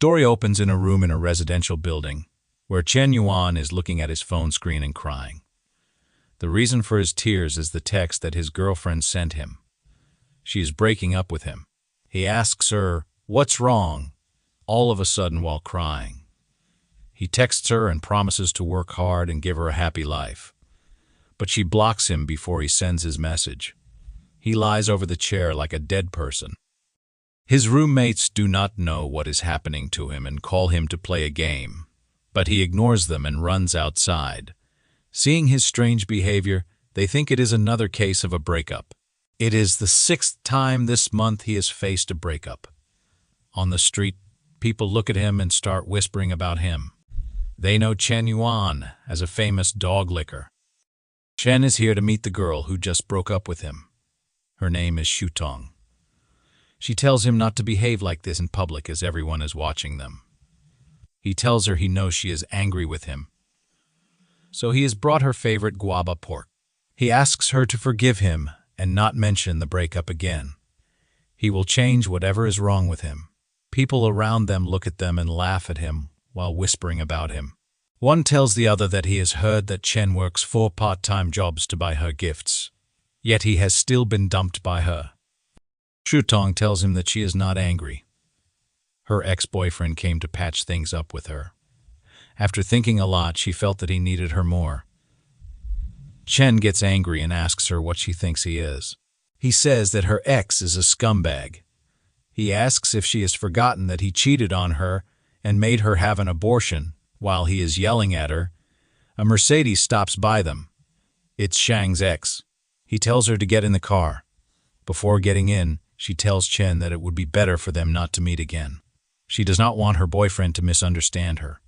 story opens in a room in a residential building, where Chen Yuan is looking at his phone screen and crying. The reason for his tears is the text that his girlfriend sent him. She is breaking up with him. He asks her, "What's wrong?" all of a sudden while crying. He texts her and promises to work hard and give her a happy life. But she blocks him before he sends his message. He lies over the chair like a dead person. His roommates do not know what is happening to him and call him to play a game, but he ignores them and runs outside. Seeing his strange behavior, they think it is another case of a breakup. It is the 6th time this month he has faced a breakup. On the street, people look at him and start whispering about him. They know Chen Yuan as a famous dog licker. Chen is here to meet the girl who just broke up with him. Her name is Shutong. She tells him not to behave like this in public as everyone is watching them. He tells her he knows she is angry with him. So he has brought her favorite guava pork. He asks her to forgive him and not mention the breakup again. He will change whatever is wrong with him. People around them look at them and laugh at him while whispering about him. One tells the other that he has heard that Chen works 4 part-time jobs to buy her gifts, yet he has still been dumped by her. Shutong tells him that she is not angry. Her ex-boyfriend came to patch things up with her. After thinking a lot, she felt that he needed her more. Chen gets angry and asks her what she thinks he is. He says that her ex is a scumbag. He asks if she has forgotten that he cheated on her and made her have an abortion. While he is yelling at her, a Mercedes stops by them. It's Shang's ex. He tells her to get in the car. Before getting in, she tells Chen that it would be better for them not to meet again. She does not want her boyfriend to misunderstand her.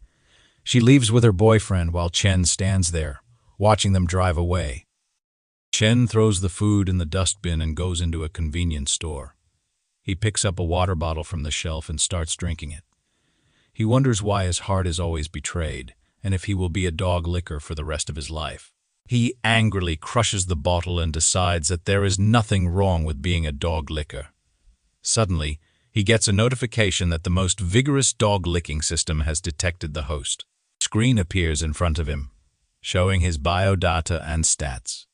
She leaves with her boyfriend while Chen stands there, watching them drive away. Chen throws the food in the dustbin and goes into a convenience store. He picks up a water bottle from the shelf and starts drinking it. He wonders why his heart is always betrayed, and if he will be a dog licker for the rest of his life. He angrily crushes the bottle and decides that there is nothing wrong with being a dog licker. Suddenly, he gets a notification that the most vigorous dog licking system has detected the host. A screen appears in front of him, showing his biodata and stats.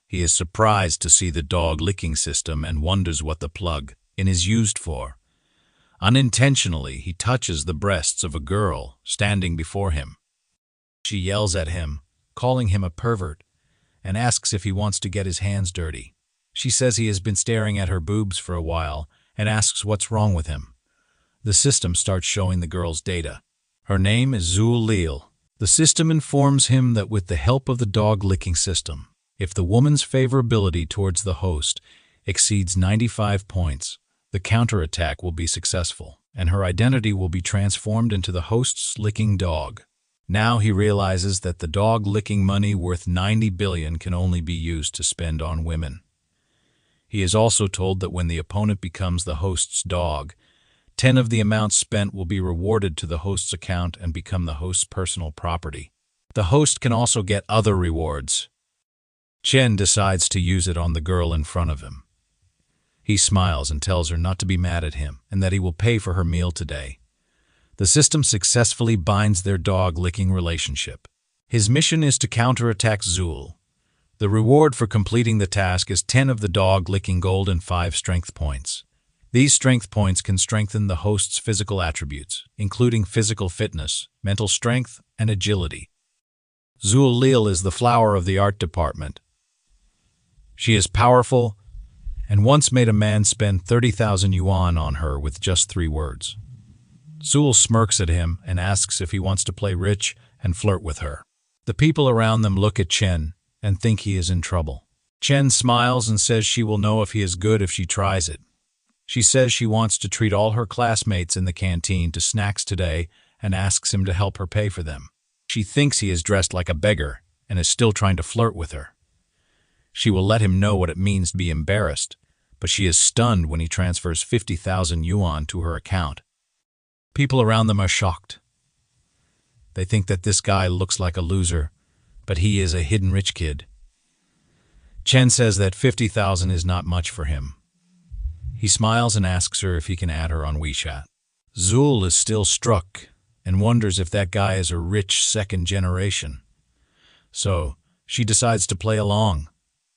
He is surprised to see the dog licking system and wonders what the plug-in is used for. Unintentionally, he touches the breasts of a girl standing before him. She yells at him, calling him a pervert, and asks if he wants to get his hands dirty. She says he has been staring at her boobs for a while and asks what's wrong with him. The system starts showing the girl's data. Her name is Zul Lil. The system informs him that with the help of the dog-licking system, if the woman's favorability towards the host exceeds 95 points, the counterattack will be successful, and her identity will be transformed into the host's licking dog. Now he realizes that the dog-licking money worth 90 billion can only be used to spend on women. He is also told that when the opponent becomes the host's dog, 10 of the amount spent will be rewarded to the host's account and become the host's personal property. The host can also get other rewards. Chen decides to use it on the girl in front of him. He smiles and tells her not to be mad at him and that he will pay for her meal today. The system successfully binds their dog-licking relationship. His mission is to counterattack Zul. The reward for completing the task is 10 of the dog-licking gold and 5 strength points. These strength points can strengthen the host's physical attributes, including physical fitness, mental strength, and agility. Zul Lil is the flower of the art department. She is powerful, and once made a man spend 30,000 yuan on her with just 3 words. Zul smirks at him and asks if he wants to play rich and flirt with her. The people around them look at Chen and think he is in trouble. Chen smiles and says she will know if he is good if she tries it. She says she wants to treat all her classmates in the canteen to snacks today and asks him to help her pay for them. She thinks he is dressed like a beggar and is still trying to flirt with her. She will let him know what it means to be embarrassed, but she is stunned when he transfers 50,000 yuan to her account. People around them are shocked. They think that this guy looks like a loser, but he is a hidden rich kid. Chen says that 50,000 is not much for him. He smiles and asks her if he can add her on WeChat. Zul is still struck and wonders if that guy is a rich second generation. So, she decides to play along.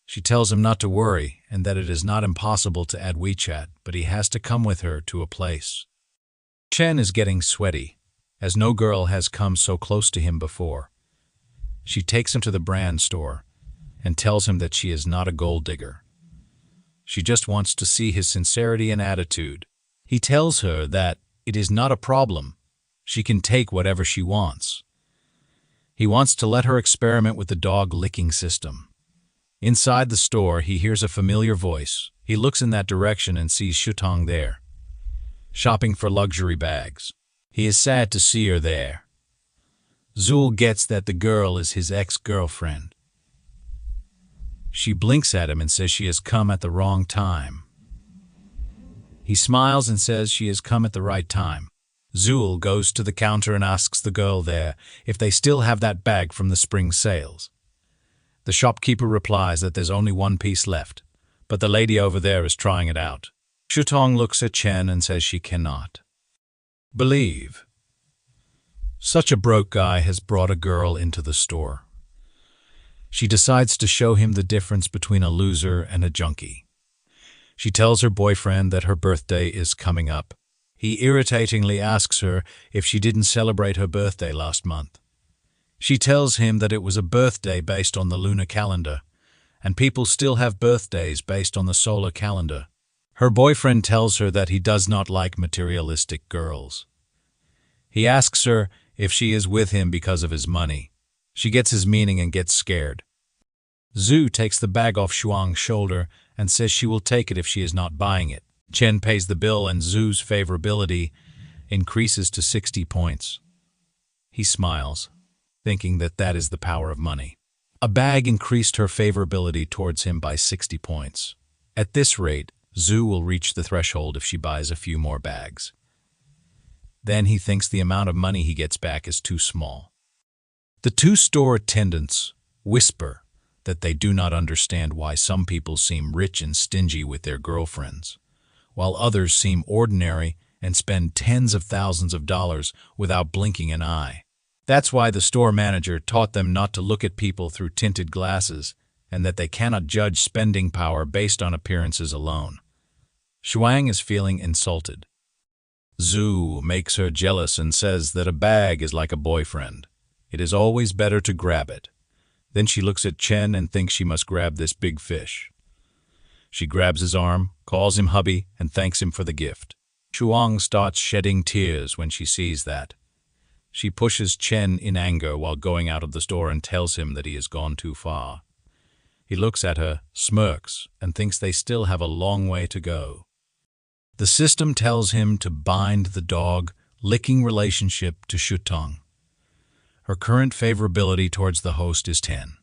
She tells him not to worry and that it is not impossible to add WeChat, but he has to come with her to a place. Chen is getting sweaty, as no girl has come so close to him before. She takes him to the brand store and tells him that she is not a gold digger. She just wants to see his sincerity and attitude. He tells her that it is not a problem. She can take whatever she wants. He wants to let her experiment with the dog licking system. Inside the store, he hears a familiar voice. He looks in that direction and sees Shutong there, shopping for luxury bags. He is sad to see her there. Zul gets that the girl is his ex-girlfriend. She blinks at him and says she has come at the wrong time. He smiles and says she has come at the right time. Zul goes to the counter and asks the girl there if they still have that bag from the spring sales. The shopkeeper replies that there's only one piece left, but the lady over there is trying it out. Shutong looks at Chen and says she cannot believe such a broke guy has brought a girl into the store. She decides to show him the difference between a loser and a junkie. She tells her boyfriend that her birthday is coming up. He irritatingly asks her if she didn't celebrate her birthday last month. She tells him that it was a birthday based on the lunar calendar, and people still have birthdays based on the solar calendar. Her boyfriend tells her that he does not like materialistic girls. He asks her if she is with him because of his money. She gets his meaning and gets scared. Zhu takes the bag off Shuang's shoulder and says she will take it if she is not buying it. Chen pays the bill and Zhu's favorability increases to 60 points. He smiles, thinking that that is the power of money. A bag increased her favorability towards him by 60 points. At this rate, Zhu will reach the threshold if she buys a few more bags. Then he thinks the amount of money he gets back is too small. The two store attendants whisper that they do not understand why some people seem rich and stingy with their girlfriends, while others seem ordinary and spend tens of thousands of dollars without blinking an eye. That's why the store manager taught them not to look at people through tinted glasses and that they cannot judge spending power based on appearances alone. Shuang is feeling insulted. Zhu makes her jealous and says that a bag is like a boyfriend. It is always better to grab it. Then she looks at Chen and thinks she must grab this big fish. She grabs his arm, calls him hubby, and thanks him for the gift. Shuang starts shedding tears when she sees that. She pushes Chen in anger while going out of the store and tells him that he has gone too far. He looks at her, smirks, and thinks they still have a long way to go. The system tells him to bind the dog-licking relationship to Shutong. Her current favorability towards the host is 10.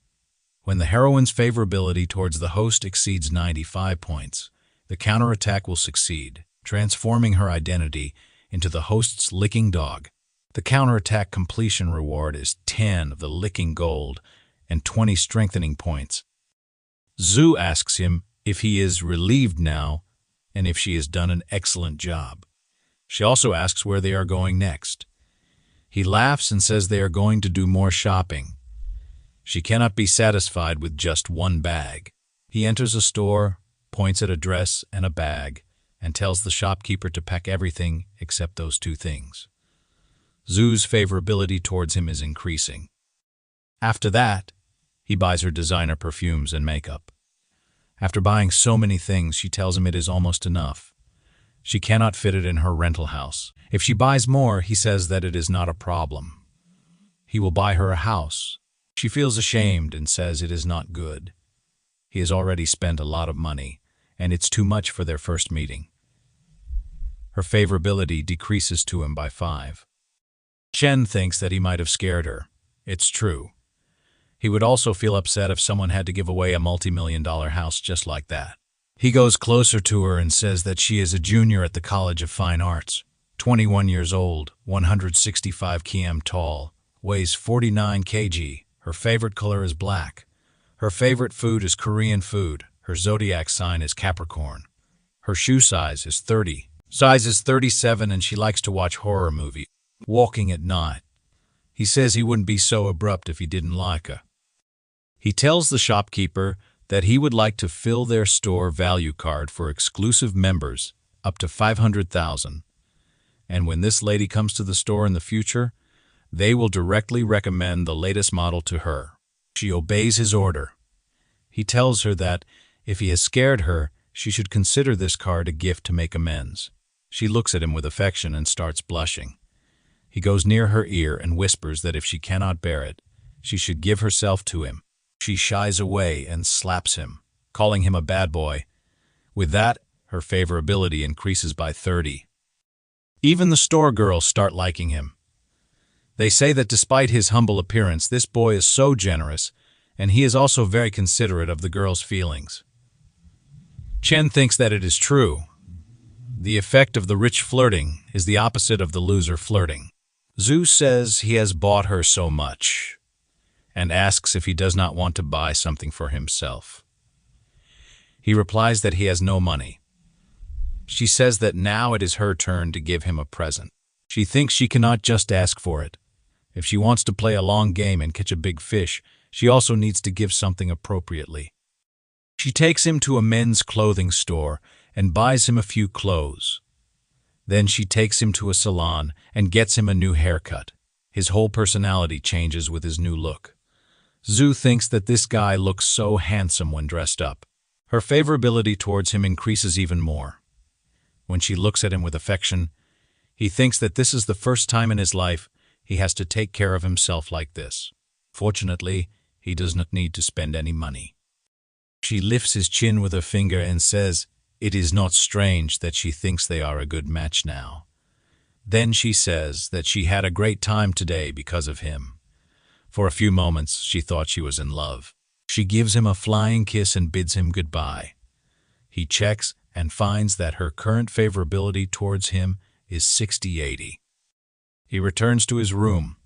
When the heroine's favorability towards the host exceeds 95 points, the counterattack will succeed, transforming her identity into the host's licking dog. The counterattack completion reward is 10 of the licking gold and 20 strengthening points. Zhu asks him if he is relieved now and if she has done an excellent job. She also asks where they are going next. He laughs and says they are going to do more shopping. She cannot be satisfied with just one bag. He enters a store, points at a dress and a bag, and tells the shopkeeper to pack everything except those two things. Zhu's favorability towards him is increasing. After that, he buys her designer perfumes and makeup. After buying so many things, she tells him it is almost enough. She cannot fit it in her rental house. If she buys more, he says that it is not a problem. He will buy her a house. She feels ashamed and says it is not good. He has already spent a lot of money, and it's too much for their first meeting. Her favorability decreases to him by 5. Chen thinks that he might have scared her. It's true. He would also feel upset if someone had to give away a multi-million-dollar house just like that. He goes closer to her and says that she is a junior at the College of Fine Arts, 21 years old, 165 km tall, weighs 49 kg. Her favorite color is black. Her favorite food is Korean food. Her zodiac sign is Capricorn. Her shoe size is 30. Size is 37 and she likes to watch horror movies. Walking at night. He says he wouldn't be so abrupt if he didn't like her. He tells the shopkeeper that he would like to fill their store value card for exclusive members up to 500,000. And when this lady comes to the store in the future, they will directly recommend the latest model to her. She obeys his order. He tells her that if he has scared her, she should consider this card a gift to make amends. She looks at him with affection and starts blushing. He goes near her ear and whispers that if she cannot bear it, she should give herself to him. She shies away and slaps him, calling him a bad boy. With that, her favorability increases by 30. Even the store girls start liking him. They say that despite his humble appearance, this boy is so generous, and he is also very considerate of the girls' feelings. Chen thinks that it is true. The effect of the rich flirting is the opposite of the loser flirting. Zhu says he has bought her so much, and asks if he does not want to buy something for himself. He replies that he has no money. She says that now it is her turn to give him a present. She thinks she cannot just ask for it. If she wants to play a long game and catch a big fish, she also needs to give something appropriately. She takes him to a men's clothing store and buys him a few clothes. Then she takes him to a salon and gets him a new haircut. His whole personality changes with his new look. Zhu thinks that this guy looks so handsome when dressed up. Her favorability towards him increases even more. When she looks at him with affection, he thinks that this is the first time in his life he has to take care of himself like this. Fortunately, he does not need to spend any money. She lifts his chin with her finger and says it is not strange that she thinks they are a good match now. Then she says that she had a great time today because of him. For a few moments, she thought she was in love. She gives him a flying kiss and bids him goodbye. He checks and finds that her current favorability towards him is 60-80. He returns to his room.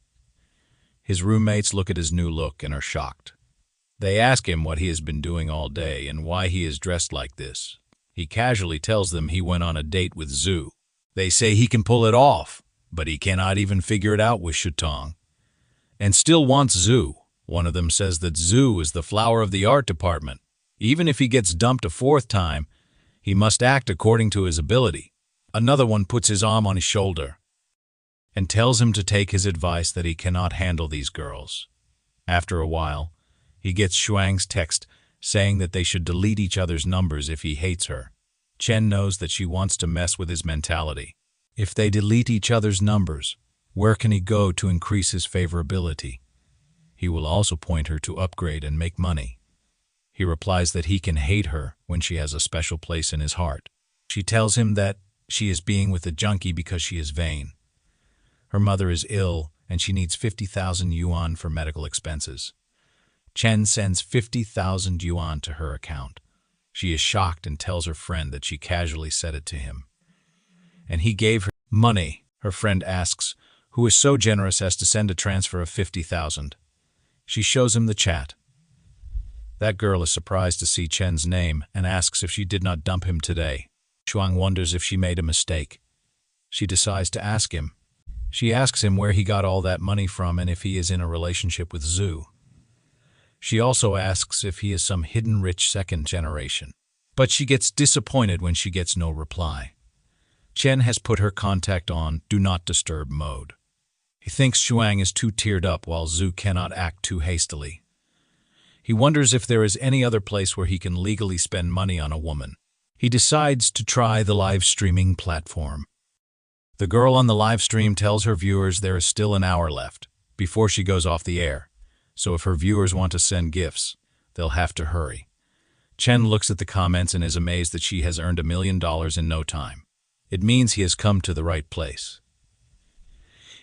His roommates look at his new look and are shocked. They ask him what he has been doing all day and why he is dressed like this. He casually tells them he went on a date with Zhu. They say he can pull it off, but he cannot even figure it out with Shutong, and still wants Zhu. One of them says that Zhu is the flower of the art department. Even if he gets dumped a fourth time, he must act according to his ability. Another one puts his arm on his shoulder and tells him to take his advice that he cannot handle these girls. After a while, he gets Shuang's text saying that they should delete each other's numbers if he hates her. Chen knows that she wants to mess with his mentality. If they delete each other's numbers, where can he go to increase his favorability? He will also point her to upgrade and make money. He replies that he can hate her when she has a special place in his heart. She tells him that she is being with a junkie because she is vain. Her mother is ill and she needs 50,000 yuan for medical expenses. Chen sends 50,000 yuan to her account. She is shocked and tells her friend that she casually said it to him. And he gave her money. Her friend asks, who is so generous as to send a transfer of 50,000. She shows him the chat. That girl is surprised to see Chen's name and asks if she did not dump him today. Shuang wonders if she made a mistake. She decides to ask him. She asks him where he got all that money from and if he is in a relationship with Zhu. She also asks if he is some hidden rich second generation. But she gets disappointed when she gets no reply. Chen has put her contact on Do Not Disturb mode. He thinks Shuang is too teared up while Zhu cannot act too hastily. He wonders if there is any other place where he can legally spend money on a woman. He decides to try the live streaming platform. The girl on the live stream tells her viewers there is still an hour left before she goes off the air. So if her viewers want to send gifts, they'll have to hurry. Chen looks at the comments and is amazed that she has earned $1 million in no time. It means he has come to the right place.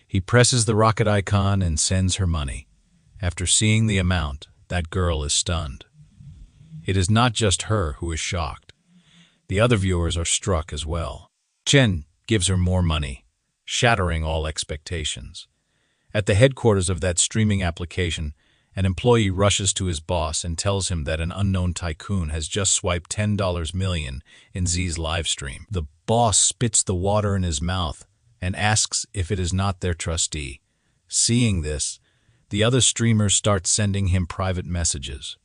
He presses the rocket icon and sends her money. After seeing the amount, that girl is stunned. It is not just her who is shocked. The other viewers are struck as well. Chen gives her more money, shattering all expectations. At the headquarters of that streaming application, An employee rushes to his boss and tells him that an unknown tycoon has just swiped $10 million in Z's livestream. The boss spits the water in his mouth and asks if it is not their trustee. Seeing this, the other streamers start sending him private messages.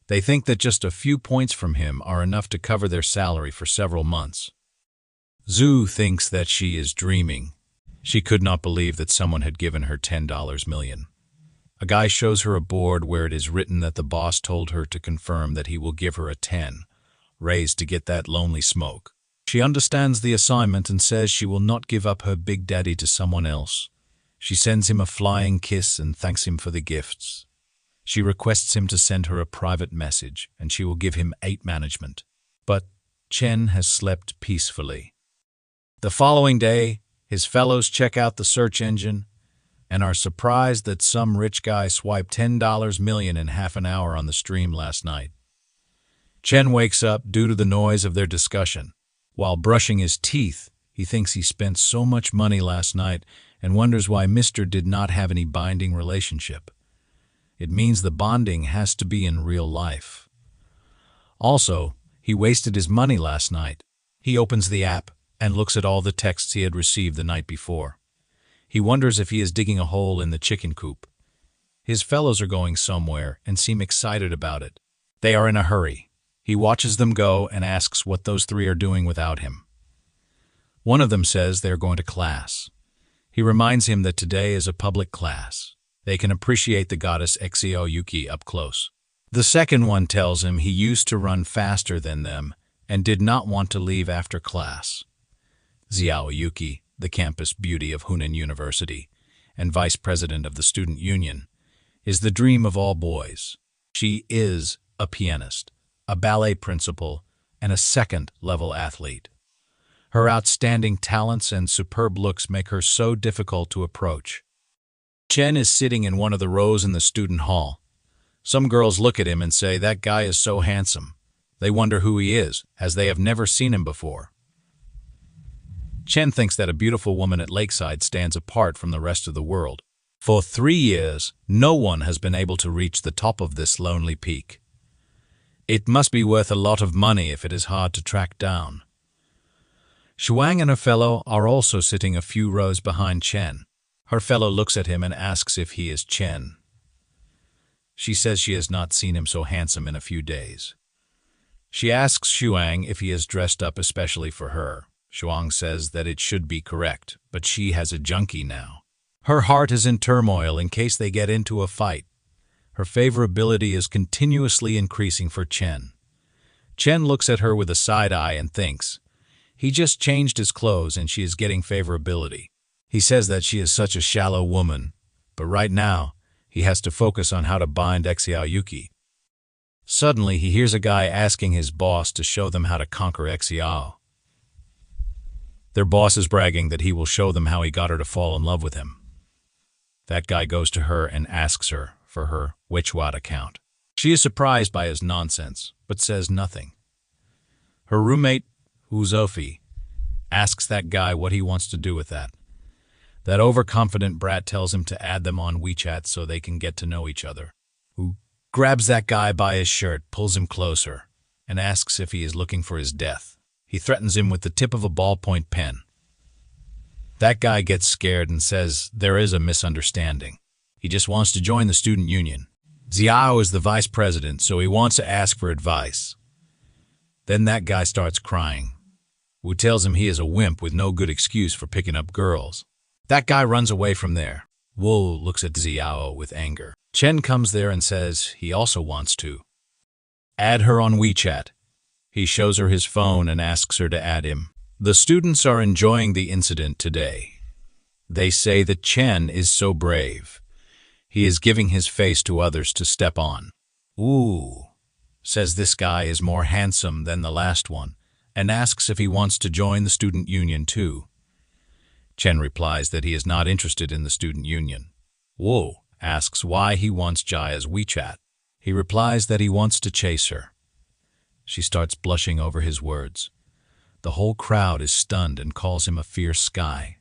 They think that just a few points from him are enough to cover their salary for several months. Zhu thinks that she is dreaming. She could not believe that someone had given her $10 million. A guy shows her a board where it is written that the boss told her to confirm that he will give her a 10 raise to get that lonely smoke. She understands the assignment and says she will not give up her big daddy to someone else. She sends him a flying kiss and thanks him for the gifts. She requests him to send her a private message, and she will give him 8 management. But Chen has slept peacefully. The following day, his fellows check out the search engine and are surprised that some rich guy swiped $10 million in half an hour on the stream last night. Chen wakes up due to the noise of their discussion. While brushing his teeth, he thinks he spent so much money last night and wonders why Mr. did not have any binding relationship. It means the bonding has to be in real life. Also, he wasted his money last night. He opens the app and looks at all the texts he had received the night before. He wonders if he is digging a hole in the chicken coop. His fellows are going somewhere and seem excited about it. They are in a hurry. He watches them go and asks what those 3 are doing without him. One of them says they are going to class. He reminds him that today is a public class. They can appreciate the goddess Xiao Yuki up close. The second one tells him he used to run faster than them and did not want to leave after class. Xiao Yuki, the campus beauty of Hunan University and vice president of the student union, is the dream of all boys. She is a pianist, a ballet principal, and a second-level athlete. Her outstanding talents and superb looks make her so difficult to approach. Chen is sitting in one of the rows in the student hall. Some girls look at him and say, "That guy is so handsome." They wonder who he is, as they have never seen him before. Chen thinks that a beautiful woman at Lakeside stands apart from the rest of the world. For 3 years, no one has been able to reach the top of this lonely peak. It must be worth a lot of money if it is hard to track down. Shuang and her fellow are also sitting a few rows behind Chen. Her fellow looks at him and asks if he is Chen. She says she has not seen him so handsome in a few days. She asks Shuang if he is dressed up especially for her. Shuang says that it should be correct, but she has a junkie now. Her heart is in turmoil in case they get into a fight. Her favorability is continuously increasing for Chen. Chen looks at her with a side eye and thinks, he just changed his clothes and she is getting favorability. He says that she is such a shallow woman, but right now, he has to focus on how to bind Xiao Yuki. Suddenly, he hears a guy asking his boss to show them how to conquer Xiao. Their boss is bragging that he will show them how he got her to fall in love with him. That guy goes to her and asks her for her Webtoon account. She is surprised by his nonsense, but says nothing. Her roommate, Uzofi, asks that guy what he wants to do with that. That overconfident brat tells him to add them on WeChat so they can get to know each other. Who grabs that guy by his shirt, pulls him closer, and asks if he is looking for his death. He threatens him with the tip of a ballpoint pen. That guy gets scared and says there is a misunderstanding. He just wants to join the student union. Xiao is the vice president, so he wants to ask for advice. Then that guy starts crying. Wu tells him he is a wimp with no good excuse for picking up girls. That guy runs away from there. Wu looks at Xiao with anger. Chen comes there and says he also wants to add her on WeChat. He shows her his phone and asks her to add him. The students are enjoying the incident today. They say that Chen is so brave. He is giving his face to others to step on. Ooh, says this guy is more handsome than the last one, and asks if he wants to join the student union too. Chen replies that he is not interested in the student union. Wu asks why he wants Jaya's WeChat. He replies that he wants to chase her. She starts blushing over his words. The whole crowd is stunned and calls him a fierce guy.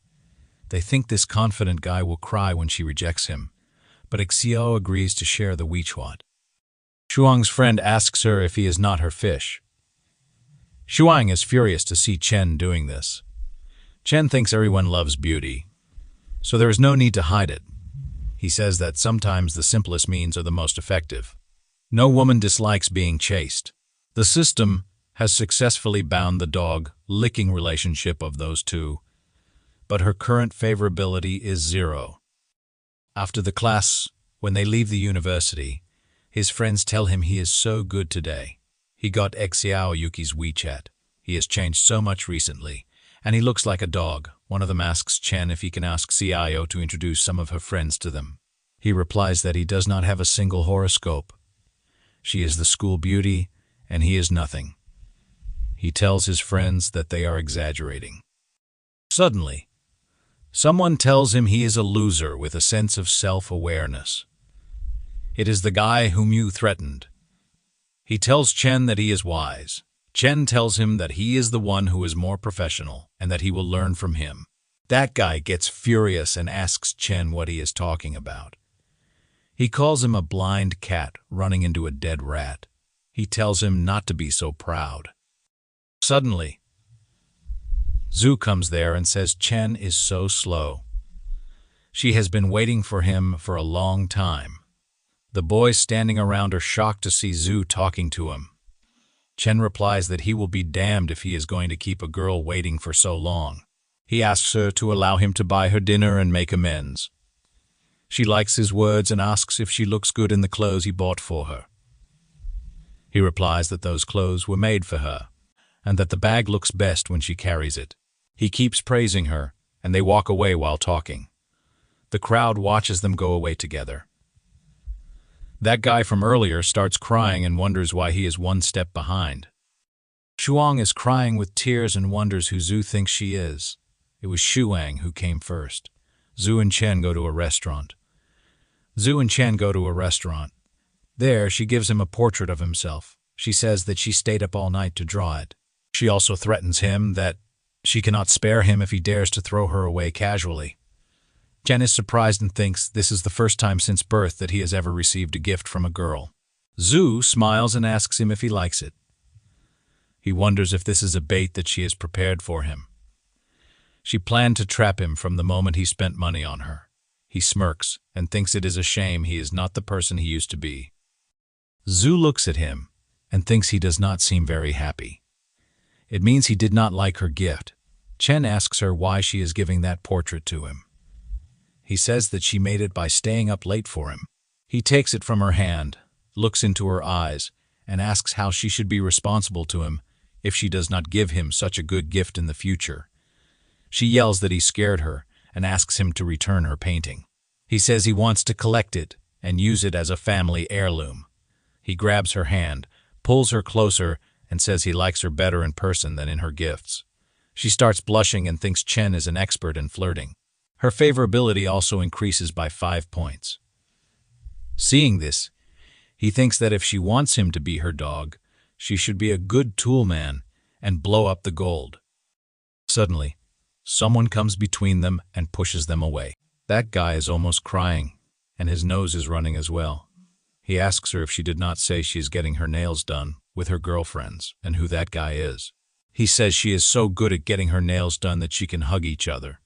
They think this confident guy will cry when she rejects him, but Xiao agrees to share the Weichuan. Shuang's friend asks her if he is not her fish. Shuang is furious to see Chen doing this. Chen thinks everyone loves beauty, so there is no need to hide it. He says that sometimes the simplest means are the most effective. No woman dislikes being chased. The system has successfully bound the dog-licking relationship of those two, but her current favorability is 0. After the class, when they leave the university, his friends tell him he is so good today. He got Xiao Yuki's WeChat. He has changed so much recently, and he looks like a dog. One of them asks Chen if he can ask Xiao to introduce some of her friends to them. He replies that he does not have a single horoscope. She is the school beauty, and he is nothing. He tells his friends that they are exaggerating. Suddenly, someone tells him he is a loser with a sense of self-awareness. It is the guy whom you threatened. He tells Chen that he is wise. Chen tells him that he is the one who is more professional and that he will learn from him. That guy gets furious and asks Chen what he is talking about. He calls him a blind cat running into a dead rat. He tells him not to be so proud. Suddenly, Zhu comes there and says Chen is so slow. She has been waiting for him for a long time. The boys standing around are shocked to see Zhu talking to him. Chen replies that he will be damned if he is going to keep a girl waiting for so long. He asks her to allow him to buy her dinner and make amends. She likes his words and asks if she looks good in the clothes he bought for her. He replies that those clothes were made for her, and that the bag looks best when she carries it. He keeps praising her, and they walk away while talking. The crowd watches them go away together. That guy from earlier starts crying and wonders why he is one step behind. Shuang is crying with tears and wonders who Zhu thinks she is. It was Shuang who came first. Zhu and Chen go to a restaurant. There, she gives him a portrait of himself. She says that she stayed up all night to draw it. She also threatens him that she cannot spare him if he dares to throw her away casually. Chen is surprised and thinks this is the first time since birth that he has ever received a gift from a girl. Zhu smiles and asks him if he likes it. He wonders if this is a bait that she has prepared for him. She planned to trap him from the moment he spent money on her. He smirks and thinks it is a shame he is not the person he used to be. Zhu looks at him and thinks he does not seem very happy. It means he did not like her gift. Chen asks her why she is giving that portrait to him. He says that she made it by staying up late for him. He takes it from her hand, looks into her eyes, and asks how she should be responsible to him if she does not give him such a good gift in the future. She yells that he scared her and asks him to return her painting. He says he wants to collect it and use it as a family heirloom. He grabs her hand, pulls her closer, and says he likes her better in person than in her gifts. She starts blushing and thinks Chen is an expert in flirting. Her favorability also increases by 5 points. Seeing this, he thinks that if she wants him to be her dog, she should be a good toolman and blow up the gold. Suddenly, someone comes between them and pushes them away. That guy is almost crying, and his nose is running as well. He asks her if she did not say she is getting her nails done with her girlfriends and who that guy is. He says she is so good at getting her nails done that she can hug each other.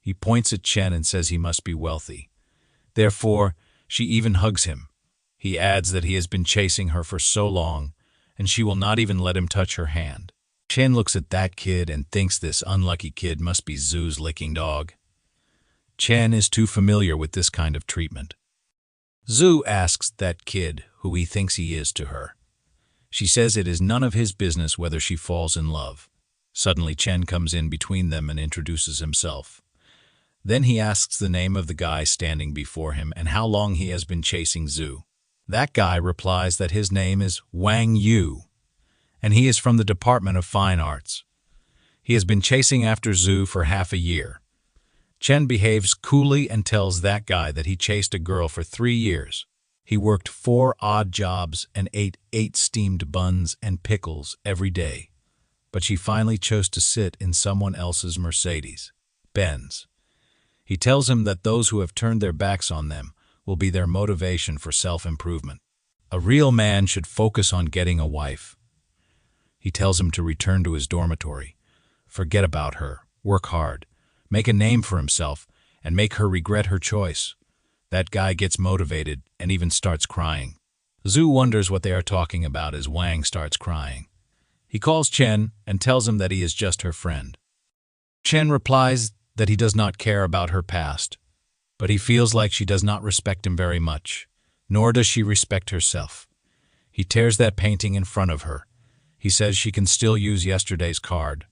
He points at Chen and says he must be wealthy. Therefore, she even hugs him. He adds that he has been chasing her for so long, and she will not even let him touch her hand. Chen looks at that kid and thinks this unlucky kid must be Zhu's licking dog. Chen is too familiar with this kind of treatment. Zhu asks that kid who he thinks he is to her. She says it is none of his business whether she falls in love. Suddenly, Chen comes in between them and introduces himself. Then he asks the name of the guy standing before him and how long he has been chasing Zhu. That guy replies that his name is Wang Yu, and he is from the Department of Fine Arts. He has been chasing after Zhu for half a year. Chen behaves coolly and tells that guy that he chased a girl for 3 years. He worked 4 odd jobs and ate 8 steamed buns and pickles every day, but she finally chose to sit in someone else's Mercedes Benz. He tells him that those who have turned their backs on them will be their motivation for self-improvement. A real man should focus on getting a wife. He tells him to return to his dormitory, forget about her, work hard, make a name for himself, and make her regret her choice. That guy gets motivated and even starts crying. Zhu wonders what they are talking about as Wang starts crying. He calls Chen and tells him that he is just her friend. Chen replies that he does not care about her past, but he feels like she does not respect him very much, nor does she respect herself. He tears that painting in front of her. He says she can still use yesterday's card,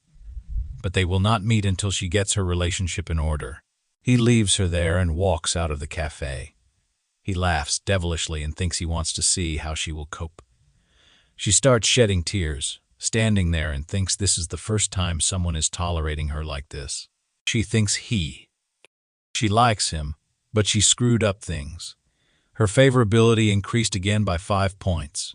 but they will not meet until she gets her relationship in order. He leaves her there and walks out of the cafe. He laughs devilishly and thinks he wants to see how she will cope. She starts shedding tears, standing there, and thinks this is the first time someone is tolerating her like this. She thinks she likes him, but she screwed up things. Her favorability increased again by 5 points.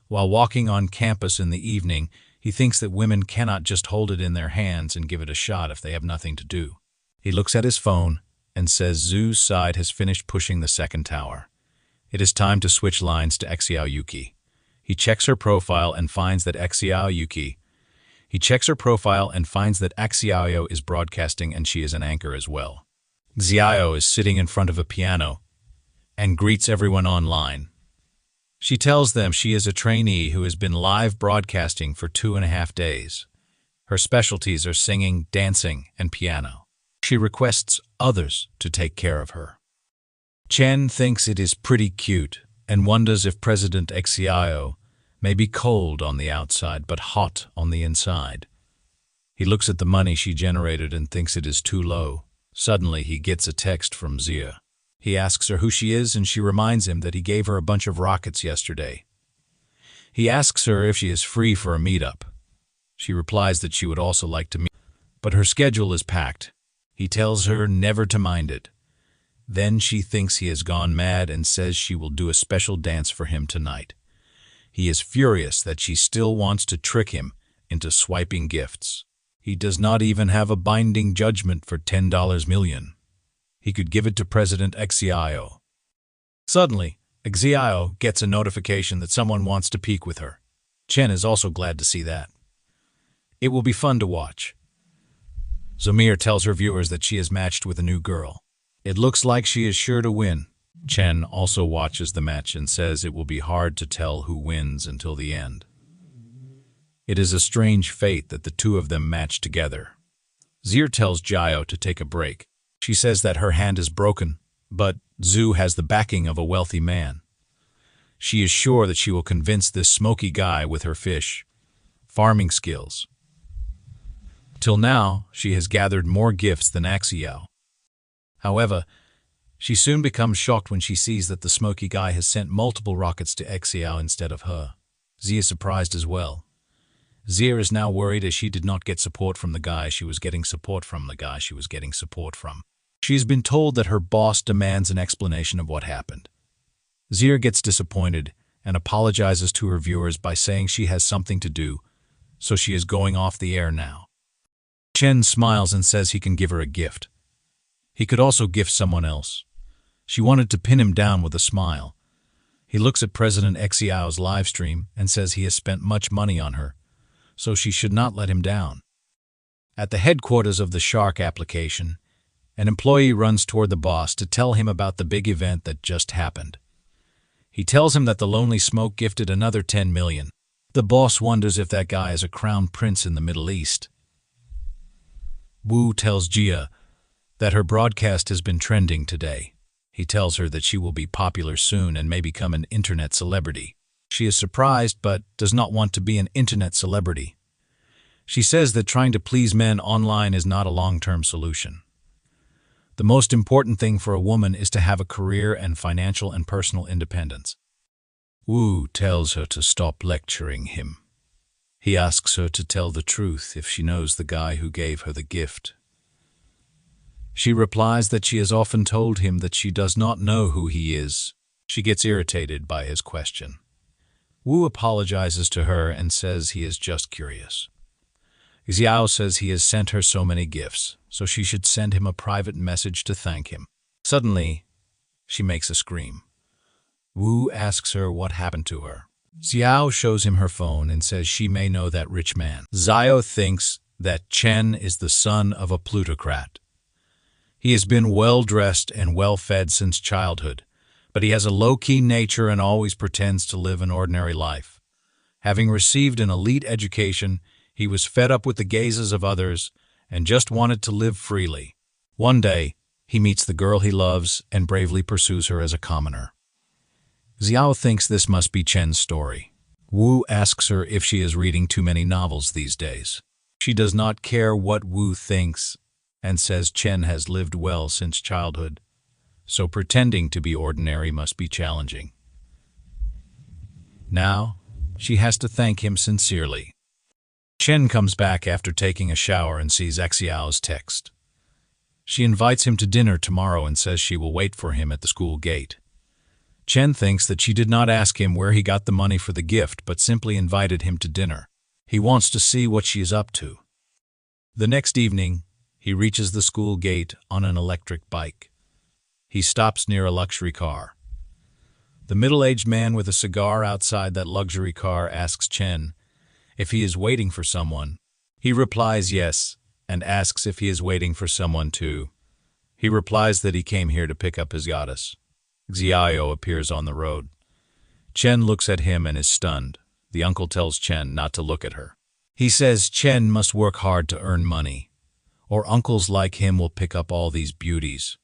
While walking on campus in the evening, he thinks that women cannot just hold it in their hands and give it a shot if they have nothing to do. He looks at his phone and says Zhu's side has finished pushing the second tower. It is time to switch lines to Xiao Yuki. He checks her profile and finds that Xiao is broadcasting and she is an anchor as well. Xiao is sitting in front of a piano and greets everyone online. She tells them she is a trainee who has been live broadcasting for 2.5 days. Her specialties are singing, dancing, and piano. She requests others to take care of her. Chen thinks it is pretty cute and wonders if President Xiao may be cold on the outside but hot on the inside. He looks at the money she generated and thinks it is too low. Suddenly, he gets a text from Zia. He asks her who she is, and she reminds him that he gave her a bunch of rockets yesterday. He asks her if she is free for a meetup. She replies that she would also like to meet, but her schedule is packed. He tells her never to mind it. Then she thinks he has gone mad and says she will do a special dance for him tonight. He is furious that she still wants to trick him into swiping gifts. He does not even have a binding judgment for $10 million. He could give it to President Xiao. Suddenly, Xiao gets a notification that someone wants to peek with her. Chen is also glad to see that. It will be fun to watch. Zamir tells her viewers that she is matched with a new girl. It looks like she is sure to win. Chen also watches the match and says it will be hard to tell who wins until the end. It is a strange fate that the two of them match together. Zir tells Jiao to take a break. She says that her hand is broken, but Zhu has the backing of a wealthy man. She is sure that she will convince this smoky guy with her farming skills. Till now, she has gathered more gifts than Xiao. However, she soon becomes shocked when she sees that the smoky guy has sent multiple rockets to Xiao instead of her. Zia is surprised as well. Zia is now worried as she did not get support from the guy she was getting support from. She has been told that her boss demands an explanation of what happened. Zia gets disappointed and apologizes to her viewers by saying she has something to do, so she is going off the air now. Chen smiles and says he can give her a gift. He could also gift someone else. She wanted to pin him down with a smile. He looks at President Xiao's live stream and says he has spent much money on her, so she should not let him down. At the headquarters of the Shark application, an employee runs toward the boss to tell him about the big event that just happened. He tells him that the Lonely Smoke gifted another 10 million. The boss wonders if that guy is a crown prince in the Middle East. Wu tells Jia that her broadcast has been trending today. He tells her that she will be popular soon and may become an internet celebrity. She is surprised but does not want to be an internet celebrity. She says that trying to please men online is not a long-term solution. The most important thing for a woman is to have a career and financial and personal independence. Wu tells her to stop lecturing him. He asks her to tell the truth if she knows the guy who gave her the gift. She replies that she has often told him that she does not know who he is. She gets irritated by his question. Wu apologizes to her and says he is just curious. Xiao says he has sent her so many gifts, so she should send him a private message to thank him. Suddenly, She makes a scream. Wu asks her what happened to her. Xiao shows him her phone and says she may know that rich man. Xiao thinks that Chen is the son of a plutocrat. He has been well-dressed and well-fed since childhood, but he has a low-key nature and always pretends to live an ordinary life. Having received an elite education, he was fed up with the gazes of others and just wanted to live freely. One day, he meets the girl he loves and bravely pursues her as a commoner. Xiao thinks this must be Chen's story. Wu asks her if she is reading too many novels these days. She does not care what Wu thinks and says Chen has lived well since childhood, so pretending to be ordinary must be challenging. Now, she has to thank him sincerely. Chen comes back after taking a shower and sees Xiao's text. She invites him to dinner tomorrow and says she will wait for him at the school gate. Chen thinks that she did not ask him where he got the money for the gift, but simply invited him to dinner. He wants to see what she is up to. The next evening, he reaches the school gate on an electric bike. He stops near a luxury car. The middle-aged man with a cigar outside that luxury car asks Chen if he is waiting for someone. He replies yes, and asks if he is waiting for someone too. He replies that he came here to pick up his goddess. Xiao appears on the road. Chen looks at him and is stunned. The uncle tells Chen not to look at her. He says Chen must work hard to earn money, or uncles like him will pick up all these beauties.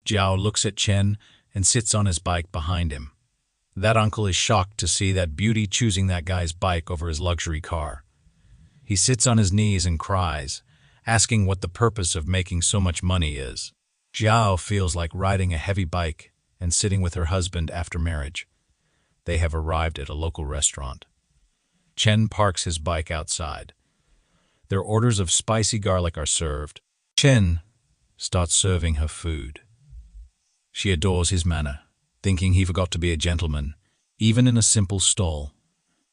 Jiao looks at Chen and sits on his bike behind him. That uncle is shocked to see that beauty choosing that guy's bike over his luxury car. He sits on his knees and cries, asking what the purpose of making so much money is. Jiao feels like riding a heavy bike and sitting with her husband after marriage. They have arrived at a local restaurant. Chen parks his bike outside. Their orders of spicy garlic are served. Chen starts serving her food. She adores his manner, thinking he forgot to be a gentleman, even in a simple stall.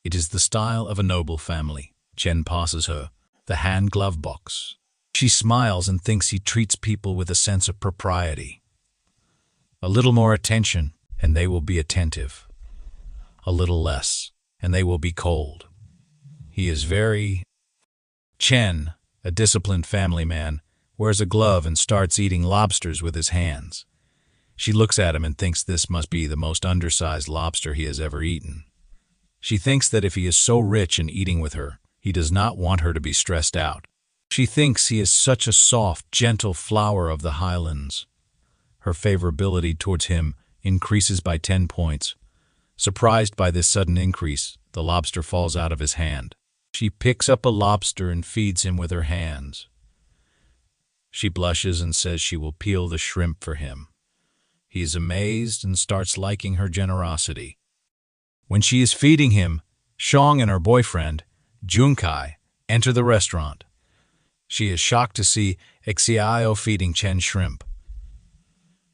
It is the style of a noble family. Chen passes her the hand-glove box. She smiles and thinks he treats people with a sense of propriety. A little more attention, and they will be attentive. A little less, and they will be cold. He is very... Chen, a disciplined family man, wears a glove and starts eating lobsters with his hands. She looks at him and thinks this must be the most undersized lobster he has ever eaten. She thinks that if he is so rich in eating with her, he does not want her to be stressed out. She thinks he is such a soft, gentle flower of the highlands. Her favorability towards him increases by 10 points. Surprised by this sudden increase, the lobster falls out of his hand. She picks up a lobster and feeds him with her hands. She blushes and says she will peel the shrimp for him. He is amazed and starts liking her generosity. When she is feeding him, Shang and her boyfriend, Junkai, enter the restaurant. She is shocked to see Xiao feeding Chen shrimp.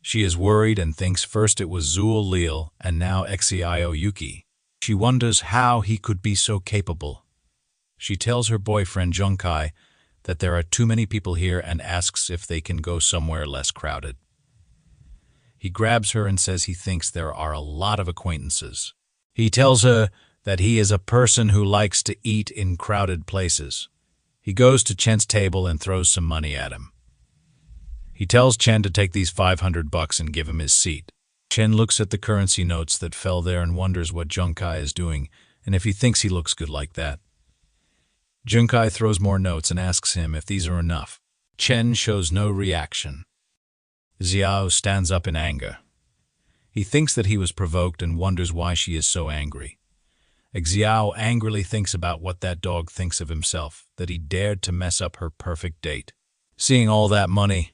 She is worried and thinks first it was Zul Lil and now Xiao Yuki. She wonders how he could be so capable. She tells her boyfriend Junkai that there are too many people here and asks if they can go somewhere less crowded. He grabs her and says he thinks there are a lot of acquaintances. He tells her that he is a person who likes to eat in crowded places. He goes to Chen's table and throws some money at him. He tells Chen to take these $500 and give him his seat. Chen looks at the currency notes that fell there and wonders what Junkai is doing and if he thinks he looks good like that. Junkai throws more notes and asks him if these are enough. Chen shows no reaction. Xiao stands up in anger. He thinks that he was provoked and wonders why she is so angry. Xiao angrily thinks about what that dog thinks of himself, that he dared to mess up her perfect date. Seeing all that money,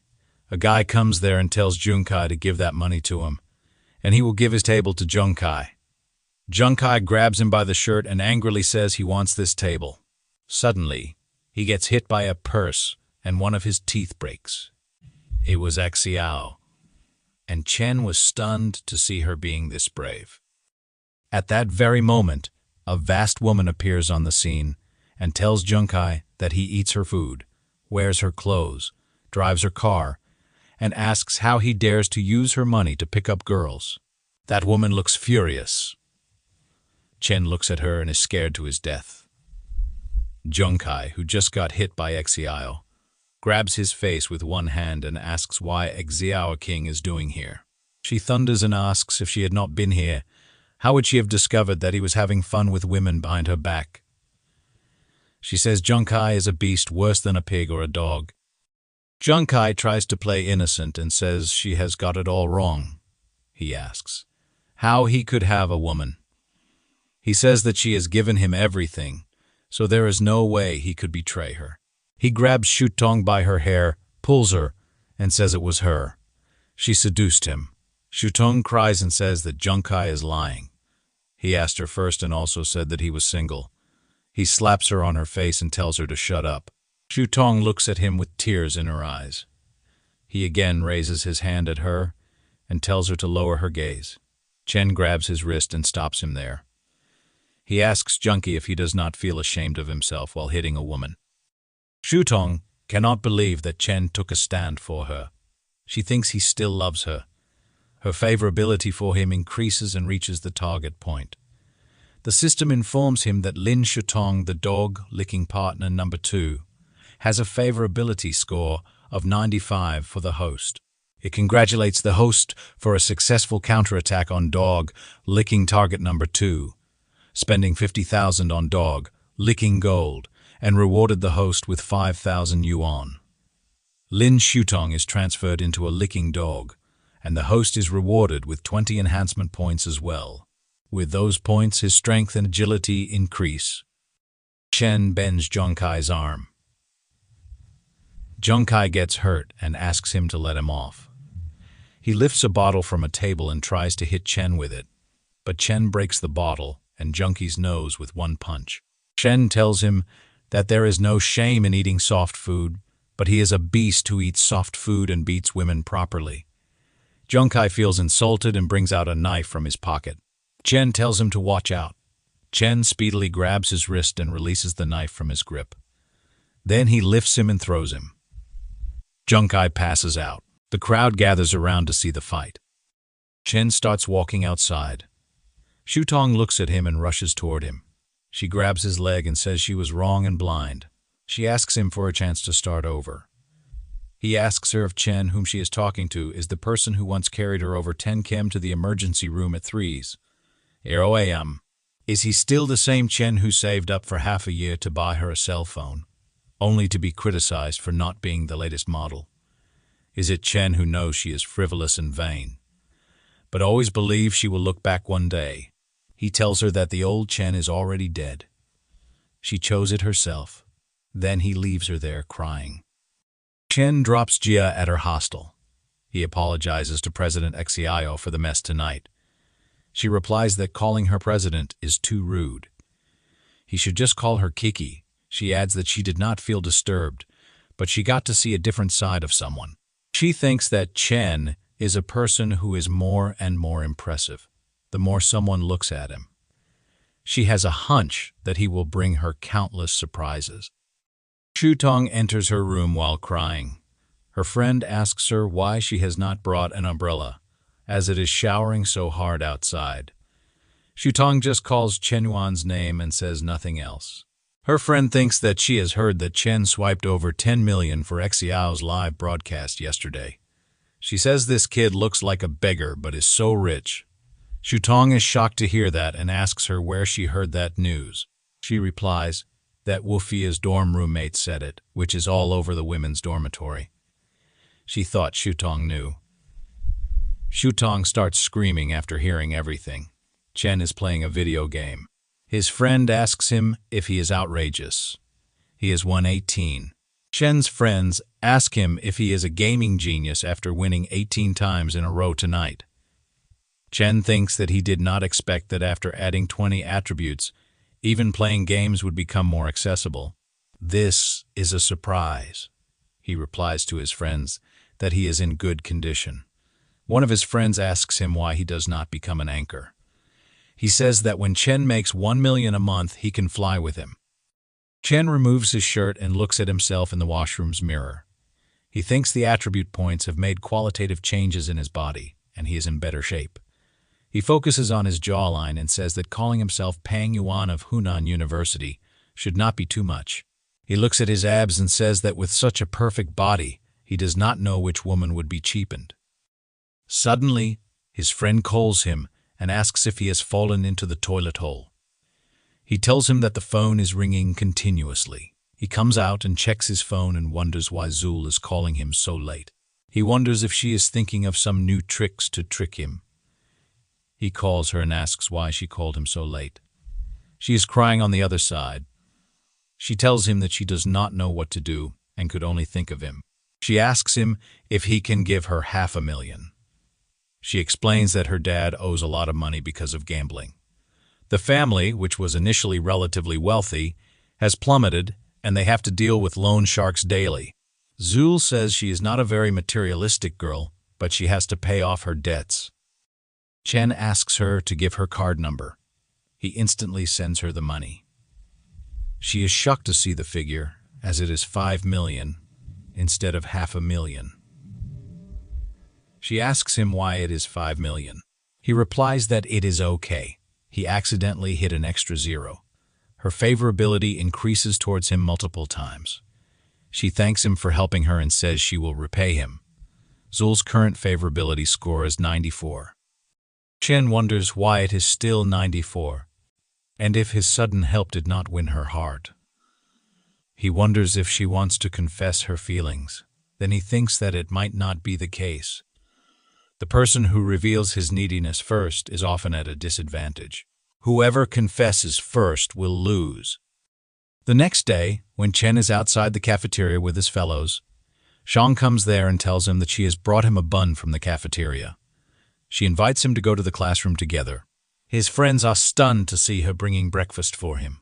a guy comes there and tells Junkai to give that money to him, and he will give his table to Junkai. Junkai grabs him by the shirt and angrily says he wants this table. Suddenly, he gets hit by a purse and one of his teeth breaks. It was Xiao, and Chen was stunned to see her being this brave. At that very moment, a vast woman appears on the scene and tells Junkai that he eats her food, wears her clothes, drives her car, and asks how he dares to use her money to pick up girls. That woman looks furious. Chen looks at her and is scared to his death. Junkai, who just got hit by Xiao, grabs his face with one hand and asks why Xiao King is doing here. She thunders and asks if she had not been here, how would she have discovered that he was having fun with women behind her back? She says Junkai is a beast worse than a pig or a dog. Junkai tries to play innocent and says she has got it all wrong. He asks how he could have a woman. He says that she has given him everything, so there is no way he could betray her. He grabs Shutong by her hair, pulls her, and says it was her. She seduced him. Shutong cries and says that Junkai is lying. He asked her first and also said that he was single. He slaps her on her face and tells her to shut up. Shutong looks at him with tears in her eyes. He again raises his hand at her and tells her to lower her gaze. Chen grabs his wrist and stops him there. He asks Junkie if he does not feel ashamed of himself while hitting a woman. Shutong cannot believe that Chen took a stand for her. She thinks he still loves her. Her favorability for him increases and reaches the target point. The system informs him that Lin Shutong, the dog-licking partner number 2, has a favorability score of 95 for the host. It congratulates the host for a successful counterattack on dog-licking target number 2, spending 50,000 on dog-licking gold, and rewarded the host with 5,000 yuan. Lin Shutong is transferred into a licking dog, and the host is rewarded with 20 enhancement points as well. With those points, his strength and agility increase. Chen bends Junkai's arm. Junkai gets hurt and asks him to let him off. He lifts a bottle from a table and tries to hit Chen with it, but Chen breaks the bottle and Junkie's nose with one punch. Chen tells him that there is no shame in eating soft food, but he is a beast who eats soft food and beats women properly. Junkai feels insulted and brings out a knife from his pocket. Chen tells him to watch out. Chen speedily grabs his wrist and releases the knife from his grip. Then he lifts him and throws him. Junkai passes out. The crowd gathers around to see the fight. Chen starts walking outside. Shutong looks at him and rushes toward him. She grabs his leg and says she was wrong and blind. She asks him for a chance to start over. He asks her if Chen, whom she is talking to, is the person who once carried her over 10 km to the emergency room at 3 a.m. Is he still the same Chen who saved up for half a year to buy her a cell phone, only to be criticized for not being the latest model? Is it Chen who knows she is frivolous and vain, but always believes she will look back one day? He tells her that the old Chen is already dead. She chose it herself. Then he leaves her there crying. Chen drops Jia at her hostel. He apologizes to President Xiao for the mess tonight. She replies that calling her president is too rude. He should just call her Kiki. She adds that she did not feel disturbed, but she got to see a different side of someone. She thinks that Chen is a person who is more and more impressive, the more someone looks at him. She has a hunch that he will bring her countless surprises. Shutong enters her room while crying. Her friend asks her why she has not brought an umbrella, as it is showering so hard outside. Shutong just calls Chen Yuan's name and says nothing else. Her friend thinks that she has heard that Chen swiped over 10 million for Xiao's live broadcast yesterday. She says this kid looks like a beggar but is so rich. Shutong is shocked to hear that and asks her where she heard that news. She replies that Wufia's dorm roommate said it, which is all over the women's dormitory. She thought Shutong knew. Shutong starts screaming after hearing everything. Chen is playing a video game. His friend asks him if he is outrageous. He is 118. Chen's friends ask him if he is a gaming genius after winning 18 times in a row tonight. Chen thinks that he did not expect that after adding 20 attributes, even playing games would become more accessible. This is a surprise. He replies to his friends that he is in good condition. One of his friends asks him why he does not become an anchor. He says that when Chen makes 1 million a month, he can fly with him. Chen removes his shirt and looks at himself in the washroom's mirror. He thinks the attribute points have made qualitative changes in his body, and he is in better shape. He focuses on his jawline and says that calling himself Pang Yuan of Hunan University should not be too much. He looks at his abs and says that with such a perfect body, he does not know which woman would be cheapened. Suddenly, his friend calls him and asks if he has fallen into the toilet hole. He tells him that the phone is ringing continuously. He comes out and checks his phone and wonders why Zul is calling him so late. He wonders if she is thinking of some new tricks to trick him. He calls her and asks why she called him so late. She is crying on the other side. She tells him that she does not know what to do and could only think of him. She asks him if he can give her $500,000. She explains that her dad owes a lot of money because of gambling. The family, which was initially relatively wealthy, has plummeted, and they have to deal with loan sharks daily. Zul says she is not a very materialistic girl, but she has to pay off her debts. Chen asks her to give her card number. He instantly sends her the money. She is shocked to see the figure, as it is 5 million instead of $500,000. She asks him why it is 5 million. He replies that it is okay. He accidentally hit an extra zero. Her favorability increases towards him multiple times. She thanks him for helping her and says she will repay him. Zul's current favorability score is 94. Chen wonders why it is still 94, and if his sudden help did not win her heart. He wonders if she wants to confess her feelings. Then he thinks that it might not be the case. The person who reveals his neediness first is often at a disadvantage. Whoever confesses first will lose. The next day, when Chen is outside the cafeteria with his fellows, Shang comes there and tells him that she has brought him a bun from the cafeteria. She invites him to go to the classroom together. His friends are stunned to see her bringing breakfast for him.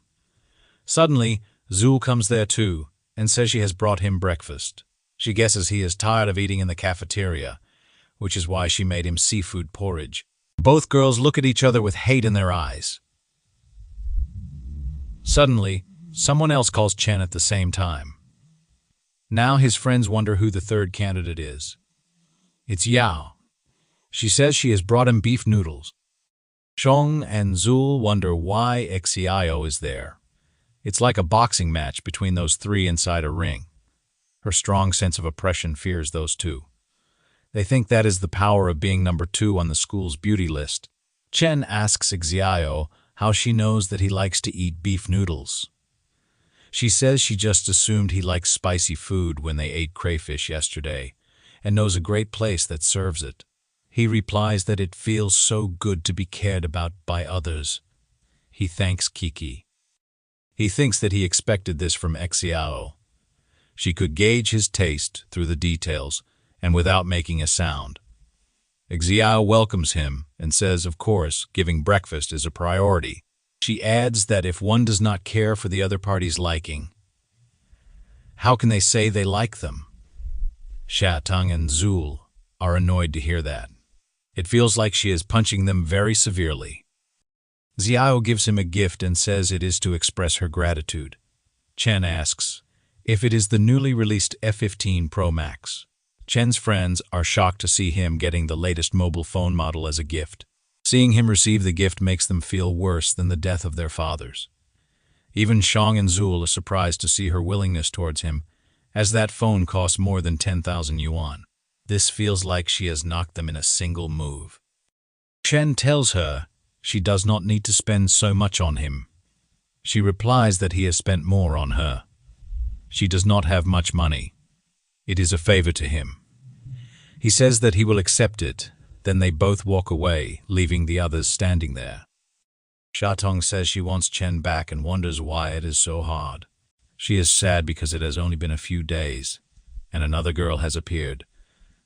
Suddenly, Zul comes there too and says she has brought him breakfast. She guesses he is tired of eating in the cafeteria, which is why she made him seafood porridge. Both girls look at each other with hate in their eyes. Suddenly, someone else calls Chen at the same time. Now his friends wonder who the third candidate is. It's Yao. She says she has brought him beef noodles. Shong and Zul wonder why Xiao is there. It's like a boxing match between those three inside a ring. Her strong sense of oppression fears those two. They think that is the power of being number 2 on the school's beauty list. Chen asks Xiao how she knows that he likes to eat beef noodles. She says she just assumed he likes spicy food when they ate crayfish yesterday, and knows a great place that serves it. He replies that it feels so good to be cared about by others. He thanks Kiki. He thinks that he expected this from Xiao. She could gauge his taste through the details, and without making a sound. Xiao welcomes him and says, of course, giving breakfast is a priority. She adds that if one does not care for the other party's liking, how can they say they like them? Shutong and Zul are annoyed to hear that. It feels like she is punching them very severely. Xiao gives him a gift and says it is to express her gratitude. Chen asks if it is the newly released F15 Pro Max. Chen's friends are shocked to see him getting the latest mobile phone model as a gift. Seeing him receive the gift makes them feel worse than the death of their fathers. Even Shang and Zul are surprised to see her willingness towards him, as that phone costs more than 10,000 yuan. This feels like she has knocked them in a single move. Chen tells her she does not need to spend so much on him. She replies that he has spent more on her. She does not have much money. It is a favor to him. He says that he will accept it. Then they both walk away, leaving the others standing there. Shutong says she wants Chen back and wonders why it is so hard. She is sad because it has only been a few days, and another girl has appeared.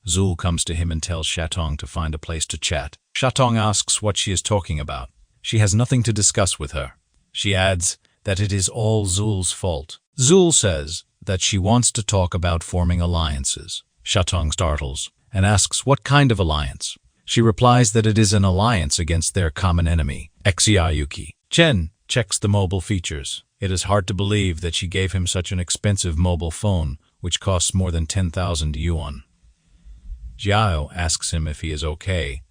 Zul comes to him and tells Shutong to find a place to chat. Shutong asks what she is talking about. She has nothing to discuss with her. She adds that it is all Zul's fault. Zul says that she wants to talk about forming alliances. Shutong startles and asks what kind of alliance. She replies that it is an alliance against their common enemy, Xiao. Chen checks the mobile features. It is hard to believe that she gave him such an expensive mobile phone which costs more than 10,000 yuan. Jiao asks him if he is okay,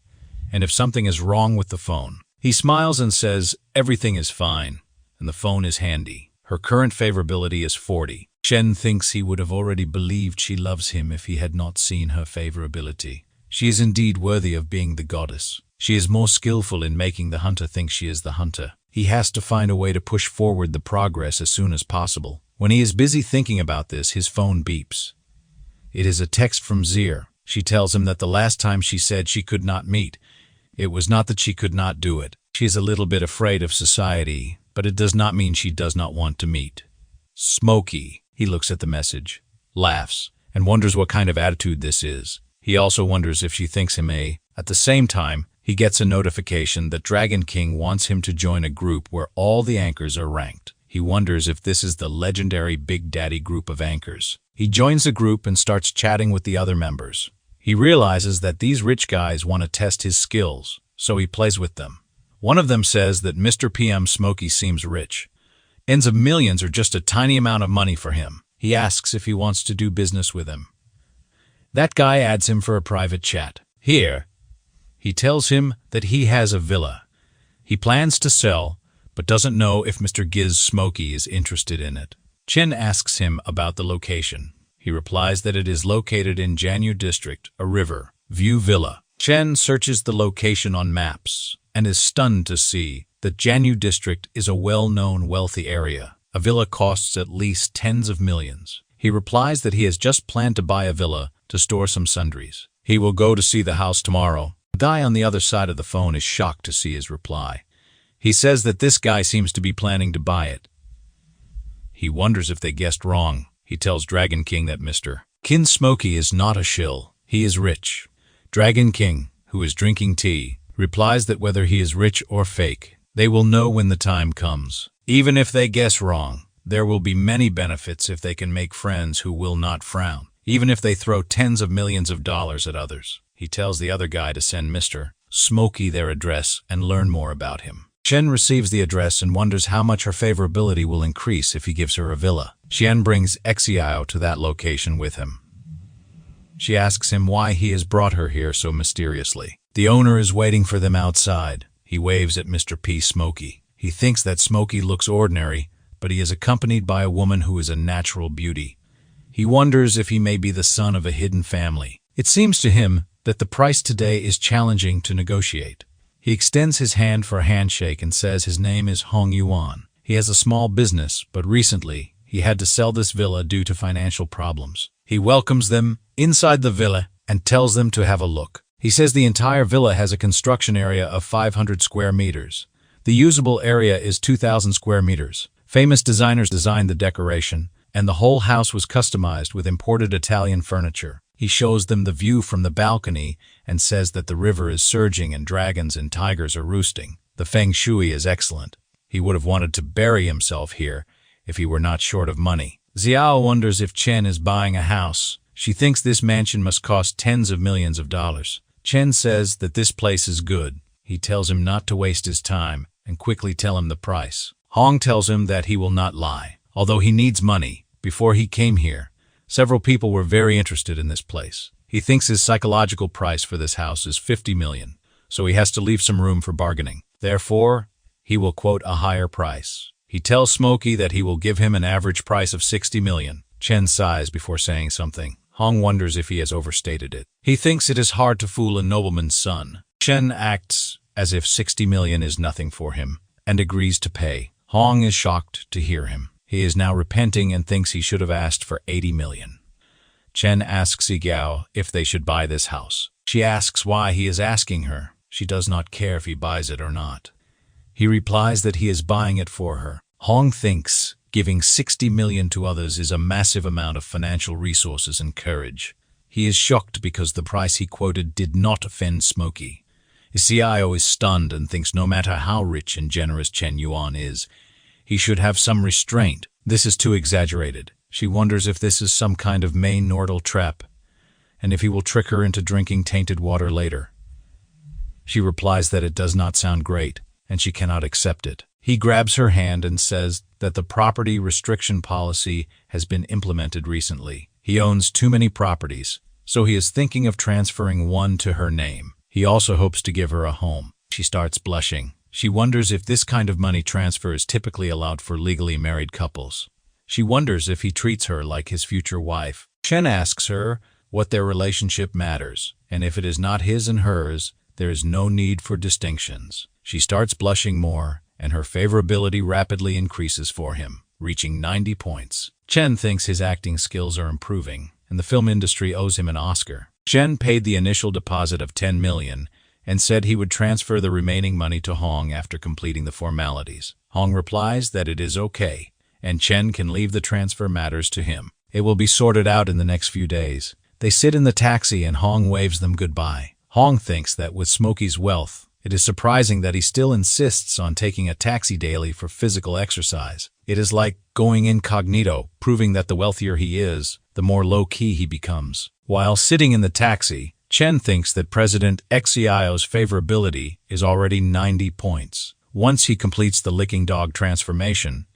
and if something is wrong with the phone. He smiles and says everything is fine, and the phone is handy. Her current favorability is 40. Chen thinks he would have already believed she loves him if he had not seen her favorability. She is indeed worthy of being the goddess. She is more skillful in making the hunter think she is the hunter. He has to find a way to push forward the progress as soon as possible. When he is busy thinking about this, his phone beeps. It is a text from Zir. She tells him that the last time she said she could not meet, it was not that she could not do it. She is a little bit afraid of society, but it does not mean she does not want to meet. Smokey. He looks at the message, laughs, and wonders what kind of attitude this is. He also wonders if she thinks him a. At the same time, he gets a notification that Dragon King wants him to join a group where all the anchors are ranked. He wonders if this is the legendary Big Daddy group of anchors. He joins the group and starts chatting with the other members. He realizes that these rich guys want to test his skills, so he plays with them. One of them says that Mr. PM Smokey seems rich. Ends of millions are just a tiny amount of money for him. He asks if he wants to do business with him. That guy adds him for a private chat. Here, he tells him that he has a villa. He plans to sell, but doesn't know if Mr. Giz Smokey is interested in it. Chen asks him about the location. He replies that it is located in Jianyu District, a river, view villa. Chen searches the location on maps and is stunned to see that Jianyu District is a well-known wealthy area. A villa costs at least tens of millions. He replies that he has just planned to buy a villa to store some sundries. He will go to see the house tomorrow. The guy on the other side of the phone is shocked to see his reply. He says that this guy seems to be planning to buy it. He wonders if they guessed wrong. He tells Dragon King that Mr. Kin Smokey is not a shill. He is rich. Dragon King, who is drinking tea, replies that whether he is rich or fake, they will know when the time comes. Even if they guess wrong, there will be many benefits if they can make friends who will not frown, even if they throw tens of millions of dollars at others. He tells the other guy to send Mr. Smokey their address and learn more about him. Chen receives the address and wonders how much her favorability will increase if he gives her a villa. Xian brings Xiao to that location with him. She asks him why he has brought her here so mysteriously. The owner is waiting for them outside. He waves at Mr. P. Smokey. He thinks that Smokey looks ordinary, but he is accompanied by a woman who is a natural beauty. He wonders if he may be the son of a hidden family. It seems to him that the price today is challenging to negotiate. He extends his hand for a handshake and says his name is Chen Yuan. He has a small business, but recently he had to sell this villa due to financial problems. He welcomes them inside the villa and tells them to have a look. He says the entire villa has a construction area of 500 square meters. The usable area is 2,000 square meters. Famous designers designed the decoration, and the whole house was customized with imported Italian furniture. He shows them the view from the balcony and says that the river is surging and dragons and tigers are roosting. The feng shui is excellent. He would have wanted to bury himself here if he were not short of money. Xiao wonders if Chen is buying a house. She thinks this mansion must cost tens of millions of dollars. Chen says that this place is good. He tells him not to waste his time and quickly tell him the price. Hong tells him that he will not lie. Although he needs money, before he came here, several people were very interested in this place. He thinks his psychological price for this house is 50 million, so he has to leave some room for bargaining. Therefore, he will quote a higher price. He tells Smokey that he will give him an average price of 60 million. Chen sighs before saying something. Hong wonders if he has overstated it. He thinks it is hard to fool a nobleman's son. Chen acts as if 60 million is nothing for him and agrees to pay. Hong is shocked to hear him. He is now repenting and thinks he should have asked for 80 million. Chen asks Yigao if they should buy this house. She asks why he is asking her. She does not care if he buys it or not. He replies that he is buying it for her. Hong thinks giving 60 million to others is a massive amount of financial resources and courage. He is shocked because the price he quoted did not offend Smokey. Xiao is stunned and thinks no matter how rich and generous Chen Yuan is, he should have some restraint. This is too exaggerated. She wonders if this is some kind of main Nordal trap, and if he will trick her into drinking tainted water later. She replies that it does not sound great, and she cannot accept it. He grabs her hand and says that the property restriction policy has been implemented recently. He owns too many properties, so he is thinking of transferring one to her name. He also hopes to give her a home. She starts blushing. She wonders if this kind of money transfer is typically allowed for legally married couples. She wonders if he treats her like his future wife. Chen asks her what their relationship matters, and if it is not his and hers, there is no need for distinctions. She starts blushing more, and her favorability rapidly increases for him, reaching 90 points. Chen thinks his acting skills are improving, and the film industry owes him an Oscar. Chen paid the initial deposit of 10 million and said he would transfer the remaining money to Hong after completing the formalities. Hong replies that it is okay, and Chen can leave the transfer matters to him. It will be sorted out in the next few days. They sit in the taxi and Hong waves them goodbye. Hong thinks that with Smokey's wealth, it is surprising that he still insists on taking a taxi daily for physical exercise. It is like going incognito, proving that the wealthier he is, the more low-key he becomes. While sitting in the taxi, Chen thinks that President Xiao's favorability is already 90 points. Once he completes the licking dog transformation,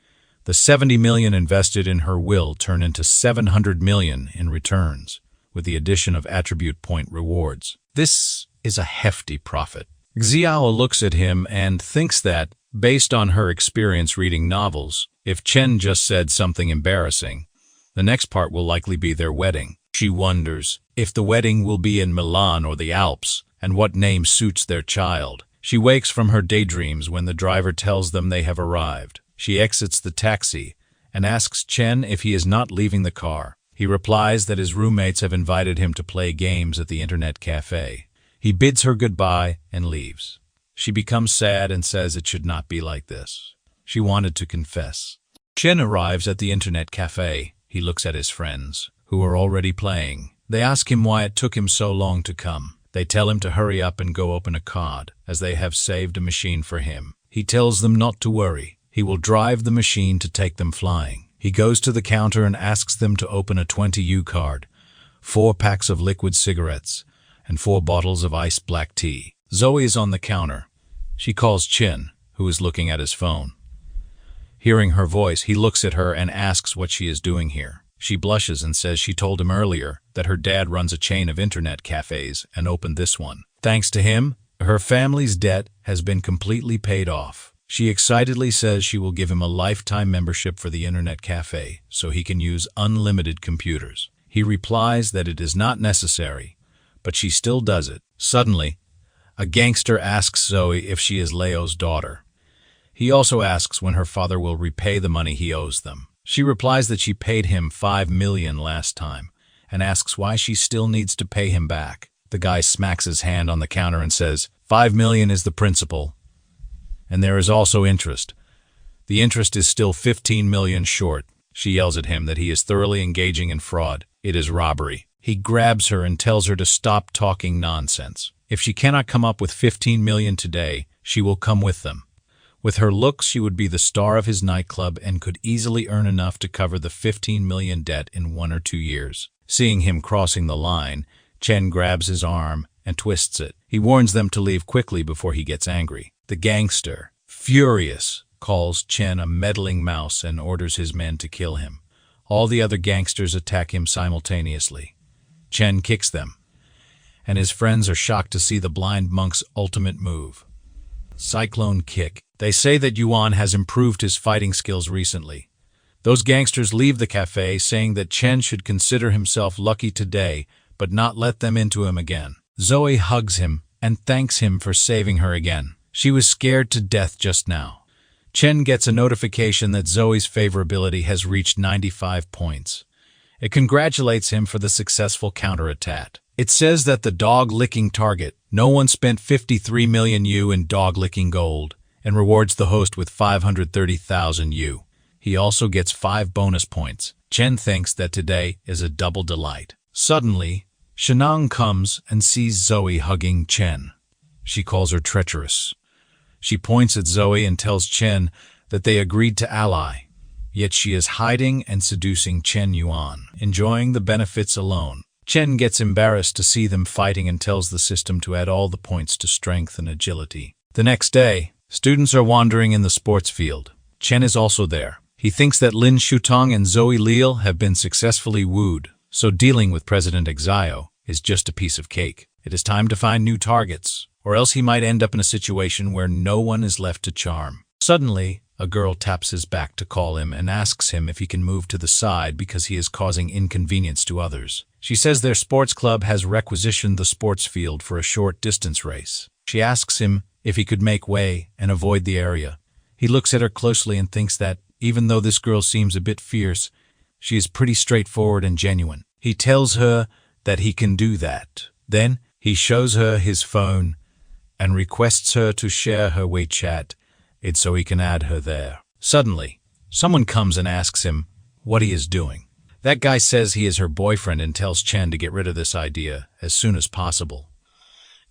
the 70 million invested in her will turn into 700 million in returns, with the addition of attribute point rewards. This is a hefty profit. Xiao looks at him and thinks that, based on her experience reading novels, if Chen just said something embarrassing, the next part will likely be their wedding. She wonders if the wedding will be in Milan or the Alps, and what name suits their child. She wakes from her daydreams when the driver tells them they have arrived. She exits the taxi and asks Chen if he is not leaving the car. He replies that his roommates have invited him to play games at the internet cafe. He bids her goodbye and leaves. She becomes sad and says it should not be like this. She wanted to confess. Chen arrives at the internet cafe. He looks at his friends, who are already playing. They ask him why it took him so long to come. They tell him to hurry up and go open a card, as they have saved a machine for him. He tells them not to worry. He will drive the machine to take them flying. He goes to the counter and asks them to open a 20U card, 4 packs of liquid cigarettes, and 4 bottles of iced black tea. Zoe is on the counter. She calls Chen, who is looking at his phone. Hearing her voice, he looks at her and asks what she is doing here. She blushes and says she told him earlier that her dad runs a chain of internet cafes and opened this one. Thanks to him, her family's debt has been completely paid off. She excitedly says she will give him a lifetime membership for the internet cafe so he can use unlimited computers. He replies that it is not necessary, but she still does it. Suddenly, a gangster asks Zoe if she is Leo's daughter. He also asks when her father will repay the money he owes them. She replies that she paid him 5 million last time and asks why she still needs to pay him back. The guy smacks his hand on the counter and says, 5 million is the principal, and there is also interest. The interest is still 15 million short. She yells at him that he is thoroughly engaging in fraud. It is robbery. He grabs her and tells her to stop talking nonsense. If she cannot come up with 15 million today, she will come with them. With her looks, she would be the star of his nightclub and could easily earn enough to cover the 15 million debt in 1 or 2 years. Seeing him crossing the line, Chen grabs his arm and twists it. He warns them to leave quickly before he gets angry. The gangster, furious, calls Chen a meddling mouse and orders his men to kill him. All the other gangsters attack him simultaneously. Chen kicks them, and his friends are shocked to see the blind monk's ultimate move. Cyclone kick. They say that Yuan has improved his fighting skills recently. Those gangsters leave the cafe saying that Chen should consider himself lucky today, but not let them into him again. Zoe hugs him and thanks him for saving her again. She was scared to death just now. Chen gets a notification that Zoe's favorability has reached 95 points. It congratulates him for the successful counterattack. It says that the dog-licking target, no one spent 53 million U in dog-licking gold, and rewards the host with 530,000 U. He also gets 5 bonus points. Chen thinks that today is a double delight. Suddenly, Shutong comes and sees Zoe hugging Chen. She calls her treacherous. She points at Zoe and tells Chen that they agreed to ally, yet she is hiding and seducing Chen Yuan, enjoying the benefits alone. Chen gets embarrassed to see them fighting and tells the system to add all the points to strength and agility. The next day, students are wandering in the sports field. Chen is also there. He thinks that Lin Shutong and Zoe Leal have been successfully wooed, So dealing with President Exio is just a piece of cake. It is time to find new targets, or else he might end up in a situation where no one is left to charm. Suddenly, a girl taps his back to call him and asks him if he can move to the side because he is causing inconvenience to others. She says their sports club has requisitioned the sports field for a short distance race. She asks him if he could make way and avoid the area. He looks at her closely and thinks that, even though this girl seems a bit fierce, she is pretty straightforward and genuine. He tells her that he can do that. Then, he shows her his phone and requests her to share her WeChat, so he can add her there. Suddenly, someone comes and asks him what he is doing. That guy says he is her boyfriend and tells Chen to get rid of this idea as soon as possible.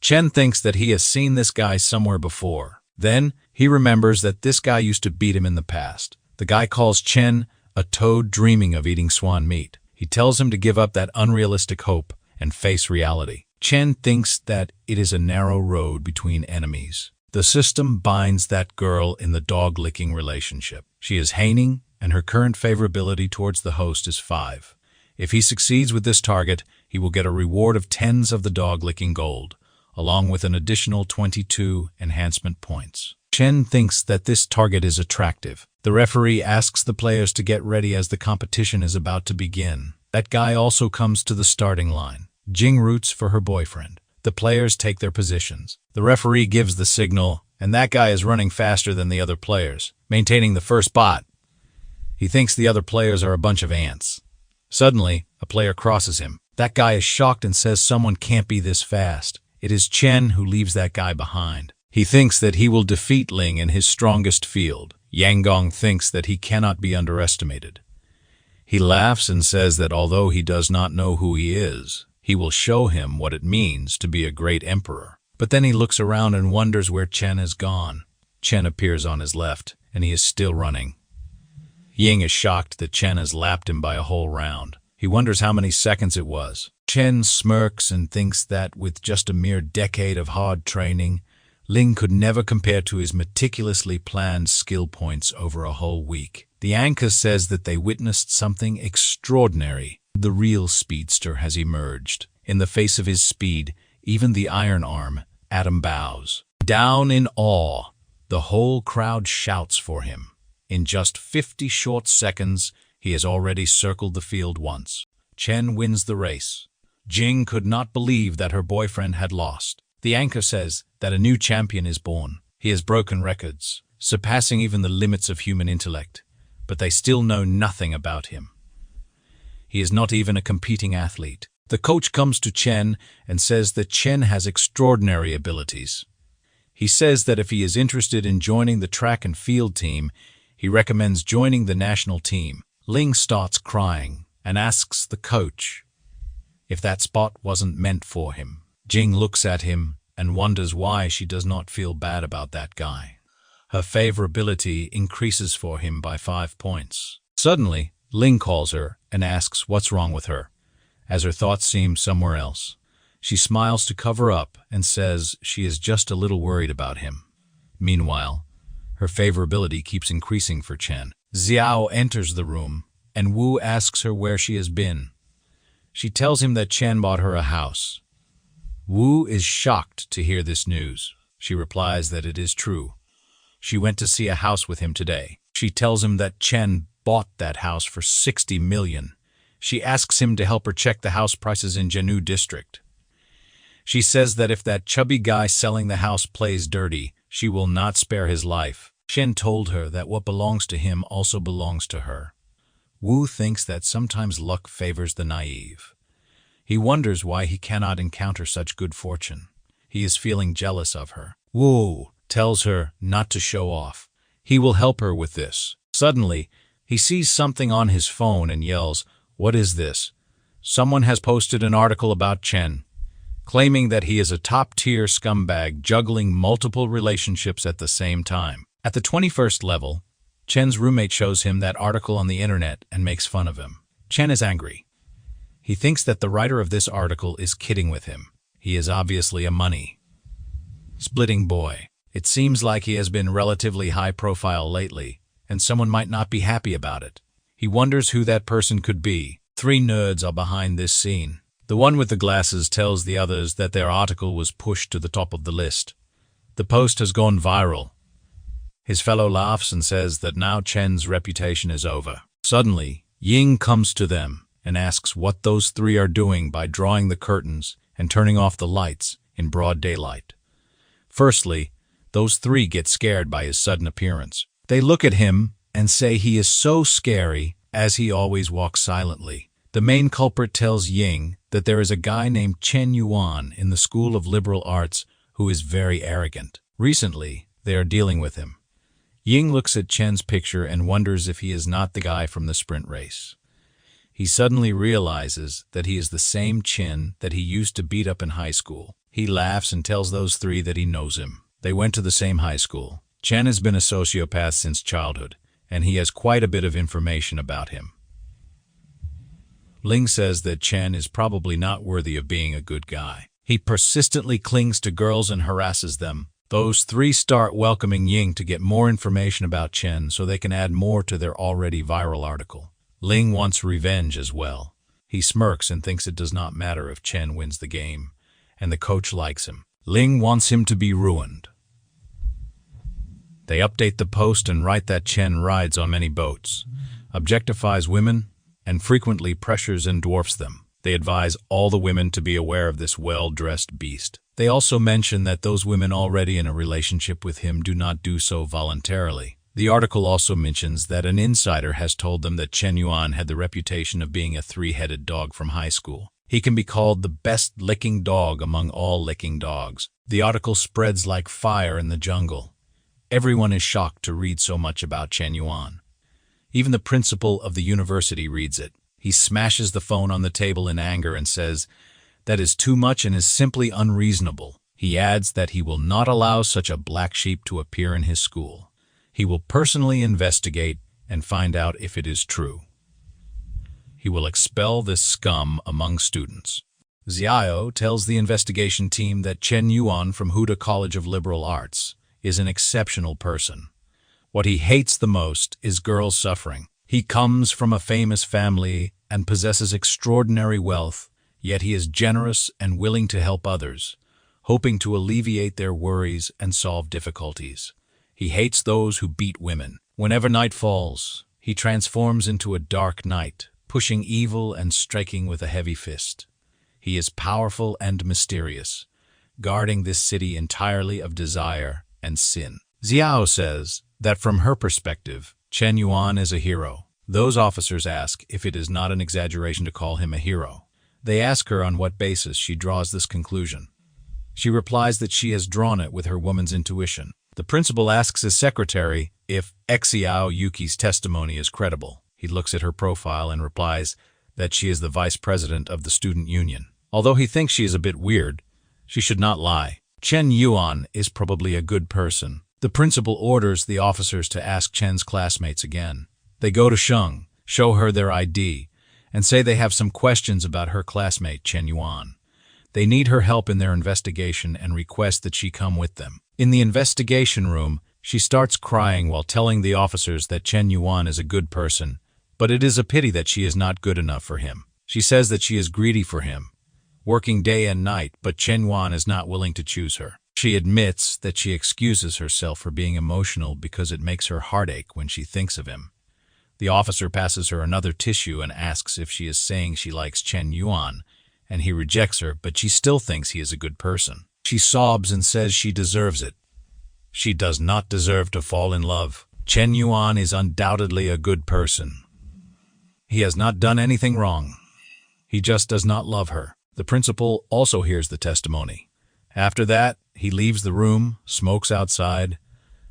Chen thinks that he has seen this guy somewhere before. Then, he remembers that this guy used to beat him in the past. The guy calls Chen a toad dreaming of eating swan meat. He tells him to give up that unrealistic hope and face reality. Chen thinks that it is a narrow road between enemies. The system binds that girl in the dog-licking relationship. She is Haining, and her current favorability towards the host is 5. If he succeeds with this target, he will get a reward of tens of the dog-licking gold, along with an additional 22 enhancement points. Chen thinks that this target is attractive. The referee asks the players to get ready as the competition is about to begin. That guy also comes to the starting line. Jing roots for her boyfriend. The players take their positions. The referee gives the signal, and that guy is running faster than the other players, maintaining the first spot. He thinks the other players are a bunch of ants. Suddenly, a player crosses him. That guy is shocked and says someone can't be this fast. It is Chen who leaves that guy behind. He thinks that he will defeat Ling in his strongest field. Yang Gong thinks that he cannot be underestimated. He laughs and says that although he does not know who he is, he will show him what it means to be a great emperor. But then he looks around and wonders where Chen has gone. Chen appears on his left, and he is still running. Ying is shocked that Chen has lapped him by a whole round. He wonders how many seconds it was. Chen smirks and thinks that with just a mere decade of hard training, Ling could never compare to his meticulously planned skill points over a whole week. The anchor says that they witnessed something extraordinary. The real speedster has emerged. In the face of his speed, even the iron arm, Adam bows. Down in awe, the whole crowd shouts for him. In just 50 short seconds, he has already circled the field once. Chen wins the race. Jing could not believe that her boyfriend had lost. The anchor says that a new champion is born. He has broken records, surpassing even the limits of human intellect, but they still know nothing about him. He is not even a competing athlete. The coach comes to Chen and says that Chen has extraordinary abilities. He says that if he is interested in joining the track and field team, he recommends joining the national team. Ling starts crying and asks the coach if that spot wasn't meant for him. Jing looks at him and wonders why she does not feel bad about that guy. Her favorability increases for him by 5 points. Suddenly, Ling calls her and asks what's wrong with her, as her thoughts seem somewhere else. She smiles to cover up and says she is just a little worried about him. Meanwhile, her favorability keeps increasing for Chen. Xiao enters the room, and Wu asks her where she has been. She tells him that Chen bought her a house. Wu is shocked to hear this news. She replies that it is true. She went to see a house with him today. She tells him that Chen bought that house for 60 million. She asks him to help her check the house prices in Jianu district. She says that if that chubby guy selling the house plays dirty, she will not spare his life. Chen told her that what belongs to him also belongs to her. Wu thinks that sometimes luck favors the naive. He wonders why he cannot encounter such good fortune. He is feeling jealous of her. Wu tells her not to show off. He will help her with this. Suddenly, he sees something on his phone and yells, "What is this?" Someone has posted an article about Chen, claiming that he is a top-tier scumbag juggling multiple relationships at the same time. At the 21st level, Chen's roommate shows him that article on the internet and makes fun of him. Chen is angry. He thinks that the writer of this article is kidding with him. He is obviously a money-splitting boy. It seems like he has been relatively high-profile lately, and someone might not be happy about it. He wonders who that person could be. 3 nerds are behind this scene. The one with the glasses tells the others that their article was pushed to the top of the list. The post has gone viral. His fellow laughs and says that now Chen's reputation is over. Suddenly, Ying comes to them and asks what those 3 are doing by drawing the curtains and turning off the lights in broad daylight. Firstly, those 3 get scared by his sudden appearance. They look at him and say he is so scary, as he always walks silently. The main culprit tells Ying that there is a guy named Chen Yuan in the School of Liberal Arts who is very arrogant. Recently, they are dealing with him. Ying looks at Chen's picture and wonders if he is not the guy from the sprint race. He suddenly realizes that he is the same Chen that he used to beat up in high school. He laughs and tells those 3 that he knows him. They went to the same high school. Chen has been a sociopath since childhood, and he has quite a bit of information about him. Ling says that Chen is probably not worthy of being a good guy. He persistently clings to girls and harasses them. Those 3 start welcoming Ying to get more information about Chen so they can add more to their already viral article. Ling wants revenge as well. He smirks and thinks it does not matter if Chen wins the game, and the coach likes him. Ling wants him to be ruined. They update the post and write that Chen rides on many boats, objectifies women, and frequently pressures and dwarfs them. They advise all the women to be aware of this well-dressed beast. They also mention that those women already in a relationship with him do not do so voluntarily. The article also mentions that an insider has told them that Chen Yuan had the reputation of being a 3-headed dog from high school. He can be called the best licking dog among all licking dogs. The article spreads like fire in the jungle. Everyone is shocked to read so much about Chen Yuan. Even the principal of the university reads it. He smashes the phone on the table in anger and says, "That is too much and is simply unreasonable." He adds that he will not allow such a black sheep to appear in his school. He will personally investigate and find out if it is true. He will expel this scum among students. Xiao tells the investigation team that Chen Yuan from Huda College of Liberal Arts is an exceptional person. What he hates the most is girls suffering. He comes from a famous family and possesses extraordinary wealth, yet he is generous and willing to help others, hoping to alleviate their worries and solve difficulties. He hates those who beat women. Whenever night falls, he transforms into a dark knight, pushing evil and striking with a heavy fist. He is powerful and mysterious, guarding this city entirely of desire and sin. Xiao says that from her perspective, Chen Yuan is a hero. Those officers ask if it is not an exaggeration to call him a hero. They ask her on what basis she draws this conclusion. She replies that she has drawn it with her woman's intuition. The principal asks his secretary if Xiao Yuki's testimony is credible. He looks at her profile and replies that she is the vice president of the student union. Although he thinks she is a bit weird, she should not lie. Chen Yuan is probably a good person. The principal orders the officers to ask Chen's classmates again. They go to Sheng, show her their ID, and say they have some questions about her classmate Chen Yuan. They need her help in their investigation and request that she come with them. In the investigation room, she starts crying while telling the officers that Chen Yuan is a good person, but it is a pity that she is not good enough for him. She says that she is greedy for him, working day and night, but Chen Yuan is not willing to choose her. She admits that she excuses herself for being emotional because it makes her heart ache when she thinks of him. The officer passes her another tissue and asks if she is saying she likes Chen Yuan, and he rejects her, but she still thinks he is a good person. She sobs and says she deserves it. She does not deserve to fall in love. Chen Yuan is undoubtedly a good person. He has not done anything wrong. He just does not love her. The principal also hears the testimony. After that, he leaves the room, smokes outside,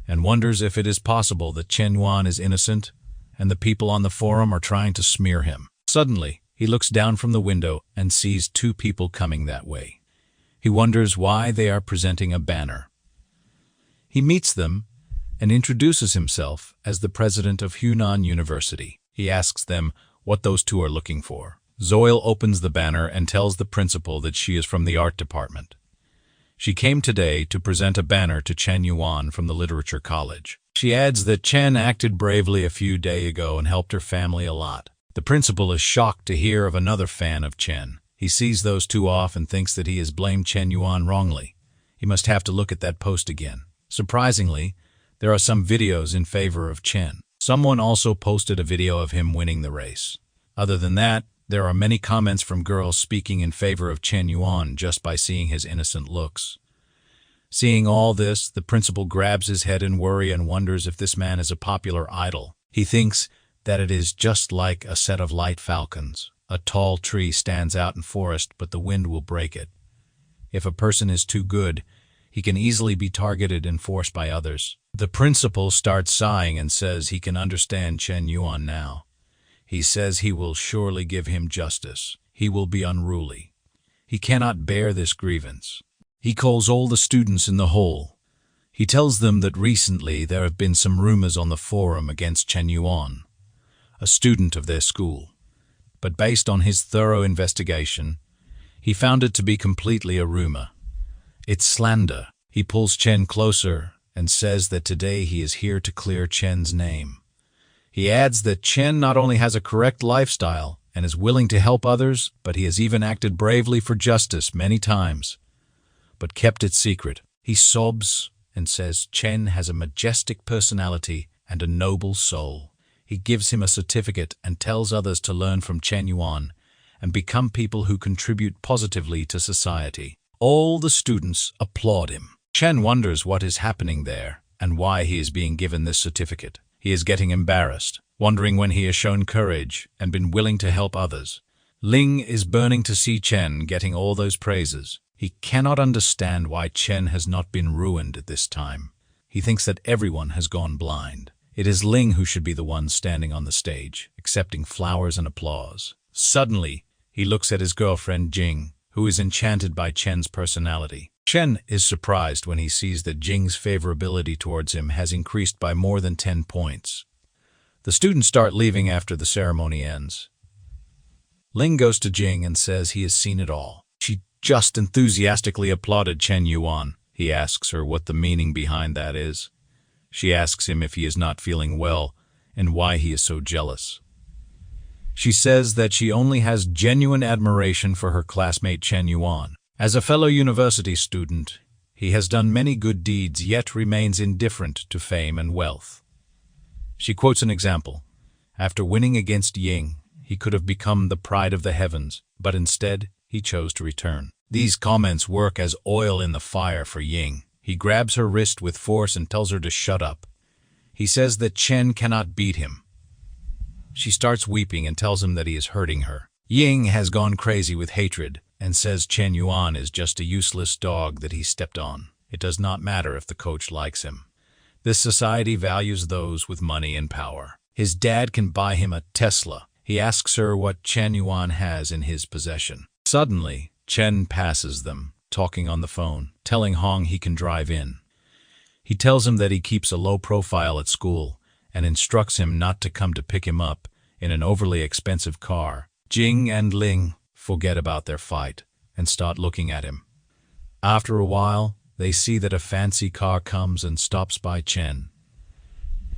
and wonders if it is possible that Chen Yuan is innocent and the people on the forum are trying to smear him. Suddenly, he looks down from the window and sees 2 people coming that way. He wonders why they are presenting a banner. He meets them and introduces himself as the president of Hunan University. He asks them what those 2 are looking for. Zoil opens the banner and tells the principal that she is from the art department. She came today to present a banner to Chen Yuan from the literature college. She adds that Chen acted bravely a few days ago and helped her family a lot. The principal is shocked to hear of another fan of Chen. He sees those two off and thinks that he has blamed Chen Yuan wrongly. He must have to look at that post again. Surprisingly, there are some videos in favor of Chen. Someone also posted a video of him winning the race. Other than that, there are many comments from girls speaking in favor of Chen Yuan just by seeing his innocent looks. Seeing all this, the principal grabs his head in worry and wonders if this man is a popular idol. He thinks that it is just like a set of light falcons. A tall tree stands out in forest, but the wind will break it. If a person is too good, he can easily be targeted and forced by others. The principal starts sighing and says he can understand Chen Yuan now. He says he will surely give him justice. He will be unruly. He cannot bear this grievance. He calls all the students in the hall. He tells them that recently there have been some rumors on the forum against Chen Yuan, a student of their school. But based on his thorough investigation, he found it to be completely a rumor. It's slander. He pulls Chen closer and says that today he is here to clear Chen's name. He adds that Chen not only has a correct lifestyle and is willing to help others, but he has even acted bravely for justice many times, but kept it secret. He sobs and says Chen has a majestic personality and a noble soul. He gives him a certificate and tells others to learn from Chen Yuan and become people who contribute positively to society. All the students applaud him. Chen wonders what is happening there and why he is being given this certificate. He is getting embarrassed, wondering when he has shown courage and been willing to help others. Ling is burning to see Chen getting all those praises. He cannot understand why Chen has not been ruined at this time. He thinks that everyone has gone blind. It is Ling who should be the one standing on the stage, accepting flowers and applause. Suddenly, he looks at his girlfriend Jing, who is enchanted by Chen's personality. Chen is surprised when he sees that Jing's favorability towards him has increased by more than 10 points. The students start leaving after the ceremony ends. Ling goes to Jing and says he has seen it all. She just enthusiastically applauded Chen Yuan. He asks her what the meaning behind that is. She asks him if he is not feeling well and why he is so jealous. She says that she only has genuine admiration for her classmate Chen Yuan. As a fellow university student, he has done many good deeds yet remains indifferent to fame and wealth. She quotes an example. After winning against Ying, he could have become the pride of the heavens, but instead he chose to return. These comments work as oil in the fire for Ying. He grabs her wrist with force and tells her to shut up. He says that Chen cannot beat him. She starts weeping and tells him that he is hurting her. Ying has gone crazy with hatred and says Chen Yuan is just a useless dog that he stepped on. It does not matter if the coach likes him. This society values those with money and power. His dad can buy him a Tesla. He asks her what Chen Yuan has in his possession. Suddenly, Chen passes them, talking on the phone, telling Hong he can drive in. He tells him that he keeps a low profile at school and instructs him not to come to pick him up in an overly expensive car. Jing and Ling forget about their fight and start looking at him. After a while, they see that a fancy car comes and stops by Chen.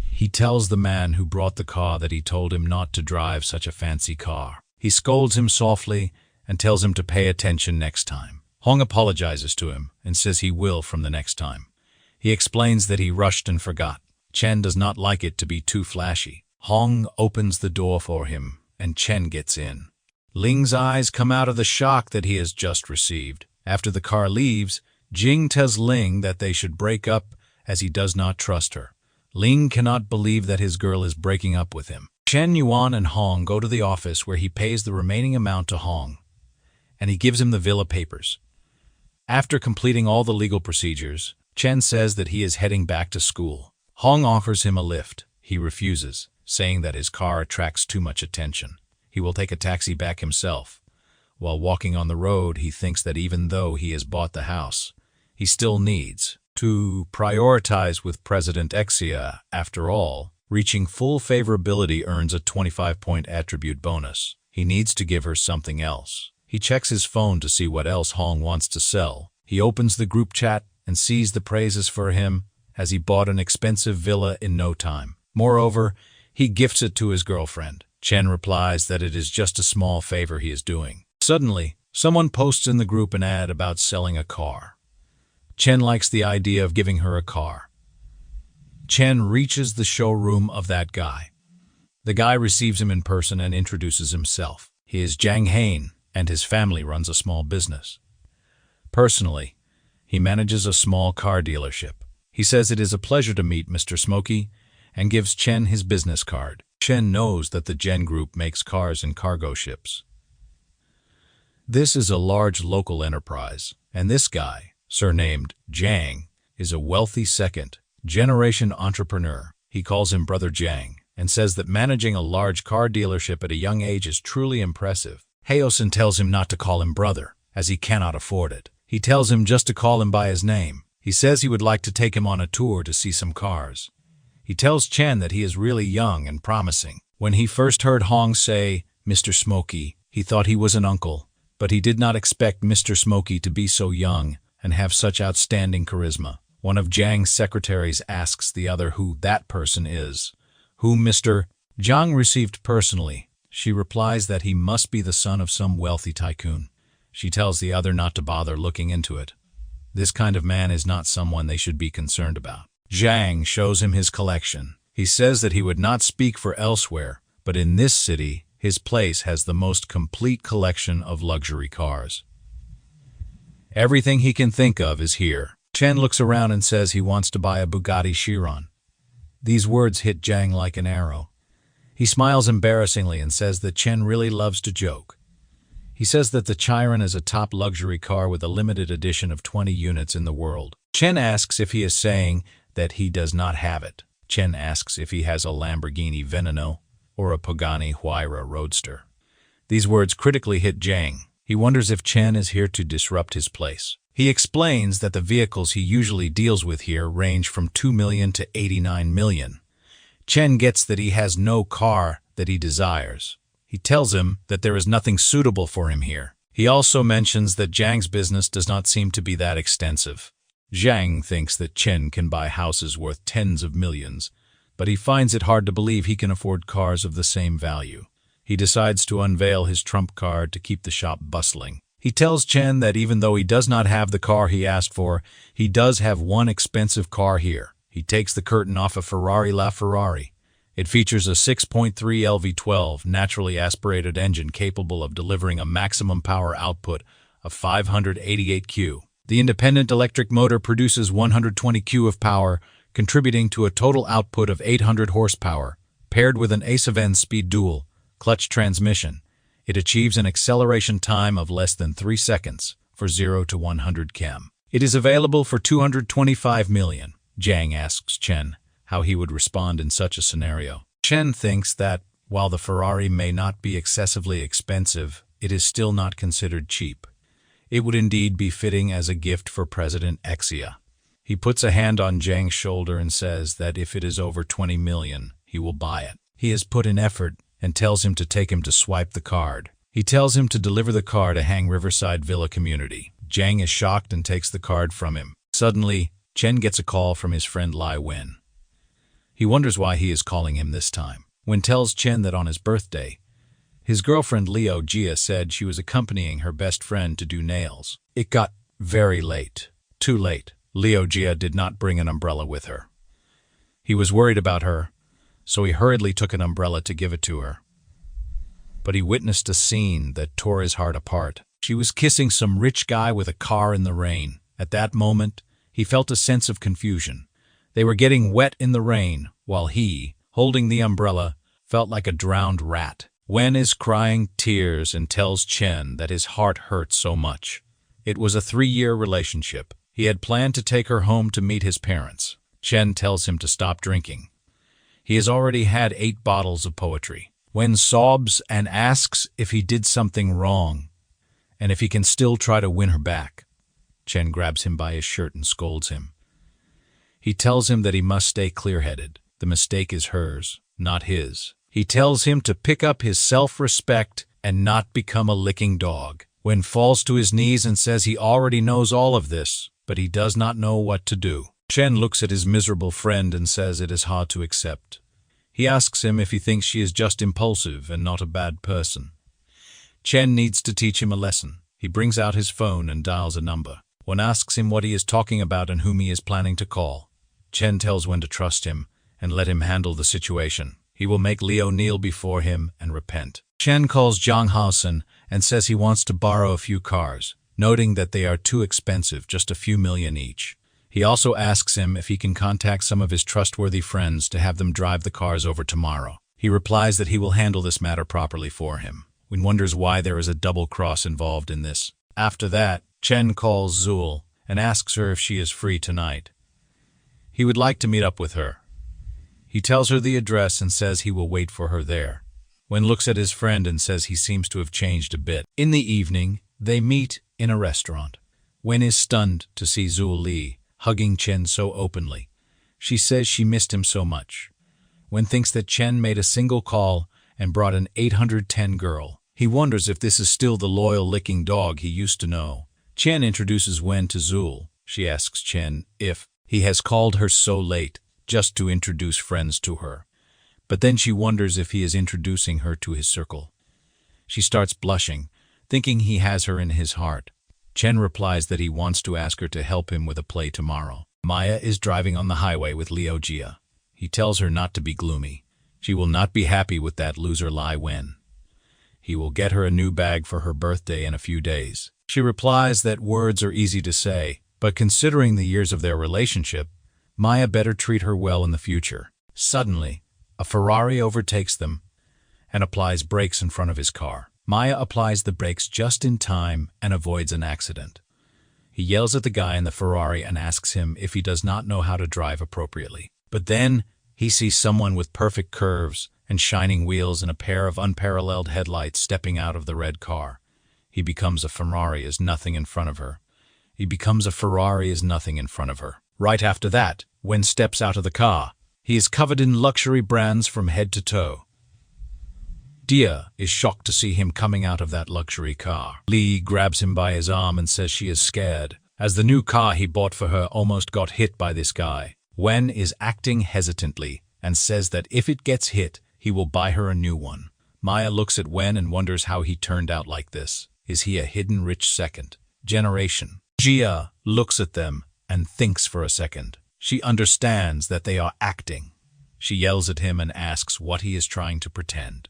He tells the man who brought the car that he told him not to drive such a fancy car. He scolds him softly and tells him to pay attention next time. Hong apologizes to him and says he will from the next time. He explains that he rushed and forgot. Chen does not like it to be too flashy. Hong opens the door for him and Chen gets in. Ling's eyes come out of the shock that he has just received. After the car leaves, Jing tells Ling that they should break up as he does not trust her. Ling cannot believe that his girl is breaking up with him. Chen Yuan and Hong go to the office where he pays the remaining amount to Hong, and he gives him the villa papers. After completing all the legal procedures, Chen says that he is heading back to school. Hong offers him a lift. He refuses, saying that his car attracts too much attention. He will take a taxi back himself. While walking on the road, he thinks that even though he has bought the house, he still needs to prioritize with President Xia. After all, reaching full favorability earns a 25-point attribute bonus. He needs to give her something else. He checks his phone to see what else Hong wants to sell. He opens the group chat and sees the praises for him as he bought an expensive villa in no time. Moreover, he gifts it to his girlfriend. Chen replies that it is just a small favor he is doing. Suddenly, someone posts in the group an ad about selling a car. Chen likes the idea of giving her a car. Chen reaches the showroom of that guy. The guy receives him in person and introduces himself. He is Jiang Hain, and his family runs a small business. Personally, he manages a small car dealership. He says it is a pleasure to meet Mr. Smokey and gives Chen his business card. Chen knows that the Gen Group makes cars and cargo ships. This is a large local enterprise, and this guy, surnamed Jiang, is a wealthy second-generation entrepreneur. He calls him Brother Jiang and says that managing a large car dealership at a young age is truly impressive. Haosen tells him not to call him brother, as he cannot afford it. He tells him just to call him by his name. He says he would like to take him on a tour to see some cars. He tells Chen that he is really young and promising. When he first heard Hong say, Mr. Smokey, he thought he was an uncle, but he did not expect Mr. Smokey to be so young and have such outstanding charisma. One of Jiang's secretaries asks the other who that person is, whom Mr. Jiang received personally. She replies that he must be the son of some wealthy tycoon. She tells the other not to bother looking into it. This kind of man is not someone they should be concerned about. Jiang shows him his collection. He says that he would not speak for elsewhere, but in this city, his place has the most complete collection of luxury cars. Everything he can think of is here. Chen looks around and says he wants to buy a Bugatti Chiron. These words hit Jiang like an arrow. He smiles embarrassingly and says that Chen really loves to joke. He says that the Chiron is a top luxury car with a limited edition of 20 units in the world. Chen asks if he is saying that he does not have it. Chen asks if he has a Lamborghini Veneno or a Pagani Huayra Roadster. These words critically hit Jiang. He wonders if Chen is here to disrupt his place. He explains that the vehicles he usually deals with here range from 2 million to 89 million. Chen gets that he has no car that he desires. He tells him that there is nothing suitable for him here. He also mentions that Jiang's business does not seem to be that extensive. Jiang thinks that Chen can buy houses worth tens of millions, but he finds it hard to believe he can afford cars of the same value. He decides to unveil his trump card to keep the shop bustling. He tells Chen that even though he does not have the car he asked for, he does have one expensive car here. He takes the curtain off a Ferrari LaFerrari. It features a 6.3 LV12 naturally aspirated engine capable of delivering a maximum power output of 588 Q. The independent electric motor produces 120 Q of power, contributing to a total output of 800 horsepower. Paired with an A7 speed dual clutch transmission, it achieves an acceleration time of less than 3 seconds for 0 to 100 km. It is available for 225 million. Jiang asks Chen how he would respond in such a scenario. Chen thinks that, while the Ferrari may not be excessively expensive, it is still not considered cheap. It would indeed be fitting as a gift for President Xia. He puts a hand on Jiang's shoulder and says that if it is over 20 million, he will buy it. He has put in effort and tells him to take him to swipe the card. He tells him to deliver the car to Hang Riverside Villa Community. Jiang is shocked and takes the card from him. Suddenly, Chen gets a call from his friend Lai Wen. He wonders why he is calling him this time. Wen tells Chen that on his birthday, his girlfriend Liu Jia said she was accompanying her best friend to do nails. It got very late. Too late. Liu Jia did not bring an umbrella with her. He was worried about her, so he hurriedly took an umbrella to give it to her. But he witnessed a scene that tore his heart apart. She was kissing some rich guy with a car in the rain. At that moment, he felt a sense of confusion. They were getting wet in the rain, while he, holding the umbrella, felt like a drowned rat. Wen is crying tears and tells Chen that his heart hurt so much. It was a 3-year relationship. He had planned to take her home to meet his parents. Chen tells him to stop drinking. He has already had 8 bottles of poetry. Wen sobs and asks if he did something wrong, and if he can still try to win her back. Chen grabs him by his shirt and scolds him. He tells him that he must stay clear-headed. The mistake is hers, not his. He tells him to pick up his self-respect and not become a licking dog. Wen falls to his knees and says he already knows all of this, but he does not know what to do. Chen looks at his miserable friend and says it is hard to accept. He asks him if he thinks she is just impulsive and not a bad person. Chen needs to teach him a lesson. He brings out his phone and dials a number. Wen asks him what he is talking about and whom he is planning to call. Chen tells Wen to trust him and let him handle the situation. He will make Leo kneel before him and repent. Chen calls Zhang Haosen and says he wants to borrow a few cars, noting that they are too expensive, just a few million each. He also asks him if he can contact some of his trustworthy friends to have them drive the cars over tomorrow. He replies that he will handle this matter properly for him. Wen wonders why there is a double cross involved in this. After that, Chen calls Zul and asks her if she is free tonight. He would like to meet up with her. He tells her the address and says he will wait for her there. Wen looks at his friend and says he seems to have changed a bit. In the evening, they meet in a restaurant. Wen is stunned to see Zul Li hugging Chen so openly. She says she missed him so much. Wen thinks that Chen made a single call and brought an 810 girl. He wonders if this is still the loyal licking dog he used to know. Chen introduces Wen to Zul. She asks Chen if he has called her so late just to introduce friends to her. But then she wonders if he is introducing her to his circle. She starts blushing, thinking he has her in his heart. Chen replies that he wants to ask her to help him with a play tomorrow. Maya is driving on the highway with Liu Jia. He tells her not to be gloomy. She will not be happy with that loser Lai Wen. He will get her a new bag for her birthday in a few days. She replies that words are easy to say, but considering the years of their relationship, Maya better treat her well in the future. Suddenly, a Ferrari overtakes them and applies brakes in front of his car. Maya applies the brakes just in time and avoids an accident. He yells at the guy in the Ferrari and asks him if he does not know how to drive appropriately. But then, he sees someone with perfect curves and shining wheels and a pair of unparalleled headlights stepping out of the red car. He becomes a Ferrari as nothing in front of her. Right after that, Wen steps out of the car. He is covered in luxury brands from head to toe. Dia is shocked to see him coming out of that luxury car. Li grabs him by his arm and says she is scared, as the new car he bought for her almost got hit by this guy. Wen is acting hesitantly and says that if it gets hit, he will buy her a new one. Maya looks at Wen and wonders how he turned out like this. Is he a hidden rich second generation? Jia looks at them and thinks for a second. She understands that they are acting. She yells at him and asks what he is trying to pretend.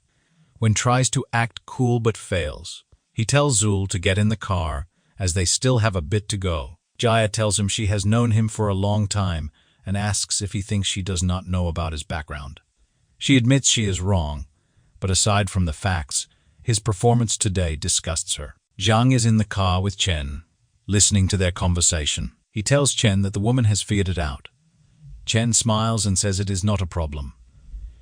Wen tries to act cool but fails. He tells Zul to get in the car, as they still have a bit to go. Jia tells him she has known him for a long time and asks if he thinks she does not know about his background. She admits she is wrong, but aside from the facts, his performance today disgusts her. Zhang is in the car with Chen, listening to their conversation. He tells Chen that the woman has figured it out. Chen smiles and says it is not a problem.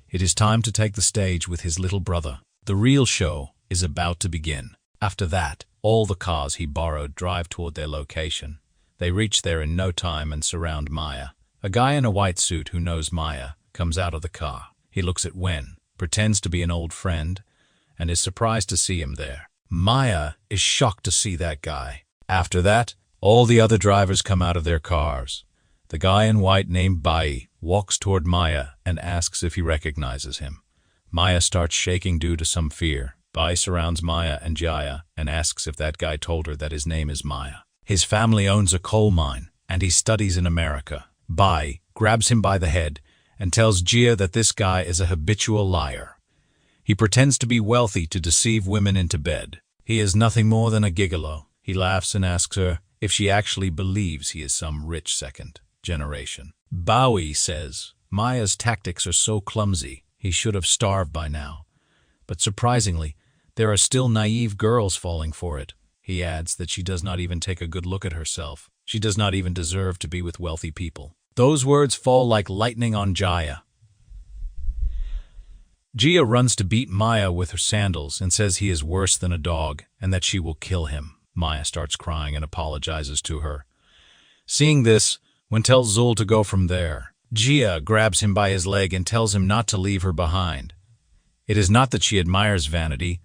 It is time to take the stage with his little brother. The real show is about to begin. After that, all the cars he borrowed drive toward their location. They reach there in no time and surround Maya. A guy in a white suit who knows Maya comes out of the car. He looks at Wen, pretends to be an old friend, and is surprised to see him there. Maya is shocked to see that guy. After that, all the other drivers come out of their cars. The guy in white named Bai walks toward Maya and asks if he recognizes him. Maya starts shaking due to some fear. Bai surrounds Maya and Jaya and asks if that guy told her that his name is Maya. His family owns a coal mine, and he studies in America. Bai grabs him by the head and tells Jia that this guy is a habitual liar. He pretends to be wealthy to deceive women into bed. He is nothing more than a gigolo. He laughs and asks her if she actually believes he is some rich second generation. Bowie says, Maya's tactics are so clumsy, he should have starved by now. But surprisingly, there are still naive girls falling for it. He adds that she does not even take a good look at herself. She does not even deserve to be with wealthy people. Those words fall like lightning on Jaya. Jia runs to beat Maya with her sandals and says he is worse than a dog and that she will kill him. Maya starts crying and apologizes to her. Seeing this, Wen tells Zul to go from there. Jia grabs him by his leg and tells him not to leave her behind. It is not that she admires vanity,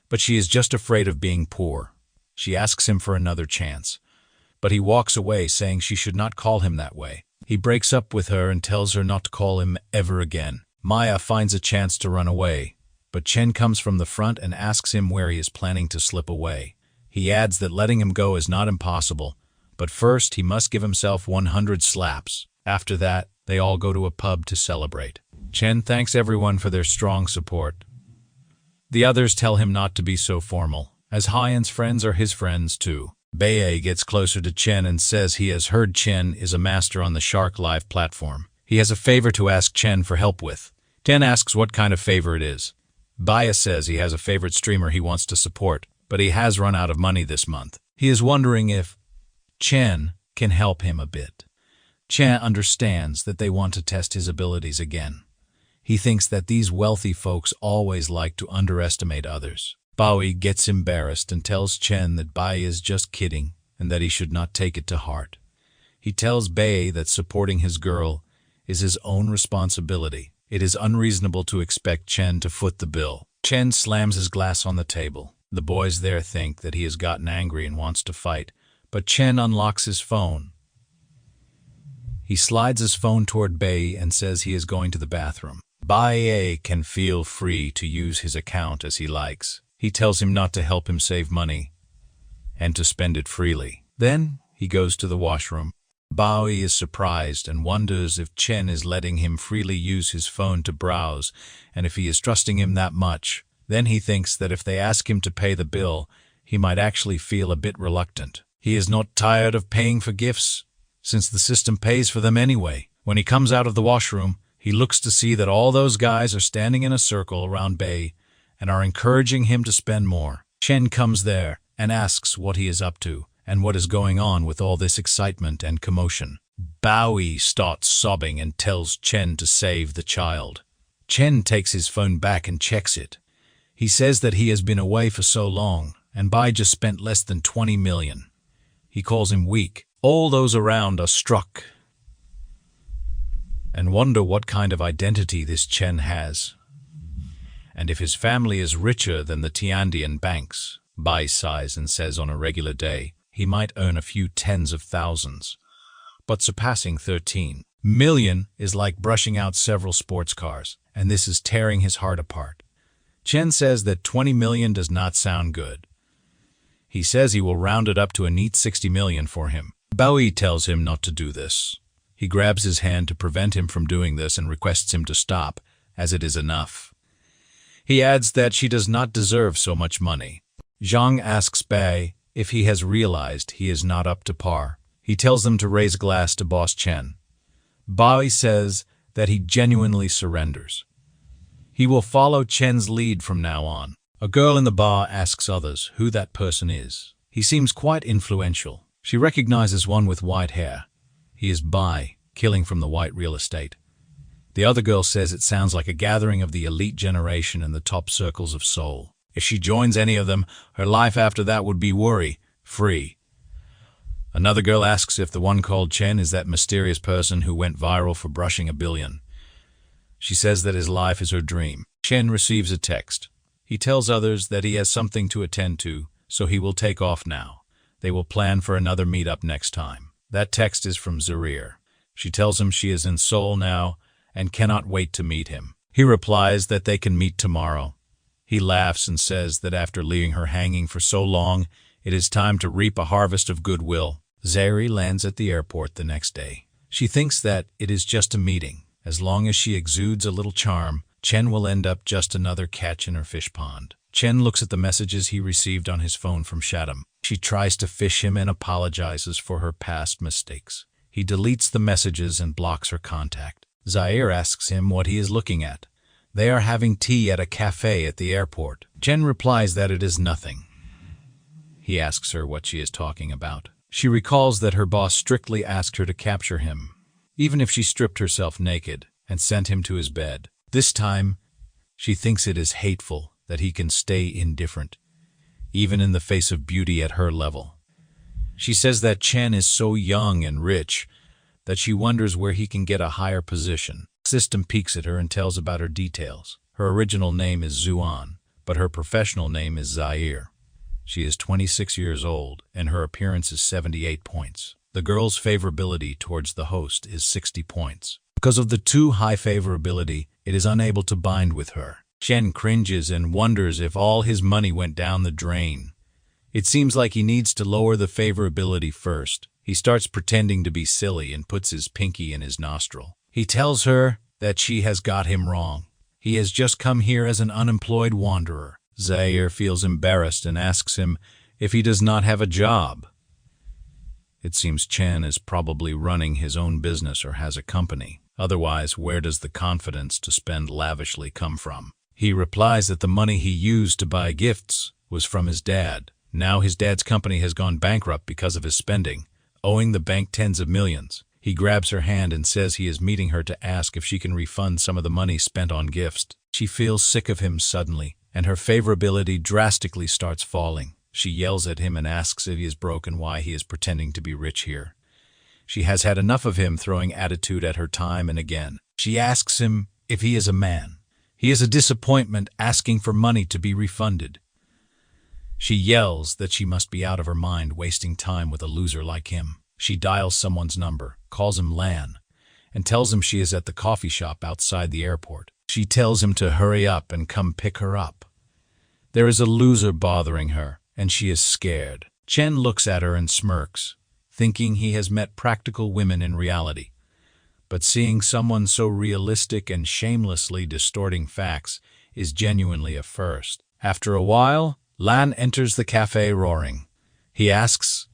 but she is just afraid of being poor. She asks him for another chance, but he walks away saying she should not call him that way. He breaks up with her and tells her not to call him ever again. Maya finds a chance to run away, but Chen comes from the front and asks him where he is planning to slip away. He adds that letting him go is not impossible, but first he must give himself 100 slaps. After that, they all go to a pub to celebrate. Chen thanks everyone for their strong support. The others tell him not to be so formal, as Hyan's friends are his friends too. Bae gets closer to Chen and says he has heard Chen is a master on the Shark Live platform. He has a favor to ask Chen for help with. Chen asks what kind of favor it is. Bae says he has a favorite streamer he wants to support, but he has run out of money this month. He is wondering if Chen can help him a bit. Chen understands that they want to test his abilities again. He thinks that these wealthy folks always like to underestimate others. Bae gets embarrassed and tells Chen that Bae is just kidding and that he should not take it to heart. He tells Bae that supporting his girl is his own responsibility. It is unreasonable to expect Chen to foot the bill. Chen slams his glass on the table. The boys there think that he has gotten angry and wants to fight, but Chen unlocks his phone. He slides his phone toward Bae and says he is going to the bathroom. Bae can feel free to use his account as he likes. He tells him not to help him save money and to spend it freely. Then he goes to the washroom. Bae is surprised and wonders if Chen is letting him freely use his phone to browse, and if he is trusting him that much. Then he thinks that if they ask him to pay the bill, he might actually feel a bit reluctant. He is not tired of paying for gifts, since the system pays for them anyway. When he comes out of the washroom, he looks to see that all those guys are standing in a circle around Bae and are encouraging him to spend more. Chen comes there and asks what he is up to and what is going on with all this excitement and commotion. Bae starts sobbing and tells Chen to save the child. Chen takes his phone back and checks it. He says that he has been away for so long, and Bae just spent less than 20 million. He calls him weak. All those around are struck and wonder what kind of identity this Chen has, and if his family is richer than the Tiandian banks. Bae sighs and says on a regular day, he might earn a few tens of thousands, but surpassing 13 million is like brushing out several sports cars, and this is tearing his heart apart. Chen says that 20 million does not sound good. He says he will round it up to a neat 60 million for him. Bae tells him not to do this. He grabs his hand to prevent him from doing this and requests him to stop, as it is enough. He adds that she does not deserve so much money. Zhang asks Bae if he has realized he is not up to par. He tells them to raise a glass to Boss Chen. Bae says that he genuinely surrenders. He will follow Chen's lead from now on. A girl in the bar asks others who that person is. He seems quite influential. She recognizes one with white hair. He is Bae, killing from the white real estate. The other girl says it sounds like a gathering of the elite generation in the top circles of Seoul. If she joins any of them, her life after that would be worry-free. Another girl asks if the one called Chen is that mysterious person who went viral for brushing 1 billion. She says that his life is her dream. Chen receives a text. He tells others that he has something to attend to, so he will take off now. They will plan for another meetup next time. That text is from Zarir. She tells him she is in Seoul now and cannot wait to meet him. He replies that they can meet tomorrow. He laughs and says that after leaving her hanging for so long, it is time to reap a harvest of goodwill. Zarir lands at the airport the next day. She thinks that it is just a meeting. As long as she exudes a little charm, Chen will end up just another catch in her fish pond. Chen looks at the messages he received on his phone from Shatum. She tries to fish him and apologizes for her past mistakes. He deletes the messages and blocks her contact. Zaire asks him what he is looking at. They are having tea at a cafe at the airport. Chen replies that it is nothing. He asks her what she is talking about. She recalls that her boss strictly asked her to capture him, even if she stripped herself naked and sent him to his bed. This time, she thinks it is hateful that he can stay indifferent, even in the face of beauty at her level. She says that Chen is so young and rich that she wonders where he can get a higher position. System peeks at her and tells about her details. Her original name is Zuan, but her professional name is Zaire. She is 26 years old, and her appearance is 78 points. The girl's favorability towards the host is 60 points. Because of the too high favorability, it is unable to bind with her. Chen cringes and wonders if all his money went down the drain. It seems like he needs to lower the favorability first. He starts pretending to be silly and puts his pinky in his nostril. He tells her that she has got him wrong. He has just come here as an unemployed wanderer. Zaire feels embarrassed and asks him if he does not have a job. It seems Chen is probably running his own business or has a company. Otherwise, where does the confidence to spend lavishly come from? He replies that the money he used to buy gifts was from his dad. Now his dad's company has gone bankrupt because of his spending, owing the bank tens of millions. He grabs her hand and says he is meeting her to ask if she can refund some of the money spent on gifts. She feels sick of him suddenly, and her favorability drastically starts falling. She yells at him and asks if he is broke and why he is pretending to be rich here. She has had enough of him throwing attitude at her time and again. She asks him if he is a man. He is a disappointment, asking for money to be refunded. She yells that she must be out of her mind wasting time with a loser like him. She dials someone's number, calls him Lan, and tells him she is at the coffee shop outside the airport. She tells him to hurry up and come pick her up. There is a loser bothering her, and she is scared. Chen looks at her and smirks, thinking he has met practical women in reality. But seeing someone so realistic and shamelessly distorting facts is genuinely a first. After a while, Lan enters the cafe roaring. He asks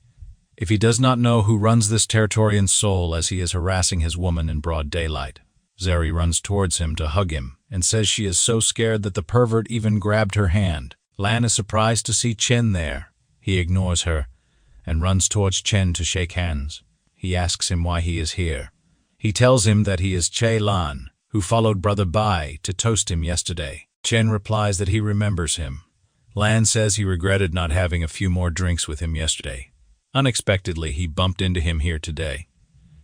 if he does not know who runs this territory in Seoul as he is harassing his woman in broad daylight. Zeri runs towards him to hug him and says she is so scared that the pervert even grabbed her hand. Lan is surprised to see Chen there. He ignores her and runs towards Chen to shake hands. He asks him why he is here. He tells him that he is Che Lan, who followed Brother Bai to toast him yesterday. Chen replies that he remembers him. Lan says he regretted not having a few more drinks with him yesterday. Unexpectedly, he bumped into him here today.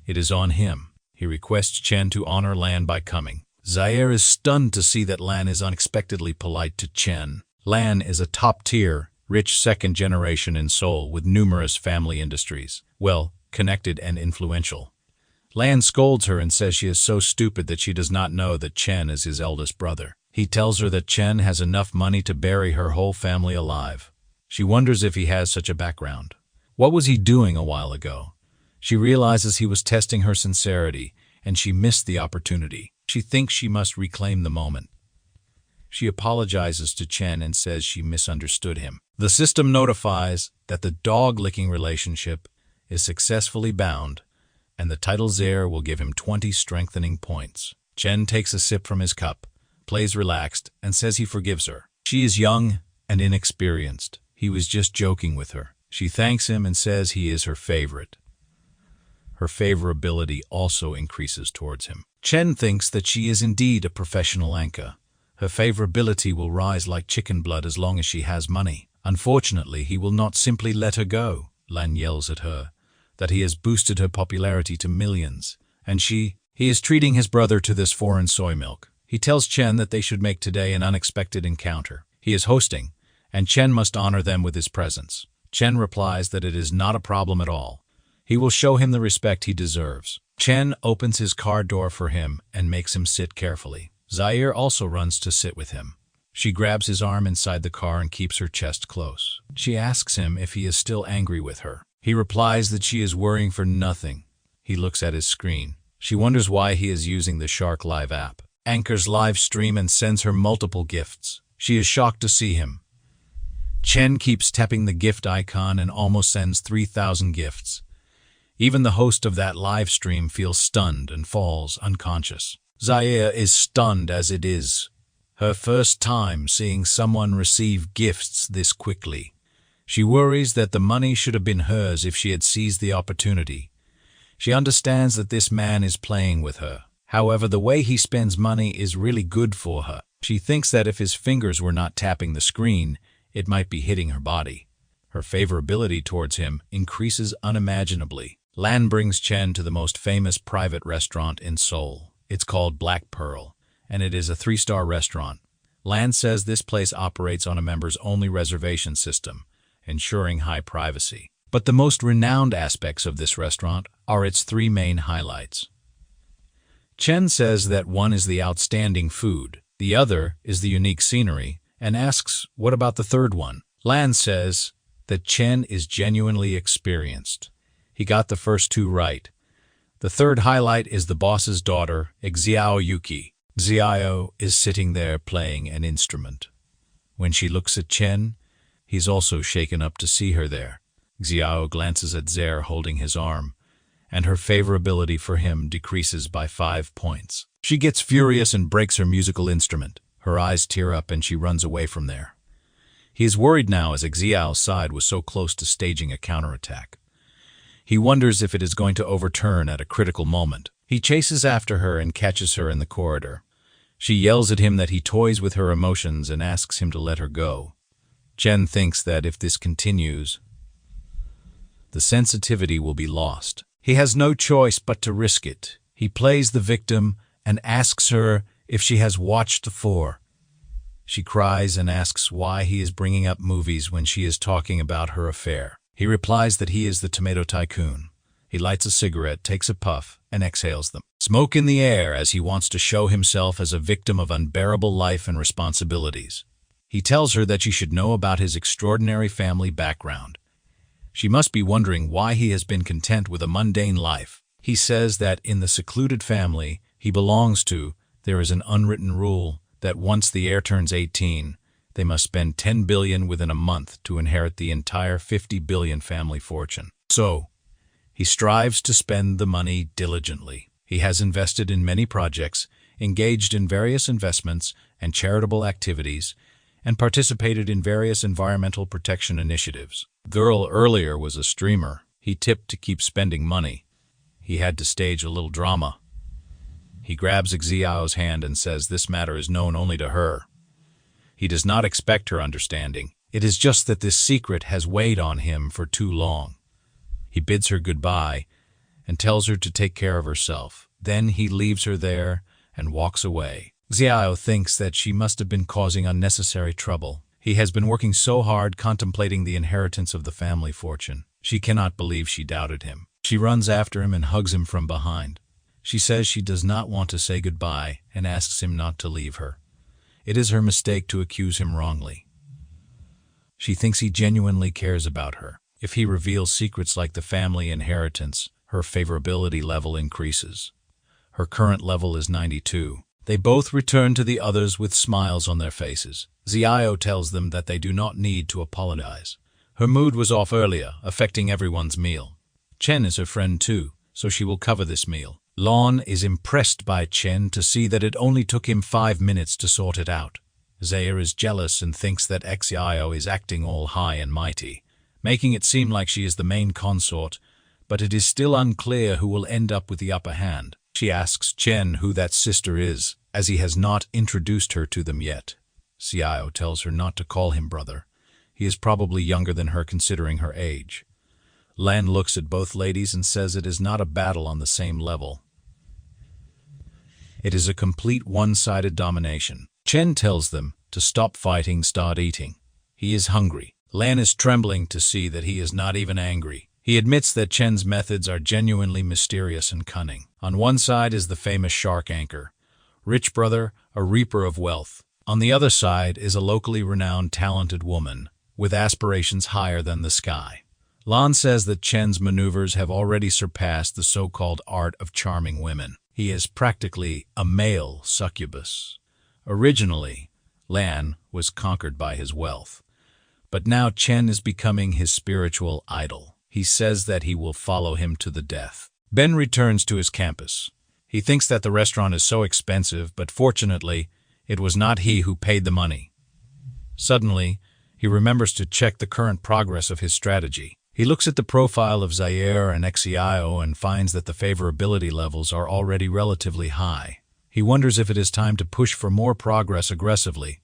It is on him. He requests Chen to honor Lan by coming. Zaire is stunned to see that Lan is unexpectedly polite to Chen. Lan is a top-tier, rich second generation in Seoul with numerous family industries, well, connected and influential. Lan scolds her and says she is so stupid that she does not know that Chen is his eldest brother. He tells her that Chen has enough money to bury her whole family alive. She wonders if he has such a background. What was he doing a while ago? She realizes he was testing her sincerity, and she missed the opportunity. She thinks she must reclaim the moment. She apologizes to Chen and says she misunderstood him. The system notifies that the dog-licking relationship is successfully bound, and the title's heir will give him 20 strengthening points. Chen takes a sip from his cup, plays relaxed, and says he forgives her. She is young and inexperienced. He was just joking with her. She thanks him and says he is her favorite. Her favorability also increases towards him. Chen thinks that she is indeed a professional anchor. Her favorability will rise like chicken blood as long as she has money. Unfortunately, he will not simply let her go. Lan yells at her that he has boosted her popularity to millions, and he is treating his brother to this foreign soy milk. He tells Chen that they should make today an unexpected encounter. He is hosting, and Chen must honor them with his presence. Chen replies that it is not a problem at all. He will show him the respect he deserves. Chen opens his car door for him and makes him sit carefully. Zaire also runs to sit with him. She grabs his arm inside the car and keeps her chest close. She asks him if he is still angry with her. He replies that she is worrying for nothing. He looks at his screen. She wonders why he is using the Shark Live app. Anchors live stream and sends her multiple gifts. She is shocked to see him. Chen keeps tapping the gift icon and almost sends 3,000 gifts. Even the host of that live stream feels stunned and falls unconscious. Zaire is stunned as it is her first time seeing someone receive gifts this quickly. She worries that the money should have been hers if she had seized the opportunity. She understands that this man is playing with her. However, the way he spends money is really good for her. She thinks that if his fingers were not tapping the screen, it might be hitting her body. Her favorability towards him increases unimaginably. Lan brings Chen to the most famous private restaurant in Seoul. It's called Black Pearl, and it is a 3-star restaurant. Lan says this place operates on a members-only reservation system, ensuring high privacy. But the most renowned aspects of this restaurant are its 3 main highlights. Chen says that one is the outstanding food, the other is the unique scenery, and asks, what about the third one? Lan says that Chen is genuinely experienced. He got the first two right. The third highlight is the boss's daughter, Xiao Yuki. Xiao is sitting there playing an instrument. When she looks at Chen, he's also shaken up to see her there. Xiao glances at Zer holding his arm, and her favorability for him decreases by 5 points. She gets furious and breaks her musical instrument. Her eyes tear up and she runs away from there. He is worried now as Xiao's side was so close to staging a counterattack. He wonders if it is going to overturn at a critical moment. He chases after her and catches her in the corridor. She yells at him that he toys with her emotions and asks him to let her go. Chen thinks that if this continues, the sensitivity will be lost. He has no choice but to risk it. He plays the victim and asks her if she has watched the 4. She cries and asks why he is bringing up movies when she is talking about her affair. He replies that he is the tomato tycoon. He lights a cigarette, takes a puff, and exhales them. Smoke in the air as he wants to show himself as a victim of unbearable life and responsibilities. He tells her that she should know about his extraordinary family background. She must be wondering why he has been content with a mundane life. He says that in the secluded family he belongs to, there is an unwritten rule that once the heir turns 18, they must spend 10 billion within a month to inherit the entire 50 billion family fortune. So, he strives to spend the money diligently. He has invested in many projects, engaged in various investments and charitable activities, and participated in various environmental protection initiatives. Girl earlier was a streamer. He tipped to keep spending money. He had to stage a little drama. He grabs Xiao's hand and says this matter is known only to her. He does not expect her understanding. It is just that this secret has weighed on him for too long. He bids her goodbye and tells her to take care of herself. Then he leaves her there and walks away. Xiao thinks that she must have been causing unnecessary trouble. He has been working so hard contemplating the inheritance of the family fortune. She cannot believe she doubted him. She runs after him and hugs him from behind. She says she does not want to say goodbye and asks him not to leave her. It is her mistake to accuse him wrongly. She thinks he genuinely cares about her. If he reveals secrets like the family inheritance, her favorability level increases. Her current level is 92. They both return to the others with smiles on their faces. Xiao tells them that they do not need to apologize. Her mood was off earlier, affecting everyone's meal. Chen is her friend too, so she will cover this meal. Lan is impressed by Chen to see that it only took him 5 minutes to sort it out. Zaire is jealous and thinks that Xiao is acting all high and mighty, making it seem like she is the main consort, but it is still unclear who will end up with the upper hand. She asks Chen who that sister is, as he has not introduced her to them yet. Xiao tells her not to call him brother. He is probably younger than her considering her age. Lan looks at both ladies and says it is not a battle on the same level. It is a complete one-sided domination. Chen tells them to stop fighting, start eating. He is hungry. Lan is trembling to see that he is not even angry. He admits that Chen's methods are genuinely mysterious and cunning. On one side is the famous shark anchor, rich brother, a reaper of wealth. On the other side is a locally renowned talented woman, with aspirations higher than the sky. Lan says that Chen's maneuvers have already surpassed the so-called art of charming women. He is practically a male succubus. Originally, Lan was conquered by his wealth, but now Chen is becoming his spiritual idol. He says that he will follow him to the death. Ben returns to his campus. He thinks that the restaurant is so expensive, but fortunately, it was not he who paid the money. Suddenly, he remembers to check the current progress of his strategy. He looks at the profile of Zaire and Xiao and finds that the favorability levels are already relatively high. He wonders if it is time to push for more progress aggressively.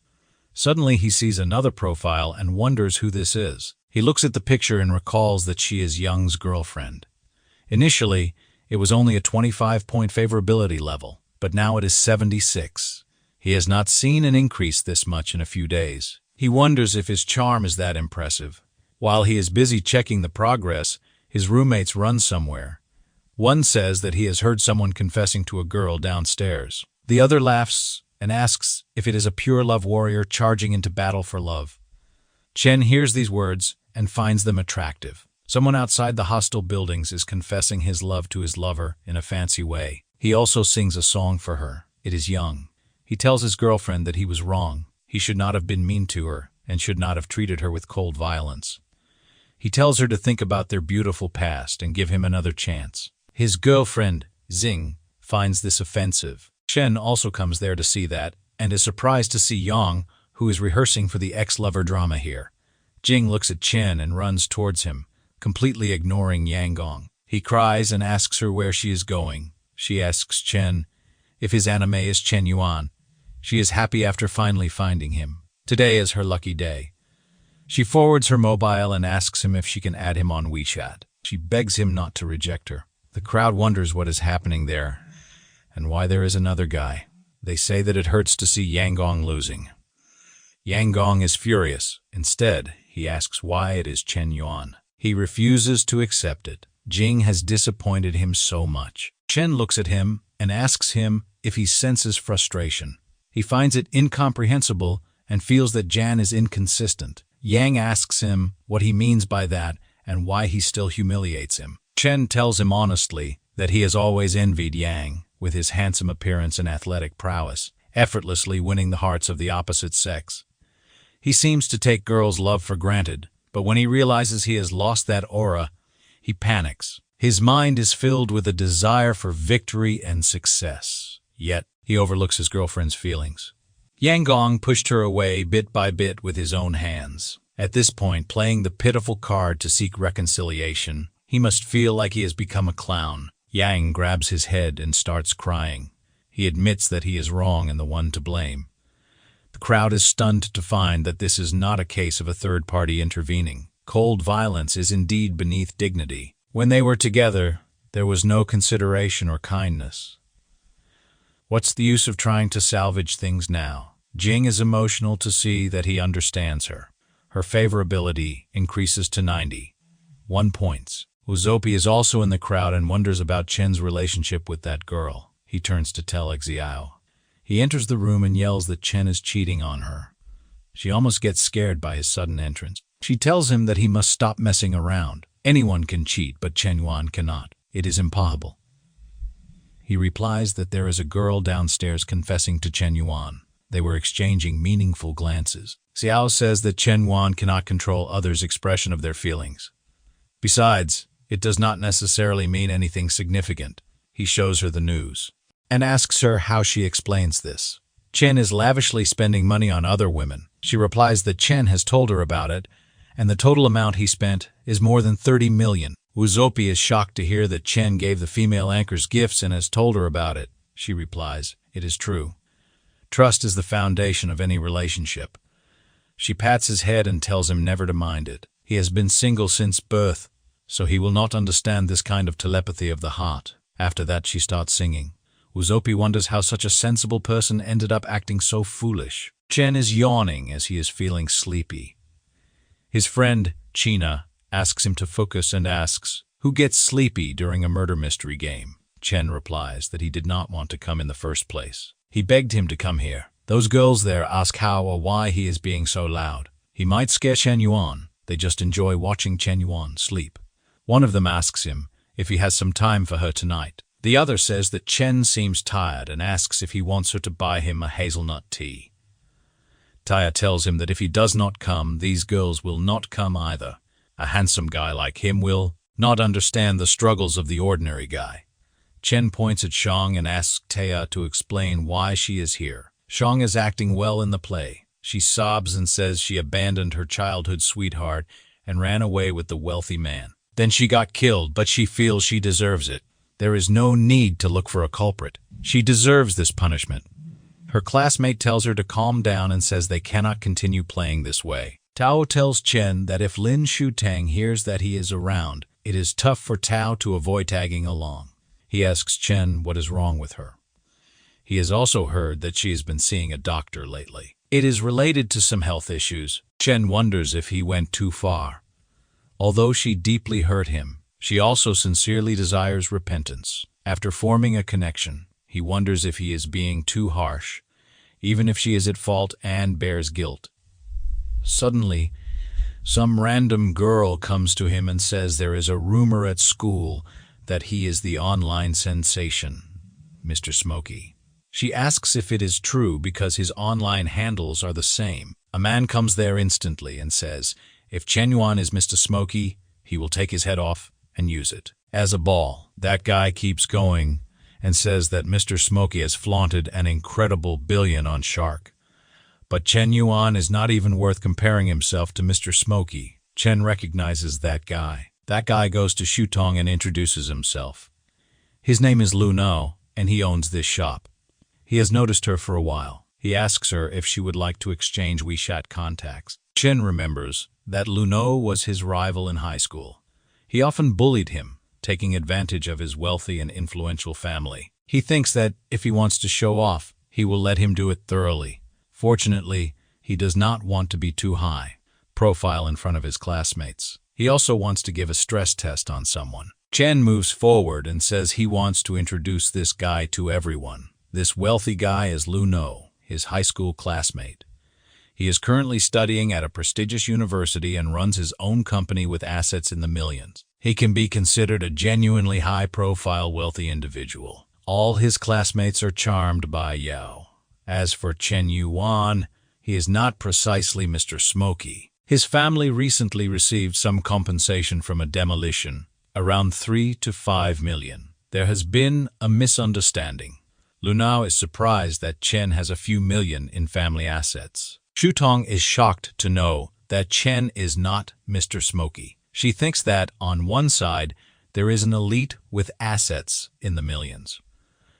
Suddenly he sees another profile and wonders who this is. He looks at the picture and recalls that she is Young's girlfriend. Initially, it was only a 25-point favorability level, but now it is 76. He has not seen an increase this much in a few days. He wonders if his charm is that impressive. While he is busy checking the progress, his roommates run somewhere. One says that he has heard someone confessing to a girl downstairs. The other laughs and asks if it is a pure love warrior charging into battle for love. Chen hears these words and finds them attractive. Someone outside the hostile buildings is confessing his love to his lover in a fancy way. He also sings a song for her. It is young. He tells his girlfriend that he was wrong. He should not have been mean to her and should not have treated her with cold violence. He tells her to think about their beautiful past and give him another chance. His girlfriend, Xing, finds this offensive. Chen also comes there to see that and is surprised to see Yang, who is rehearsing for the ex-lover drama here. Jing looks at Chen and runs towards him, completely ignoring Yang Gong. He cries and asks her where she is going. She asks Chen if his anime is Chen Yuan. She is happy after finally finding him. Today is her lucky day. She forwards her mobile and asks him if she can add him on WeChat. She begs him not to reject her. The crowd wonders what is happening there and why there is another guy. They say that it hurts to see Yang Gong losing. Yang Gong is furious. Instead, he asks why it is Chen Yuan. He refuses to accept it. Jing has disappointed him so much. Chen looks at him and asks him if he senses frustration. He finds it incomprehensible and feels that Jan is inconsistent. Yang asks him what he means by that and why he still humiliates him. Chen tells him honestly that he has always envied Yang, with his handsome appearance and athletic prowess, effortlessly winning the hearts of the opposite sex. He seems to take girls' love for granted, but when he realizes he has lost that aura, he panics. His mind is filled with a desire for victory and success. Yet, he overlooks his girlfriend's feelings. Yang Gong pushed her away bit by bit with his own hands. At this point, playing the pitiful card to seek reconciliation, he must feel like he has become a clown. Yang grabs his head and starts crying. He admits that he is wrong and the one to blame. The crowd is stunned to find that this is not a case of a third party intervening. Cold violence is indeed beneath dignity. When they were together, there was no consideration or kindness. What's the use of trying to salvage things now? Jing is emotional to see that he understands her. Her favorability increases to 91 points. Uzopi is also in the crowd and wonders about Chen's relationship with that girl. He turns to tell Xiao. He enters the room and yells that Chen is cheating on her. She almost gets scared by his sudden entrance. She tells him that he must stop messing around. Anyone can cheat, but Chen Yuan cannot. It is impossible. He replies that there is a girl downstairs confessing to Chen Yuan. They were exchanging meaningful glances. Xiao says that Chen Yuan cannot control others' expression of their feelings. Besides, it does not necessarily mean anything significant. He shows her the news and asks her how she explains this. Chen is lavishly spending money on other women. She replies that Chen has told her about it, and the total amount he spent is more than 30 million. Uzopi is shocked to hear that Chen gave the female anchors gifts and has told her about it. She replies, "It is true. Trust is the foundation of any relationship." She pats his head and tells him never to mind it. He has been single since birth, so he will not understand this kind of telepathy of the heart. After that, she starts singing. Uzopi wonders how such a sensible person ended up acting so foolish. Chen is yawning as he is feeling sleepy. His friend, China, asks him to focus and asks, "Who gets sleepy during a murder mystery game?" Chen replies that he did not want to come in the first place. He begged him to come here. Those girls there ask how or why he is being so loud. He might scare Chen Yuan. They just enjoy watching Chen Yuan sleep. One of them asks him if he has some time for her tonight. The other says that Chen seems tired and asks if he wants her to buy him a hazelnut tea. Taya tells him that if he does not come, these girls will not come either. A handsome guy like him will not understand the struggles of the ordinary guy. Chen points at Shang and asks Taya to explain why she is here. Shang is acting well in the play. She sobs and says she abandoned her childhood sweetheart and ran away with the wealthy man. Then she got killed, but she feels she deserves it. There is no need to look for a culprit. She deserves this punishment. Her classmate tells her to calm down and says they cannot continue playing this way. Tao tells Chen that if Lin Shutong hears that he is around, it is tough for Tao to avoid tagging along. He asks Chen what is wrong with her. He has also heard that she has been seeing a doctor lately. It is related to some health issues. Chen wonders if he went too far. Although she deeply hurt him, She also sincerely desires repentance. After forming a connection, he wonders if he is being too harsh, even if she is at fault and bears guilt. Suddenly, some random girl comes to him and says there is a rumor at school that he is the online sensation, Mr. Smokey. She asks if it is true because his online handles are the same. A man comes there instantly and says, if Chen Yuan is Mr. Smokey, he will take his head off and use it as a ball. That guy keeps going and says that Mr. Smokey has flaunted an incredible billion on Shark. But Chen Yuan is not even worth comparing himself to Mr. Smokey. Chen recognizes that guy. That guy goes to Shutong and introduces himself. His name is Lu No, and he owns this shop. He has noticed her for a while. He asks her if she would like to exchange WeChat contacts. Chen remembers that Lu No was his rival in high school. He often bullied him, taking advantage of his wealthy and influential family. He thinks that if he wants to show off, he will let him do it thoroughly. Fortunately, he does not want to be too high profile in front of his classmates. He also wants to give a stress test on someone. Chen moves forward and says he wants to introduce this guy to everyone. This wealthy guy is Lu No, his high school classmate. He is currently studying at a prestigious university and runs his own company with assets in the millions. He can be considered a genuinely high-profile, wealthy individual. All his classmates are charmed by Yao. As for Chen Yuan, he is not precisely Mr. Smokey. His family recently received some compensation from a demolition, around 3 to 5 million. There has been a misunderstanding. Lu No is surprised that Chen has a few million in family assets. Shutong is shocked to know that Chen is not Mr. Smokey. She thinks that, on one side, there is an elite with assets in the millions.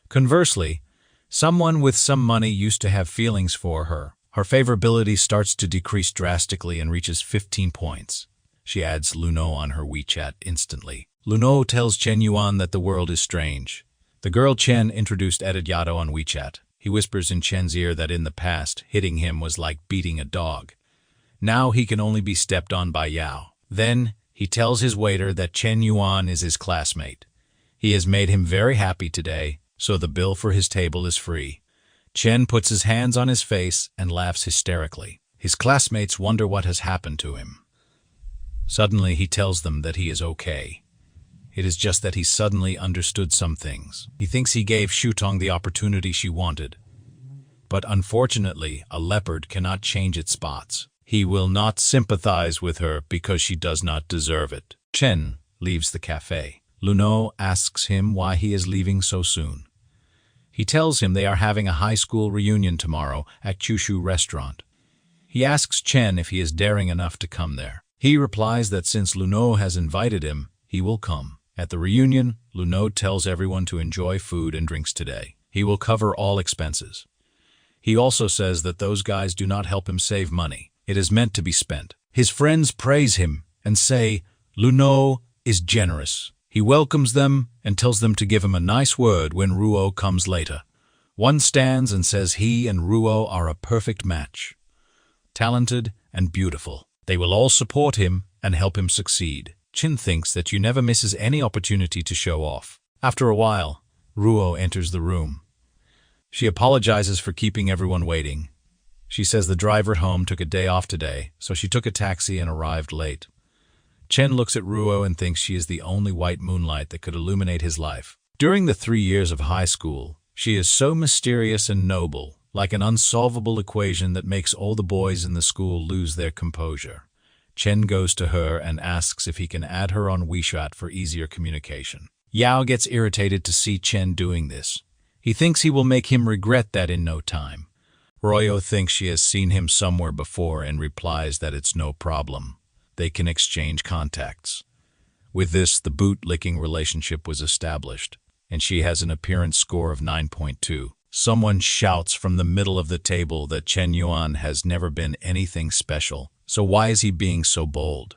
Conversely, someone with some money used to have feelings for her. Her favorability starts to decrease drastically and reaches 15 points. She adds Lu No on her WeChat instantly. Lu No tells Chen Yuan that the world is strange. The girl Chen introduced Edit Yato on WeChat. He whispers in Chen's ear that in the past, hitting him was like beating a dog. Now he can only be stepped on by Yao. Then he tells his waiter that Chen Yuan is his classmate. He has made him very happy today, so the bill for his table is free. Chen puts his hands on his face and laughs hysterically. His classmates wonder what has happened to him. Suddenly he tells them that he is okay. It is just that he suddenly understood some things. He thinks he gave Shutong the opportunity she wanted. But unfortunately, a leopard cannot change its spots. He will not sympathize with her because she does not deserve it. Chen leaves the cafe. Lu No asks him why he is leaving so soon. He tells him they are having a high school reunion tomorrow at Kyushu restaurant. He asks Chen if he is daring enough to come there. He replies that since Lu No has invited him, he will come. At the reunion, Lu No tells everyone to enjoy food and drinks today. He will cover all expenses. He also says that those guys do not help him save money. It is meant to be spent. His friends praise him and say Lu No is generous. He welcomes them and tells them to give him a nice word when Ruo comes later. One stands and says he and Ruo are a perfect match. Talented and beautiful. They will all support him and help him succeed. Chen thinks that you never misses any opportunity to show off. After a while, Ruo enters the room. She apologizes for keeping everyone waiting. She says the driver at home took a day off today, so she took a taxi and arrived late. Chen looks at Ruo and thinks she is the only white moonlight that could illuminate his life. During the 3 years of high school, she is so mysterious and noble, like an unsolvable equation that makes all the boys in the school lose their composure. Chen goes to her and asks if he can add her on WeChat for easier communication. Yao gets irritated to see Chen doing this. He thinks he will make him regret that in no time. Royo thinks she has seen him somewhere before and replies that it's no problem. They can exchange contacts. With this, the boot-licking relationship was established, and she has an appearance score of 9.2. Someone shouts from the middle of the table that Chen Yuan has never been anything special, so why is he being so bold?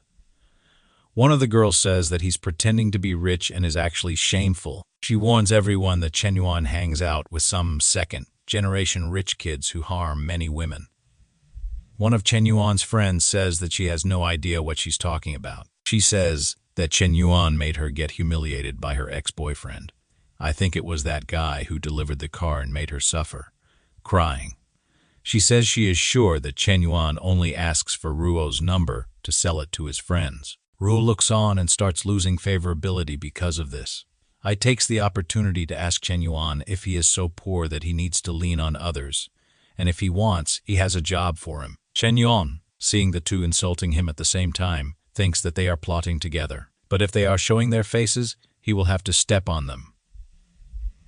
One of the girls says that he's pretending to be rich and is actually shameful. She warns everyone that Chen Yuan hangs out with some second-generation rich kids who harm many women. One of Chen Yuan's friends says that she has no idea what she's talking about. She says that Chen Yuan made her get humiliated by her ex-boyfriend. I think it was that guy who delivered the car and made her suffer. Crying. She says she is sure that Chen Yuan only asks for Ruo's number to sell it to his friends. Ruo looks on and starts losing favorability because of this. I takes the opportunity to ask Chen Yuan if he is so poor that he needs to lean on others, and if he wants, he has a job for him. Chen Yuan, seeing the two insulting him at the same time, thinks that they are plotting together. But if they are showing their faces, he will have to step on them.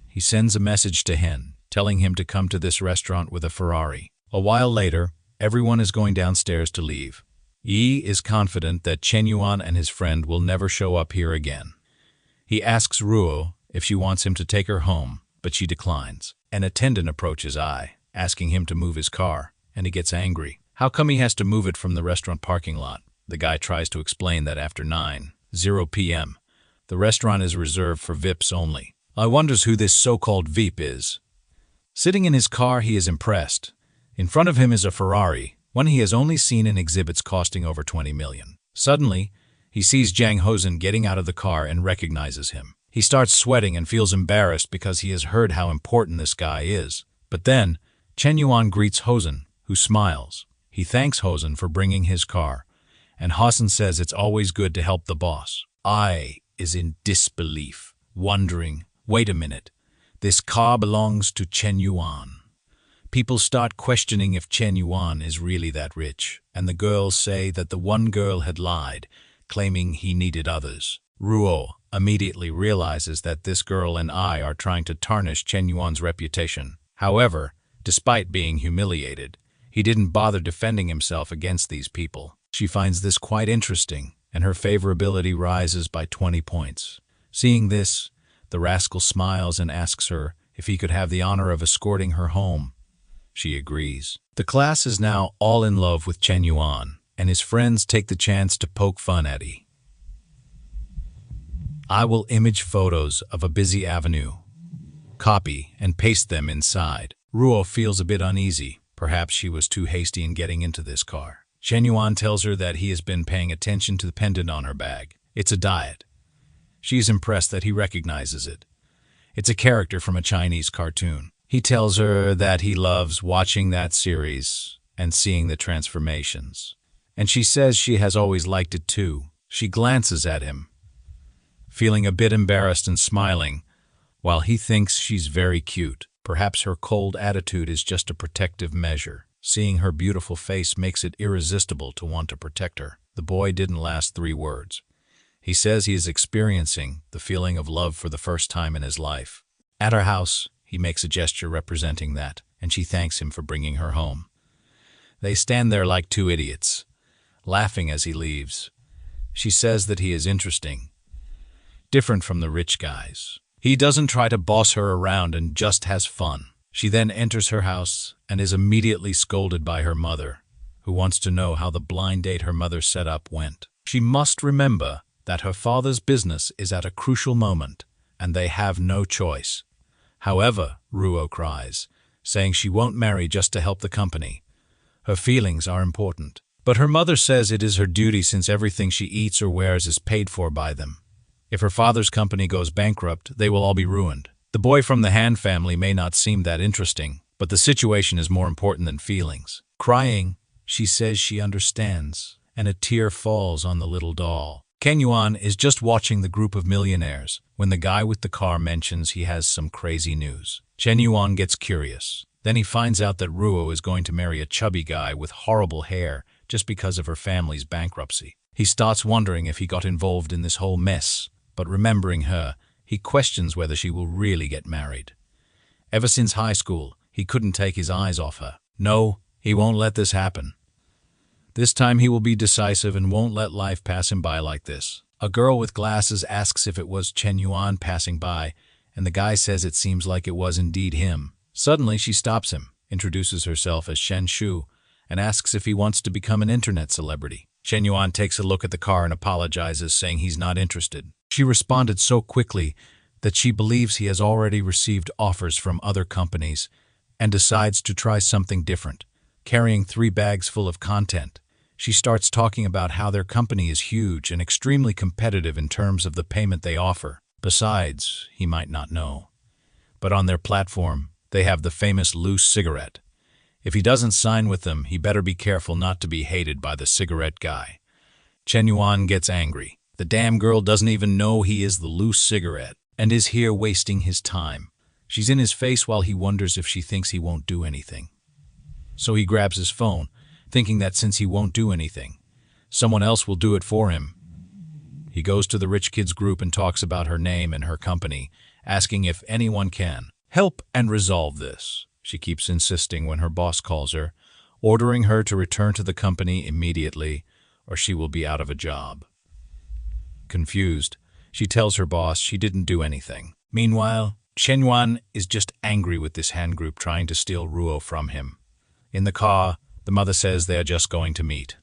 He sends a message to Hen, telling him to come to this restaurant with a Ferrari. A while later, everyone is going downstairs to leave. Yi is confident that Chen Yuan and his friend will never show up here again. He asks Ruo if she wants him to take her home, but she declines. An attendant approaches Ai, asking him to move his car, and he gets angry. How come he has to move it from the restaurant parking lot? The guy tries to explain that after 9:00 p.m., the restaurant is reserved for VIPs only. I wonders who this so-called VIP is. Sitting in his car, he is impressed. In front of him is a Ferrari, one he has only seen in exhibits costing over 20 million. Suddenly, he sees Zhang Hosen getting out of the car and recognizes him. He starts sweating and feels embarrassed because he has heard how important this guy is. But then, Chen Yuan greets Hosen, who smiles. He thanks Hosen for bringing his car, and Hosen says it's always good to help the boss. Ai is in disbelief, wondering, wait a minute, this car belongs to Chen Yuan. People start questioning if Chen Yuan is really that rich, and the girls say that the one girl had lied, claiming he needed others. Ruo immediately realizes that this girl and Ai are trying to tarnish Chen Yuan's reputation. However, despite being humiliated, he didn't bother defending himself against these people. She finds this quite interesting, and her favorability rises by 20 points. Seeing this, the rascal smiles and asks her if he could have the honor of escorting her home. She agrees. The class is now all in love with Chen Yuan, and his friends take the chance to poke fun at him. I will image photos of a busy avenue, copy, and paste them inside. Ruo feels a bit uneasy. Perhaps she was too hasty in getting into this car. Chen Yuan tells her that he has been paying attention to the pendant on her bag. It's a diet. She is impressed that he recognizes it. It's a character from a Chinese cartoon. He tells her that he loves watching that series and seeing the transformations. And she says she has always liked it too. She glances at him, feeling a bit embarrassed and smiling, while he thinks she's very cute. Perhaps her cold attitude is just a protective measure. Seeing her beautiful face makes it irresistible to want to protect her. The boy didn't last 3 words. He says he is experiencing the feeling of love for the first time in his life. At her house, he makes a gesture representing that, and she thanks him for bringing her home. They stand there like 2 idiots, laughing as he leaves. She says that he is interesting, different from the rich guys. He doesn't try to boss her around and just has fun. She then enters her house and is immediately scolded by her mother, who wants to know how the blind date her mother set up went. She must remember that her father's business is at a crucial moment, and they have no choice. However, Ruo cries, saying she won't marry just to help the company. Her feelings are important. But her mother says it is her duty since everything she eats or wears is paid for by them. If her father's company goes bankrupt, they will all be ruined. The boy from the Han family may not seem that interesting, but the situation is more important than feelings. Crying, she says she understands, and a tear falls on the little doll. Chen Yuan is just watching the group of millionaires when the guy with the car mentions he has some crazy news. Chen Yuan gets curious. Then he finds out that Ruo is going to marry a chubby guy with horrible hair just because of her family's bankruptcy. He starts wondering if he got involved in this whole mess, but remembering her, he questions whether she will really get married. Ever since high school, he couldn't take his eyes off her. No, he won't let this happen. This time he will be decisive and won't let life pass him by like this. A girl with glasses asks if it was Chen Yuan passing by, and the guy says it seems like it was indeed him. Suddenly she stops him, introduces herself as Shen Shu, and asks if he wants to become an internet celebrity. Chen Yuan takes a look at the car and apologizes, saying he's not interested. She responded so quickly that she believes he has already received offers from other companies and decides to try something different. Carrying 3 bags full of content, She starts talking about how their company is huge and extremely competitive in terms of the payment they offer. Besides, he might not know, but on their platform, they have the famous loose cigarette. If he doesn't sign with them, he better be careful not to be hated by the cigarette guy. Chen Yuan gets angry. The damn girl doesn't even know he is the loose cigarette and is here wasting his time. She's in his face while he wonders if she thinks he won't do anything. So he grabs his phone, thinking that since he won't do anything, someone else will do it for him. He goes to the rich kids group and talks about her name and her company, asking if anyone can help and resolve this. She keeps insisting when her boss calls her, ordering her to return to the company immediately or she will be out of a job. Confused, she tells her boss she didn't do anything. Meanwhile, Chen Yuan is just angry with this hand group trying to steal Ruo from him. In the car, the mother says they are just going to meet.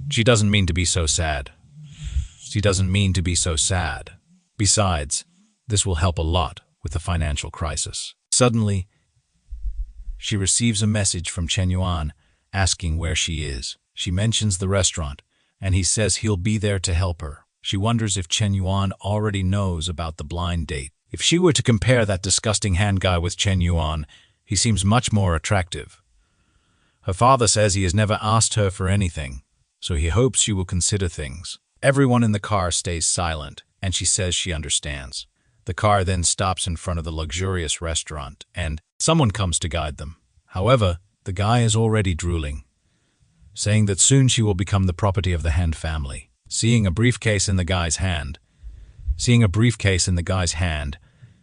She doesn't mean to be so sad. She doesn't mean to be so sad. Besides, this will help a lot with the financial crisis. Suddenly, she receives a message from Chen Yuan asking where she is. She mentions the restaurant, and he says he'll be there to help her. She wonders if Chen Yuan already knows about the blind date. If she were to compare that disgusting hand guy with Chen Yuan, he seems much more attractive. Her father says he has never asked her for anything, so he hopes she will consider things. Everyone in the car stays silent, and she says she understands. The car then stops in front of the luxurious restaurant, and someone comes to guide them. However, the guy is already drooling, saying that soon she will become the property of the Hand family. Seeing a briefcase in the guy's hand,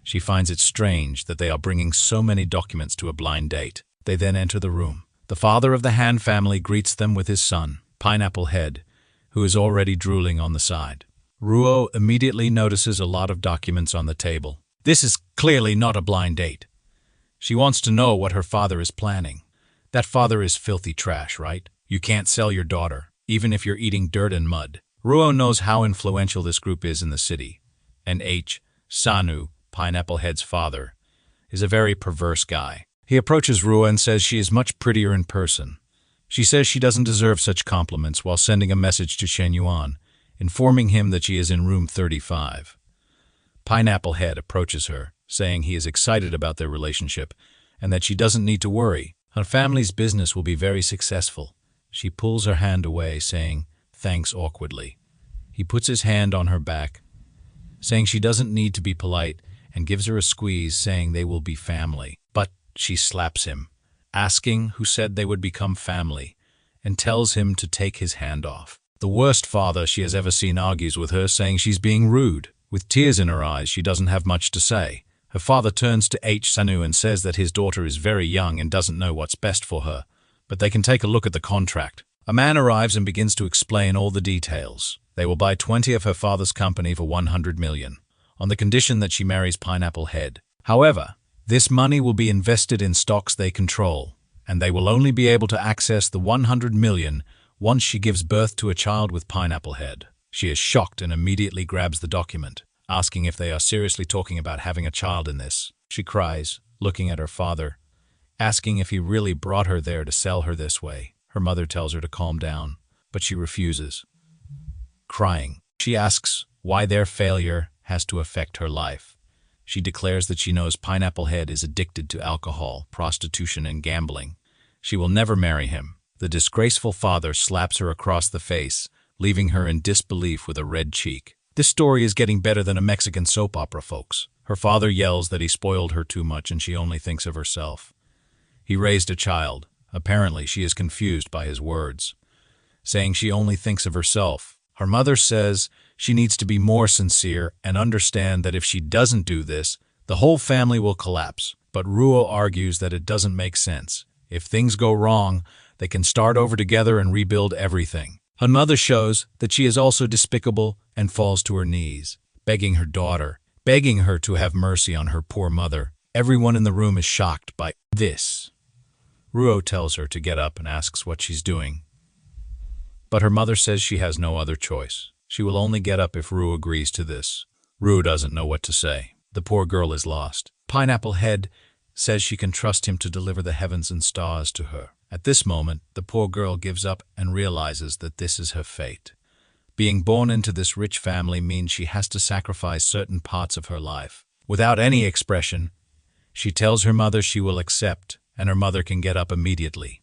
she finds it strange that they are bringing so many documents to a blind date. They then enter the room. The father of the Hand family greets them with his son, Pineapple Head, who is already drooling on the side. Ruo immediately notices a lot of documents on the table. This is clearly not a blind date. She wants to know what her father is planning. That father is filthy trash, right? You can't sell your daughter, even if you're eating dirt and mud. Ruo knows how influential this group is in the city, and Sanu, Pineapple Head's father, is a very perverse guy. He approaches Ruo and says she is much prettier in person. She says she doesn't deserve such compliments while sending a message to Chen Yuan, informing him that she is in room 35. Pineapple Head approaches her, saying he is excited about their relationship and that she doesn't need to worry. Her family's business will be very successful. She pulls her hand away, saying thanks awkwardly. He puts his hand on her back, saying she doesn't need to be polite, and gives her a squeeze, saying they will be family. But she slaps him, asking who said they would become family, and tells him to take his hand off. The worst father she has ever seen argues with her, saying she's being rude. With tears in her eyes, she doesn't have much to say. Her father turns to Sanu and says that his daughter is very young and doesn't know what's best for her, but they can take a look at the contract. A man arrives and begins to explain all the details. They will buy 20 of her father's company for 100 million, on the condition that she marries Pineapple Head. However, this money will be invested in stocks they control, and they will only be able to access the 100 million once she gives birth to a child with Pineapple Head. She is shocked and immediately grabs the document, asking if they are seriously talking about having a child in this. She cries, looking at her father, asking if he really brought her there to sell her this way. Her mother tells her to calm down, but she refuses. Crying, she asks why their failure has to affect her life. She declares that she knows Pineapple Head is addicted to alcohol, prostitution, and gambling. She will never marry him. The disgraceful father slaps her across the face, leaving her in disbelief with a red cheek. This story is getting better than a Mexican soap opera, folks. Her father yells that he spoiled her too much and she only thinks of herself. He raised a child. Apparently, she is confused by his words, saying she only thinks of herself. Her mother says she needs to be more sincere and understand that if she doesn't do this, the whole family will collapse. But Ruo argues that it doesn't make sense. If things go wrong, they can start over together and rebuild everything. Her mother shows that she is also despicable and falls to her knees, begging her daughter, begging her to have mercy on her poor mother. Everyone in the room is shocked by this. Ruo tells her to get up and asks what she's doing. But her mother says she has no other choice. She will only get up if Ruo agrees to this. Ruo doesn't know what to say. The poor girl is lost. Pineapple Head says she can trust him to deliver the heavens and stars to her. At this moment, the poor girl gives up and realizes that this is her fate. Being born into this rich family means she has to sacrifice certain parts of her life. Without any expression, she tells her mother she will accept, and her mother can get up immediately.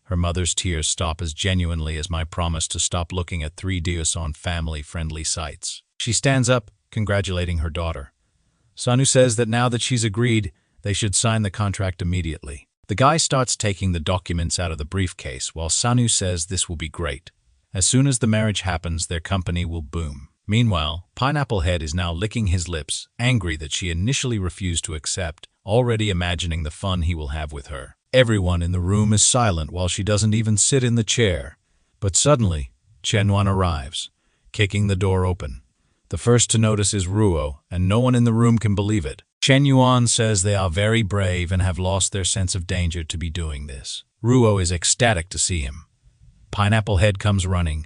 Her mother's tears stop as genuinely as my promise to stop looking at 3Ds on family-friendly sites. She stands up, congratulating her daughter. Sanu says that now that she's agreed, they should sign the contract immediately. The guy starts taking the documents out of the briefcase, while Sanu says this will be great. As soon as the marriage happens, their company will boom. Meanwhile, Pineapple Head is now licking his lips, angry that she initially refused to accept, already imagining the fun he will have with her. Everyone in the room is silent while she doesn't even sit in the chair. But suddenly, Chen Yuan arrives, kicking the door open. The first to notice is Ruo, and no one in the room can believe it. Chen Yuan says they are very brave and have lost their sense of danger to be doing this. Ruo is ecstatic to see him. Pineapple Head comes running,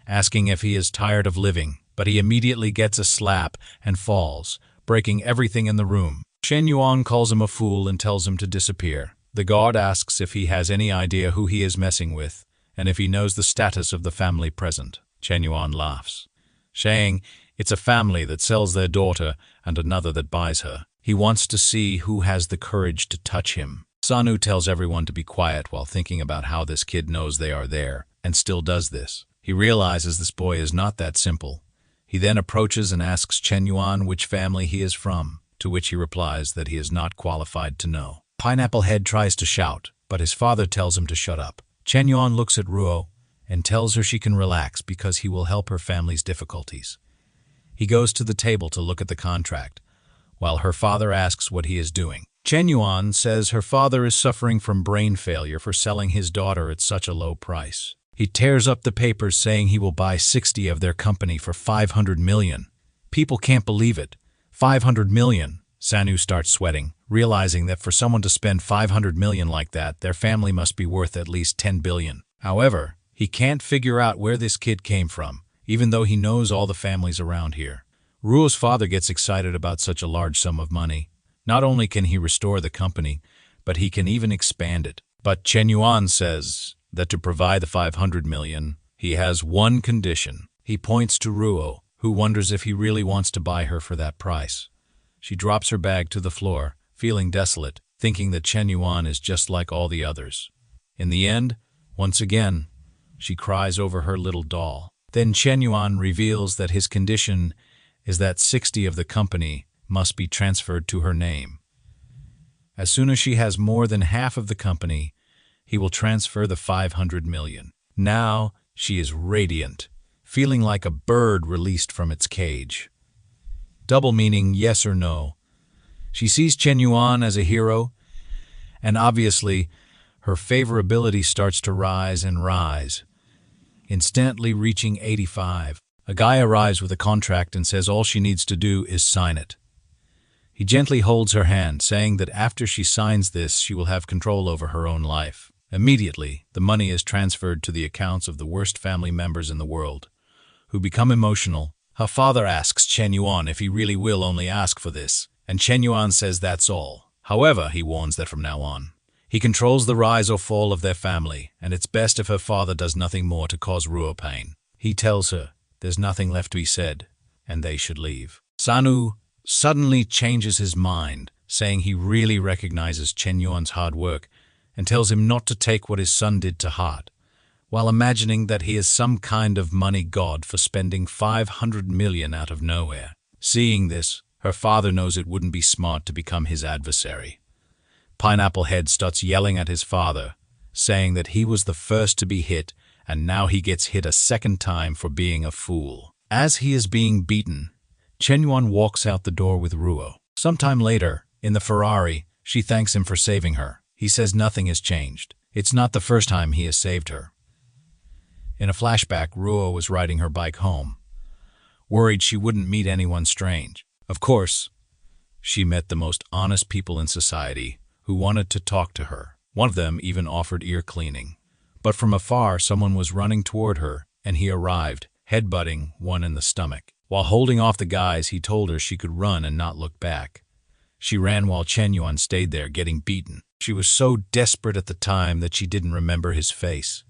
asking if he is tired of living, but he immediately gets a slap and falls, breaking everything in the room. Chen Yuan calls him a fool and tells him to disappear. The guard asks if he has any idea who he is messing with, and if he knows the status of the family present. Chen Yuan laughs, saying it's a family that sells their daughter and another that buys her. He wants to see who has the courage to touch him. Sanu tells everyone to be quiet while thinking about how this kid knows they are there, and still does this. He realizes this boy is not that simple. He then approaches and asks Chen Yuan which family he is from, to which he replies that he is not qualified to know. Pineapple Head tries to shout, but his father tells him to shut up. Chen Yuan looks at Ruo and tells her she can relax because he will help her family's difficulties. He goes to the table to look at the contract, while her father asks what he is doing. Chen Yuan says her father is suffering from brain failure for selling his daughter at such a low price. He tears up the papers saying he will buy 60 of their company for 500 million. People can't believe it. 500 million. Sanu starts sweating, realizing that for someone to spend 500 million like that, their family must be worth at least 10 billion. However, he can't figure out where this kid came from, even though he knows all the families around here. Ruo's father gets excited about such a large sum of money. Not only can he restore the company, but he can even expand it. But Chen Yuan says that to provide the 500 million, he has one condition. He points to Ruo, who wonders if he really wants to buy her for that price. She drops her bag to the floor, feeling desolate, thinking that Chen Yuan is just like all the others. In the end, once again, she cries over her little doll. Then Chen Yuan reveals that his condition is that 60 of the company must be transferred to her name. As soon as she has more than half of the company, he will transfer the 500 million. Now she is radiant, feeling like a bird released from its cage. Double meaning yes or no. She sees Chen Yuan as a hero, and obviously her favorability starts to rise and rise, instantly reaching 85. A guy arrives with a contract and says all she needs to do is sign it. He gently holds her hand, saying that after she signs this, she will have control over her own life. Immediately, the money is transferred to the accounts of the worst family members in the world, who become emotional. Her father asks Chen Yuan if he really will only ask for this, and Chen Yuan says that's all. However, he warns that from now on, he controls the rise or fall of their family, and it's best if her father does nothing more to cause Ruo pain. He tells her there's nothing left to be said, and they should leave. Sanu suddenly changes his mind, saying he really recognizes Chen Yuan's hard work and tells him not to take what his son did to heart, while imagining that he is some kind of money god for spending 500 million out of nowhere. Seeing this, her father knows it wouldn't be smart to become his adversary. Pineapple Head starts yelling at his father, saying that he was the first to be hit and now he gets hit a second time for being a fool. As he is being beaten, Chen Yuan walks out the door with Ruo. Sometime later, in the Ferrari, she thanks him for saving her. He says nothing has changed. It's not the first time he has saved her. In a flashback, Ruo was riding her bike home, worried she wouldn't meet anyone strange. Of course, she met the most honest people in society who wanted to talk to her. One of them even offered ear cleaning. But from afar, someone was running toward her, and he arrived, headbutting one in the stomach. While holding off the guys, he told her she could run and not look back. She ran while Chen Yuan stayed there getting beaten. She was so desperate at the time that she didn't remember his face.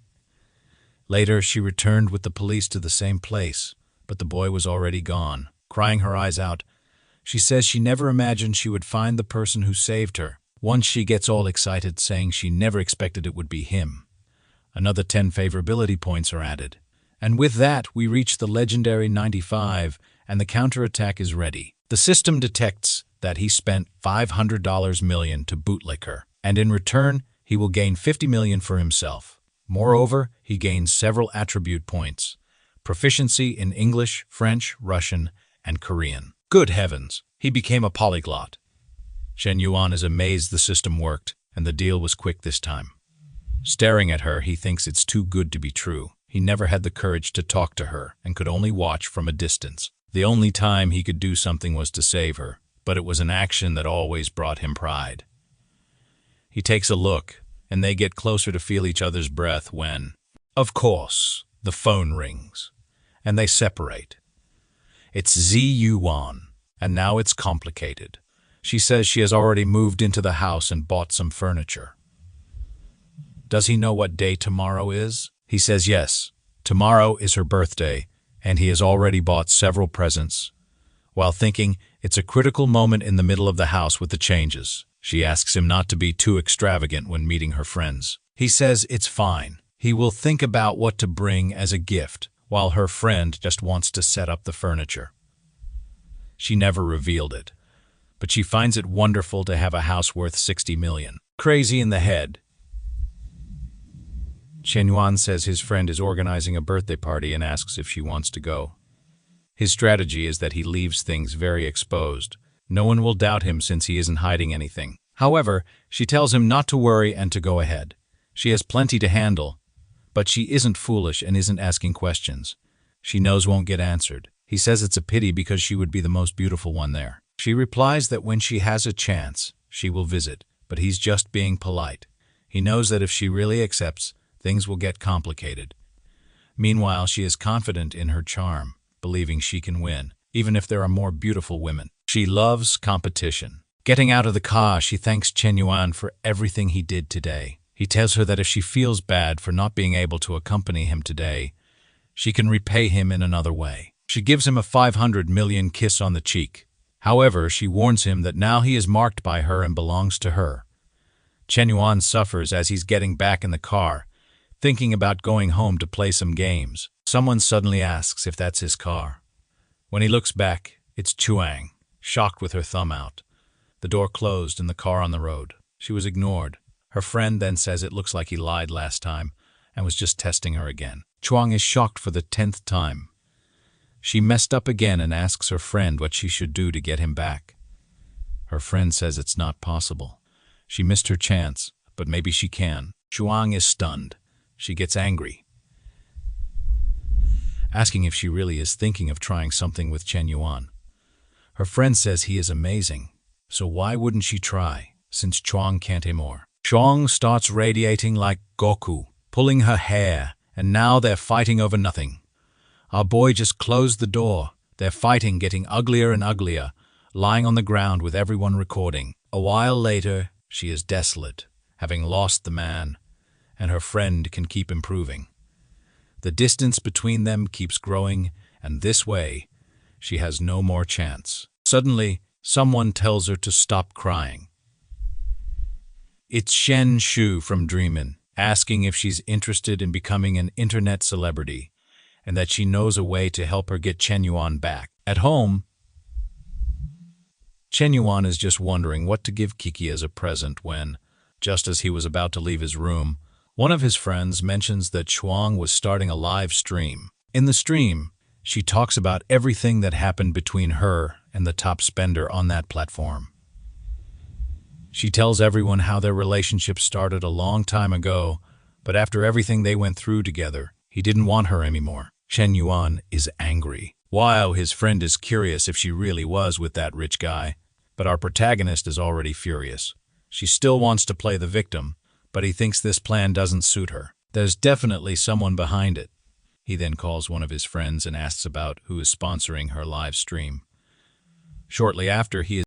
Later, she returned with the police to the same place, but the boy was already gone. Crying her eyes out, she says she never imagined she would find the person who saved her. Once she gets all excited, saying she never expected it would be him. Another 10 favorability points are added. And with that, we reach the legendary 95, and the counterattack is ready. The system detects that he spent $500 million to bootlick her, and in return, he will gain $50 million for himself. Moreover, he gains several attribute points: proficiency in English, French, Russian, and Korean. Good heavens, he became a polyglot. Chen Yuan is amazed the system worked, and the deal was quick this time. Staring at her, he thinks it's too good to be true. He never had the courage to talk to her and could only watch from a distance. The only time he could do something was to save her, but it was an action that always brought him pride. He takes a look, and they get closer to feel each other's breath when, of course, the phone rings, and they separate. It's Zi Yuan, and now it's complicated. She says she has already moved into the house and bought some furniture. Does he know what day tomorrow is? He says yes. Tomorrow is her birthday, and he has already bought several presents. While thinking, it's a critical moment in the middle of the house with the changes. She asks him not to be too extravagant when meeting her friends. He says it's fine. He will think about what to bring as a gift, while her friend just wants to set up the furniture. She never revealed it, but she finds it wonderful to have a house worth $60 million. Crazy in the head. Chen Yuan says his friend is organizing a birthday party and asks if she wants to go. His strategy is that he leaves things very exposed. No one will doubt him since he isn't hiding anything. However, she tells him not to worry and to go ahead. She has plenty to handle, but she isn't foolish and isn't asking questions. She knows won't get answered. He says it's a pity because she would be the most beautiful one there. She replies that when she has a chance, she will visit, but he's just being polite. He knows that if she really accepts, things will get complicated. Meanwhile, she is confident in her charm, believing she can win, even if there are more beautiful women. She loves competition. Getting out of the car, she thanks Chen Yuan for everything he did today. He tells her that if she feels bad for not being able to accompany him today, she can repay him in another way. She gives him a $500 million kiss on the cheek. However, she warns him that now he is marked by her and belongs to her. Chen Yuan suffers as he's getting back in the car, thinking about going home to play some games. Someone suddenly asks if that's his car. When he looks back, it's Chuang, shocked with her thumb out. The door closed and the car on the road. She was ignored. Her friend then says it looks like he lied last time and was just testing her again. Chuang is shocked for the 10th time. She messed up again and asks her friend what she should do to get him back. Her friend says it's not possible. She missed her chance, but maybe she can. Chuang is stunned. She gets angry, asking if she really is thinking of trying something with Chen Yuan. Her friend says he is amazing, so why wouldn't she try, since Chuang can't anymore? Chuang starts radiating like Goku, pulling her hair, and now they're fighting over nothing. Our boy just closed the door. They're fighting, getting uglier and uglier, lying on the ground with everyone recording. A while later, she is desolate, having lost the man, and her friend can keep improving. The distance between them keeps growing, and this way, she has no more chance. Suddenly, someone tells her to stop crying. It's Shen Shu from Dreamin', asking if she's interested in becoming an internet celebrity, and that she knows a way to help her get Chen Yuan back. At home, Chen Yuan is just wondering what to give Kiki as a present when, just as he was about to leave his room, one of his friends mentions that Chuang was starting a live stream. In the stream, she talks about everything that happened between her and the top spender on that platform. She tells everyone how their relationship started a long time ago, but after everything they went through together, he didn't want her anymore. Chen Yuan is angry, while his friend is curious if she really was with that rich guy. But our protagonist is already furious. She still wants to play the victim, but he thinks this plan doesn't suit her. There's definitely someone behind it. He then calls one of his friends and asks about who is sponsoring her live stream. Shortly after, he is